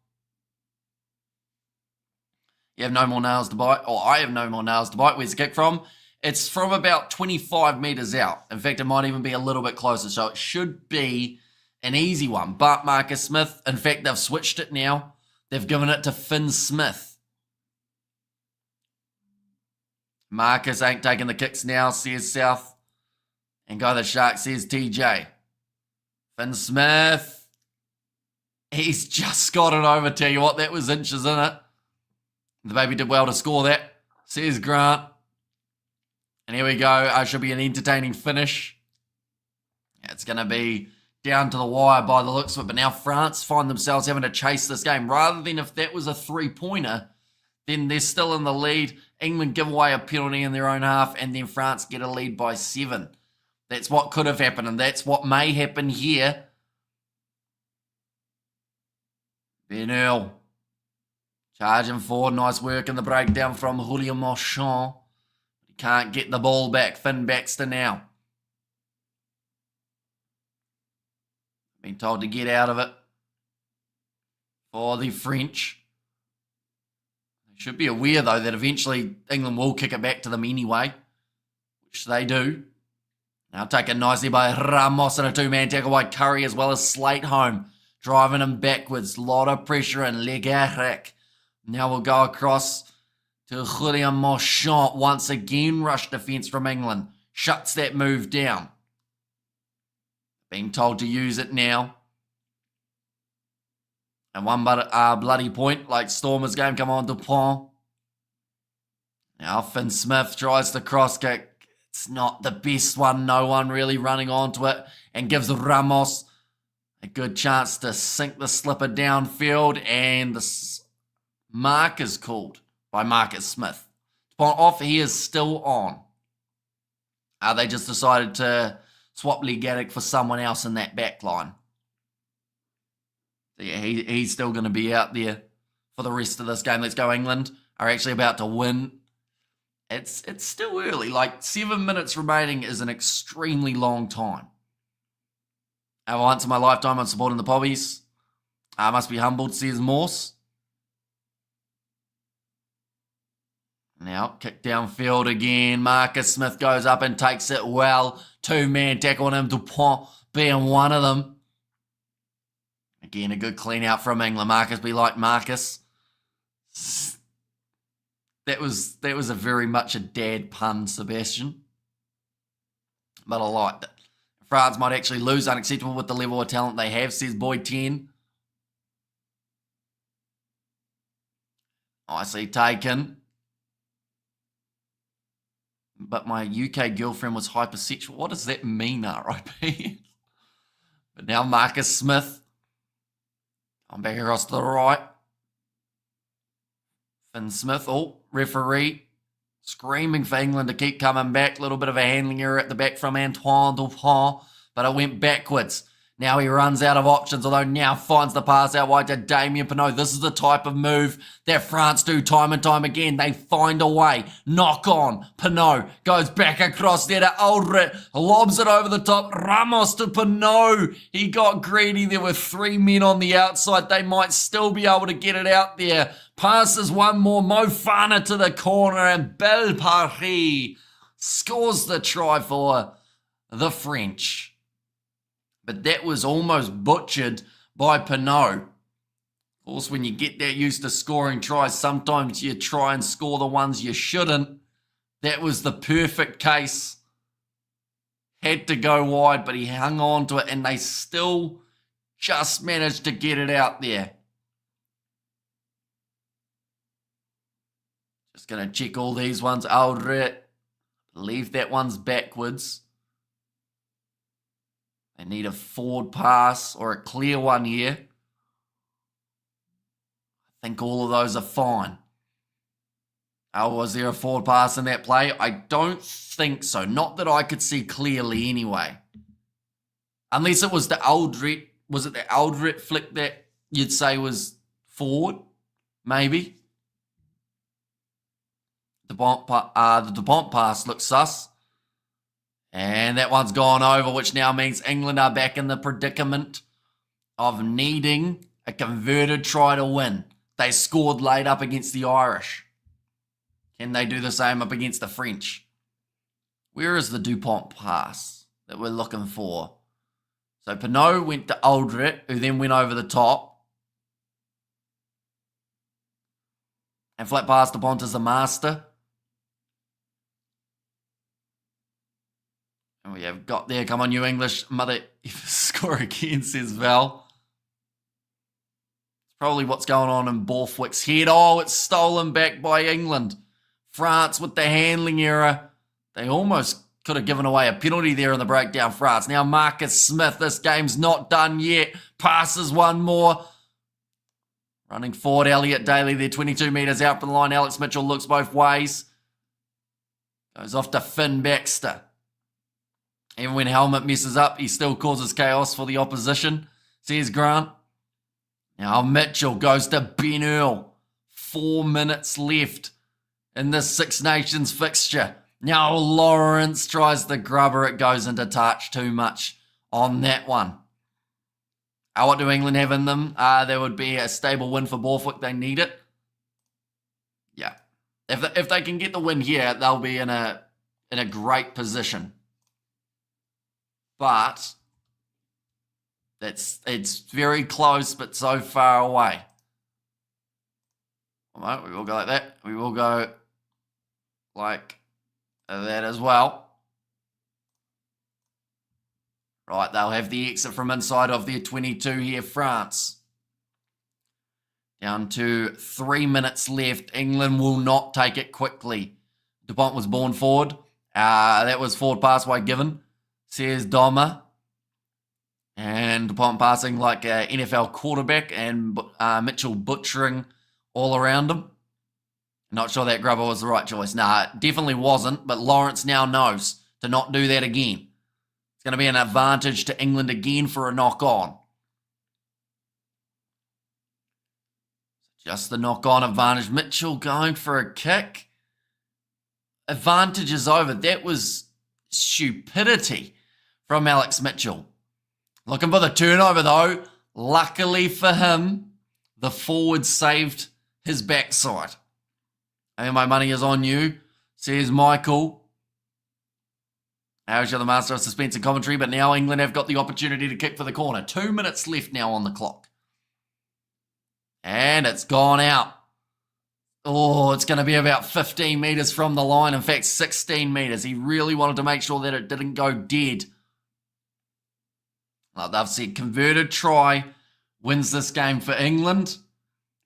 Speaker 1: You have no more nails to bite. Or I have no more nails to bite. Where's the kick from? It's from about 25 metres out. In fact, it might even be a little bit closer. So it should be an easy one. But Marcus Smith, in fact, they've switched it now. They've given it to Finn Smith. Marcus ain't taking the kicks now, says South. And Go the Shark, says TJ. Finn Smith. He's just got it over. Tell you what, that was inches in it. The baby did well to score that, says Grant. And here we go. Should be an entertaining finish. It's going to be down to the wire by the looks of it. But now France find themselves having to chase this game. Rather than if that was a three-pointer, then they're still in the lead. England give away a penalty in their own half, and then France get a lead by 7. That's what could have happened, and that's what may happen here. Ben Earl charging forward. Nice work in the breakdown from Julio Marchand. He can't get the ball back. Finn Baxter now. Been told to get out of it for the French. They should be aware, though, that eventually England will kick it back to them anyway, which they do. Now taken nicely by Ramos and a two-man tackle by Curry as well as Slate home. Driving him backwards. A lot of pressure in Legaric. Now we'll go across to Julien Marchand. Once again, rush defence from England. Shuts that move down. Being told to use it now. And one bloody point like Stormers game. Come on, Dupont. Now Finn Smith tries the cross kick. It's not the best one. No one really running onto it. And gives Ramos a good chance to sink the slipper downfield. And the mark is called by Marcus Smith. Dupont off. He is still on. They just decided to swap Legaric for someone else in that back line. So yeah, he's still going to be out there for the rest of this game. Let's go. England are actually about to win. It's still early. Like 7 minutes remaining is an extremely long time. Once in my lifetime I'm supporting the Pobbies. I must be humbled, says Morse. Now, kick downfield again. Marcus Smith goes up and takes it well. Two-man tackle on him. Dupont being one of them. Again, a good clean out from England. Marcus be like Marcus. That was a very much a dad pun, Sebastian. But I liked it. France might actually lose. Unacceptable with the level of talent they have, says Boy 10. Nicely taken. But my UK girlfriend was hypersexual. What does that mean, RIP? But now Marcus Smith. I'm back across to the right. Finn Smith. Oh, referee. Screaming for England to keep coming back. Little bit of a handling error at the back from Antoine Dupont. But it went backwards. Now he runs out of options, although now finds the pass out wide to Damien Penaud. This is the type of move that France do time and time again. They find a way. Knock on. Penaud goes back across there to Aldrit. Lobs it over the top. Ramos to Penaud. He got greedy. There were 3 men on the outside. They might still be able to get it out there. Passes one more. Mofana to the corner and Belle Paris scores the try for the French. But that was almost butchered by Pinot. Of course, when you get that used to scoring tries, sometimes you try and score the ones you shouldn't. That was the perfect case. Had to go wide, but he hung on to it, and they still just managed to get it out there. Just going to check all these ones. Aldred, believe that one's backwards. They need a forward pass or a clear one here. I think all of those are fine. Oh, was there a forward pass in that play? I don't think so. Not that I could see clearly anyway. Unless it was the Aldred. Was it the Aldred flick that you'd say was forward? Maybe. The Dupont pass looks sus. And that one's gone over, which now means England are back in the predicament of needing a converted try to win. They scored late up against the Irish. Can they do the same up against the French? Where is the Dupont pass that we're looking for? So Pinot went to Aldred, who then went over the top. And flat pass Dupont is the master. And we have got there. Come on, you English mother. Score again, says Val. It's probably what's going on in Borthwick's head. Oh, it's stolen back by England. France with the handling error. They almost could have given away a penalty there in the breakdown, France. Now Marcus Smith, this game's not done yet. Passes one more. Running forward, Elliot Daly there, 22 metres out from the line. Alex Mitchell looks both ways. Goes off to Finn Baxter. Even when Helmet messes up, he still causes chaos for the opposition, says Grant. Now Mitchell goes to Ben Earl. 4 minutes left in this Six Nations fixture. Now Lawrence tries the grubber. It goes into touch too much on that one. What do England have in them? There would be a stable win for Borthwick. They need it. Yeah. If they can get the win here, they'll be in a great position. But it's very close, but so far away. All right, we will go like that. We will go like that as well. Right, they'll have the exit from inside of their 22 here, France. Down to 3 minutes left. England will not take it quickly. Dupont was born forward. That was forward pass by Given, says Doma. And Dupont passing like an NFL quarterback, and Mitchell butchering all around him. Not sure that grubber was the right choice. Nah, it definitely wasn't, but Lawrence now knows to not do that again. It's going to be an advantage to England again for a knock-on. Just the knock-on advantage. Mitchell going for a kick. Advantage is over. That was stupidity from Alex Mitchell. Looking for the turnover, though. Luckily for him, the forward saved his backside. I think my money is on you, says Michael. How's the master of suspense and commentary, but now England have got the opportunity to kick for the corner. 2 minutes left now on the clock. And it's gone out. Oh, it's going to be about 15 metres from the line. In fact, 16 metres. He really wanted to make sure that it didn't go dead. Like they've said, converted try wins this game for England.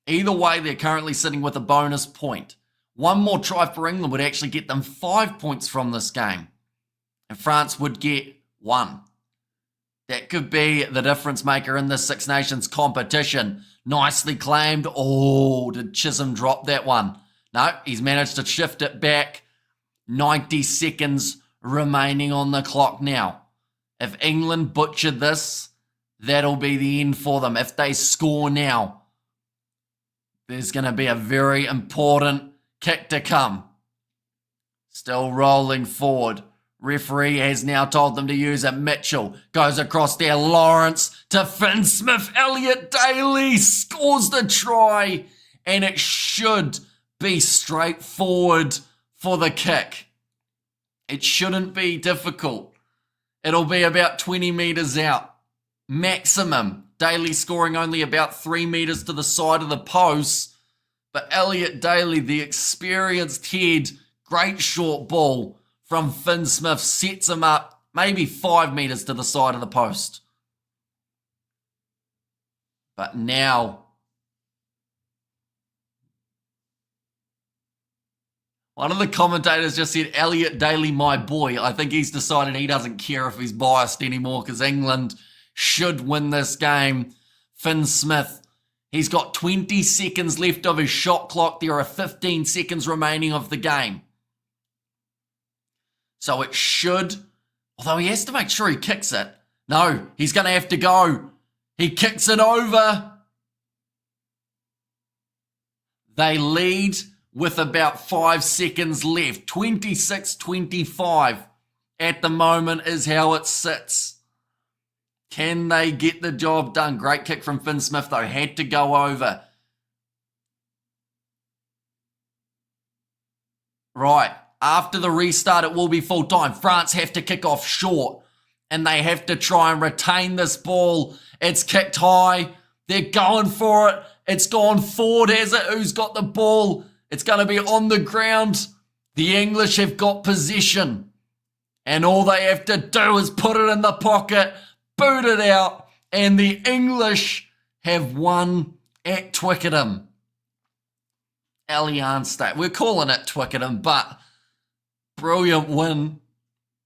Speaker 1: Either way, they're currently sitting with a bonus point. One more try for England would actually get them 5 points from this game. And France would get 1. That could be the difference maker in this Six Nations competition. Nicely claimed. Oh, did Chisholm drop that one? No, he's managed to shift it back. 90 seconds remaining on the clock now. If England butchered this, that'll be the end for them. If they score now, there's going to be a very important kick to come. Still rolling forward. Referee has now told them to use it. Mitchell goes across there. Lawrence to Finn Smith. Elliot Daly scores the try. And it should be straightforward for the kick. It shouldn't be difficult. It'll be about 20 metres out. Maximum. Daly scoring only about 3 metres to the side of the post. But Elliot Daly, the experienced head, great short ball from Finn Smith, sets him up maybe 5 metres to the side of the post. But now, one of the commentators just said, Elliot Daly, my boy. I think he's decided he doesn't care if he's biased anymore because England should win this game. Finn Smith, he's got 20 seconds left of his shot clock. There are 15 seconds remaining of the game. So it should, although he has to make sure he kicks it. No, he's going to have to go. He kicks it over. They lead with about 5 seconds left. 26-25 at the moment is how it sits. Can they get the job done? Great kick from Finn Smith, though. Had to go over. Right. After the restart, it will be full time. France have to kick off short. And they have to try and retain this ball. It's kicked high. They're going for it. It's gone forward, has it? Who's got the ball? It's going to be on the ground. The English have got possession. And all they have to do is put it in the pocket, boot it out, and the English have won at Twickenham. Allianz Stadium. We're calling it Twickenham, but brilliant win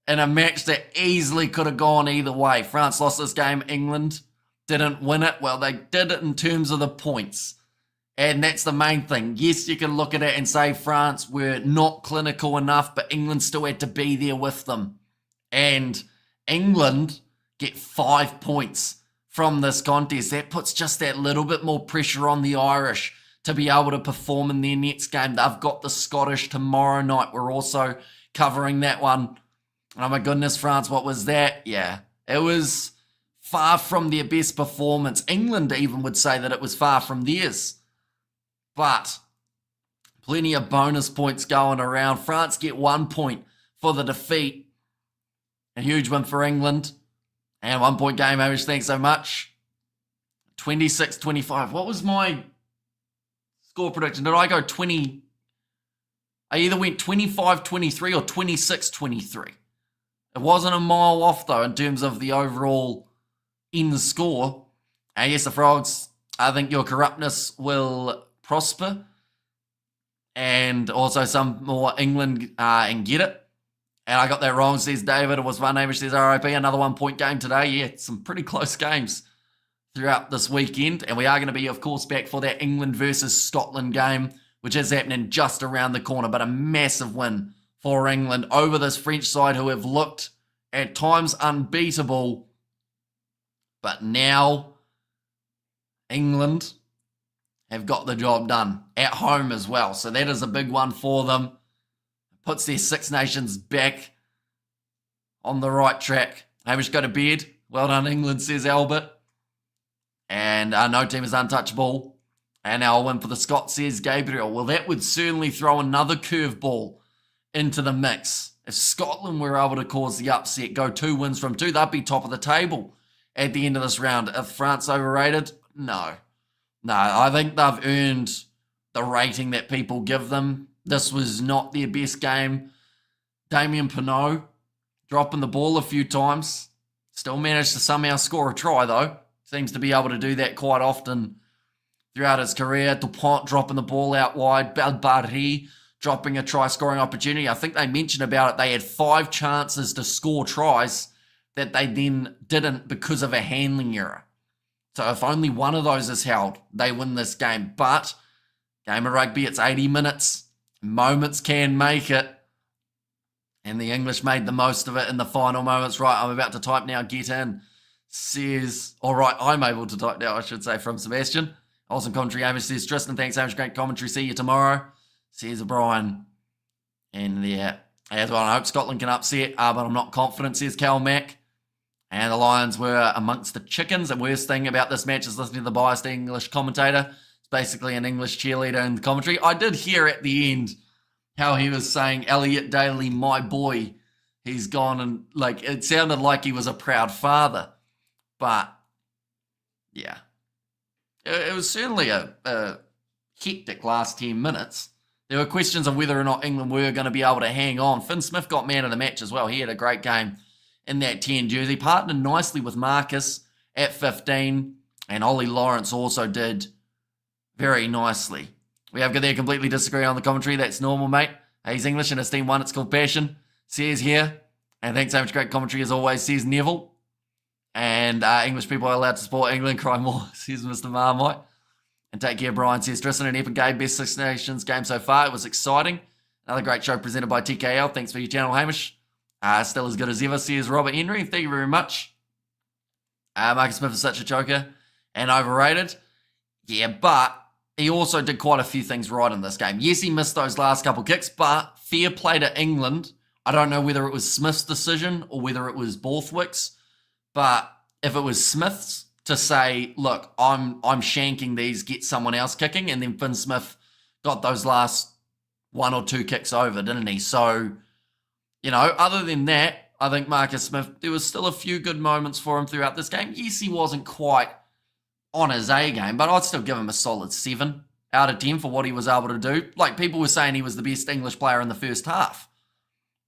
Speaker 1: in a match that easily could have gone either way. France lost this game. England didn't win it. Well, they did it in terms of the points. And that's the main thing. Yes, you can look at it and say France were not clinical enough, but England still had to be there with them. And England get 5 points from this contest. That puts just that little bit more pressure on the Irish to be able to perform in their next game. They've got the Scottish tomorrow night. We're also covering that one. Oh my goodness, France, what was that? Yeah, it was far from their best performance. England even would say that it was far from theirs. But plenty of bonus points going around. France get 1 point for the defeat. A huge win for England. And 1 point game average, thanks so much. 26-25. What was my score prediction? Did I go 20? I either went 25-23 or 26-23. It wasn't a mile off, though, in terms of the overall end score. And yes, the Frogs, I think your corruptness will prosper. And also some more England and get it. And I got that wrong, says David. It was 1 average, says RIP. Another 1 point game today. Yeah, some pretty close games throughout this weekend. And we are going to be, of course, back for that England versus Scotland game, which is happening just around the corner. But a massive win for England over this French side who have looked at times unbeatable. But now England have got the job done at home as well. So that is a big one for them. Puts their Six Nations back on the right track. Hamish, go to bed. Well done, England, says Albert. And no team is untouchable. And our win for the Scots, says Gabriel. Well, that would certainly throw another curveball into the mix. If Scotland were able to cause the upset, go 2 wins from 2, they'd be top of the table at the end of this round. If France overrated? No. No, I think they've earned the rating that people give them. This was not their best game. Damien Penaud dropping the ball a few times. Still managed to somehow score a try, though. Seems to be able to do that quite often throughout his career. Dupont dropping the ball out wide. Belbari dropping a try-scoring opportunity. I think they mentioned about it. They had 5 chances to score tries that they then didn't because of a handling error. So if only one of those is held, they win this game. But game of rugby, it's 80 minutes. Moments can make it. And the English made the most of it in the final moments. Right, I'm about to type now. Get in. Says, all right, I'm able to type now, I should say, from Sebastian. Awesome commentary, Amish, says Tristan. Thanks, Amish. Great commentary. See you tomorrow. Says O'Brien. And yeah, as well, I hope Scotland can upset, but I'm not confident, says Cal Mack. And the Lions were amongst the chickens. The worst thing about this match is listening to the biased English commentator. Basically an English cheerleader in the commentary. I did hear at the end how he was saying, Elliot Daly, my boy. he's gone and, like, it sounded like he was a proud father. But, yeah. It was certainly a hectic last 10 minutes. There were questions of whether or not England were going to be able to hang on. Finn Smith got man of the match as well. He had a great game in that 10 jersey. Partnered nicely with Marcus at 15. And Ollie Lawrence also did very nicely. We have there completely disagree on the commentary. That's normal, mate. He's English and his team won. It's called passion. Says here. And thanks so much. Great commentary as always, says Neville. And English people are allowed to support England. Cry more, says Mr. Marmite. And take care, Brian says, Tristan and Epic game, best Six Nations game so far. It was exciting. Another great show presented by TKL. Thanks for your channel, Hamish. Still as good as ever, says Robert Henry. Thank you very much. Marcus Smith is such a choker and overrated. Yeah, but he also did quite a few things right in this game. Yes, he missed those last couple kicks, but fair play to England. I don't know whether it was Smith's decision or whether it was Borthwick's, but if it was Smith's, to say, look, I'm shanking these, get someone else kicking, and then Finn Smith got those last 1 or 2 kicks over, didn't he? So, you know, other than that, I think Marcus Smith, there was still a few good moments for him throughout this game. Yes, he wasn't quite on his A game, but I'd still give him a solid 7 out of 10 for what he was able to do. Like, people were saying he was the best English player in the first half.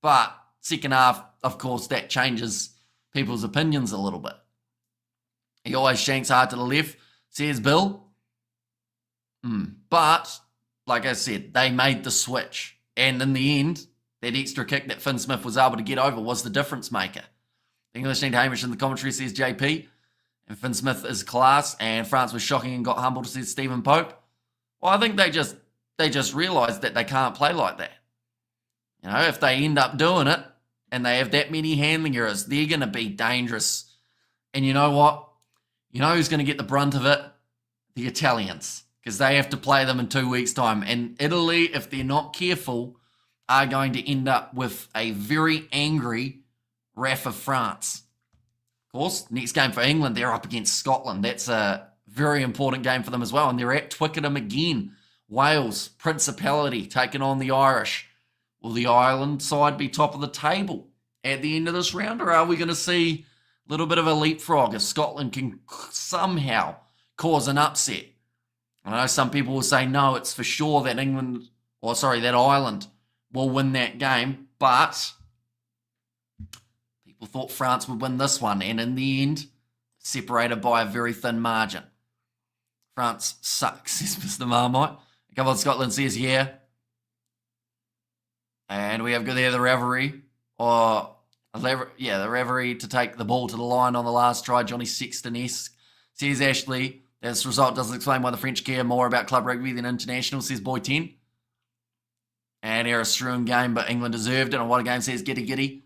Speaker 1: But second half, of course, that changes people's opinions a little bit. He always shanks hard to the left, says Bill. But, like I said, they made the switch. And in the end, that extra kick that Finn Smith was able to get over was the difference maker. English need Hamish in the commentary, says JP. And Finn Smith is class. And France was shocking and got humbled, says Stephen Pope. Well, I think they just realised that they can't play like that. You know, if they end up doing it and they have that many handling errors, they're going to be dangerous. And you know what? You know who's going to get the brunt of it? The Italians, because they have to play them in 2 weeks' time. And Italy, if they're not careful, are going to end up with a very angry RAF of France. Of course, next game for England, they're up against Scotland. That's a very important game for them as well. And they're at Twickenham again. Wales, Principality, taking on the Irish. Will the Ireland side be top of the table at the end of this round, or are we going to see little bit of a leapfrog if Scotland can somehow cause an upset? I know some people will say, no, it's for sure that that Ireland will win that game, but people thought France would win this one, and in the end, separated by a very thin margin. France sucks, says Mr. Marmite. A couple of Scotland says, yeah. And we have there the referee, the referee to take the ball to the line on the last try. Johnny Sexton-esque, says Ashley. This result doesn't explain why the French care more about club rugby than international, says Boy 10. And a strewn game, but England deserved it. And what a game, says Giddy Giddy.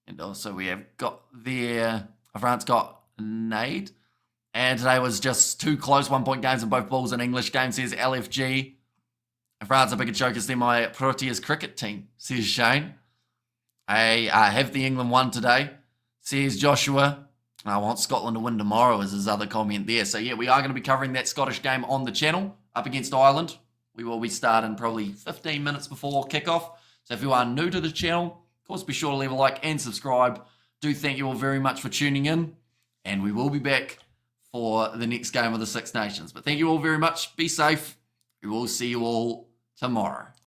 Speaker 1: And also we have got there, France got Nade. And today was just 2 close 1-point games in both balls in English games, says LFG. And France are bigger chokers than my Proteas cricket team, says Shane. I have the England won today, says Joshua. I want Scotland to win tomorrow, is his other comment there. So, yeah, we are going to be covering that Scottish game on the channel up against Ireland. We will be starting probably 15 minutes before kickoff. So if you are new to the channel, of course, be sure to leave a like and subscribe. Do thank you all very much for tuning in. And we will be back for the next game of the Six Nations. But thank you all very much. Be safe. We will see you all tomorrow.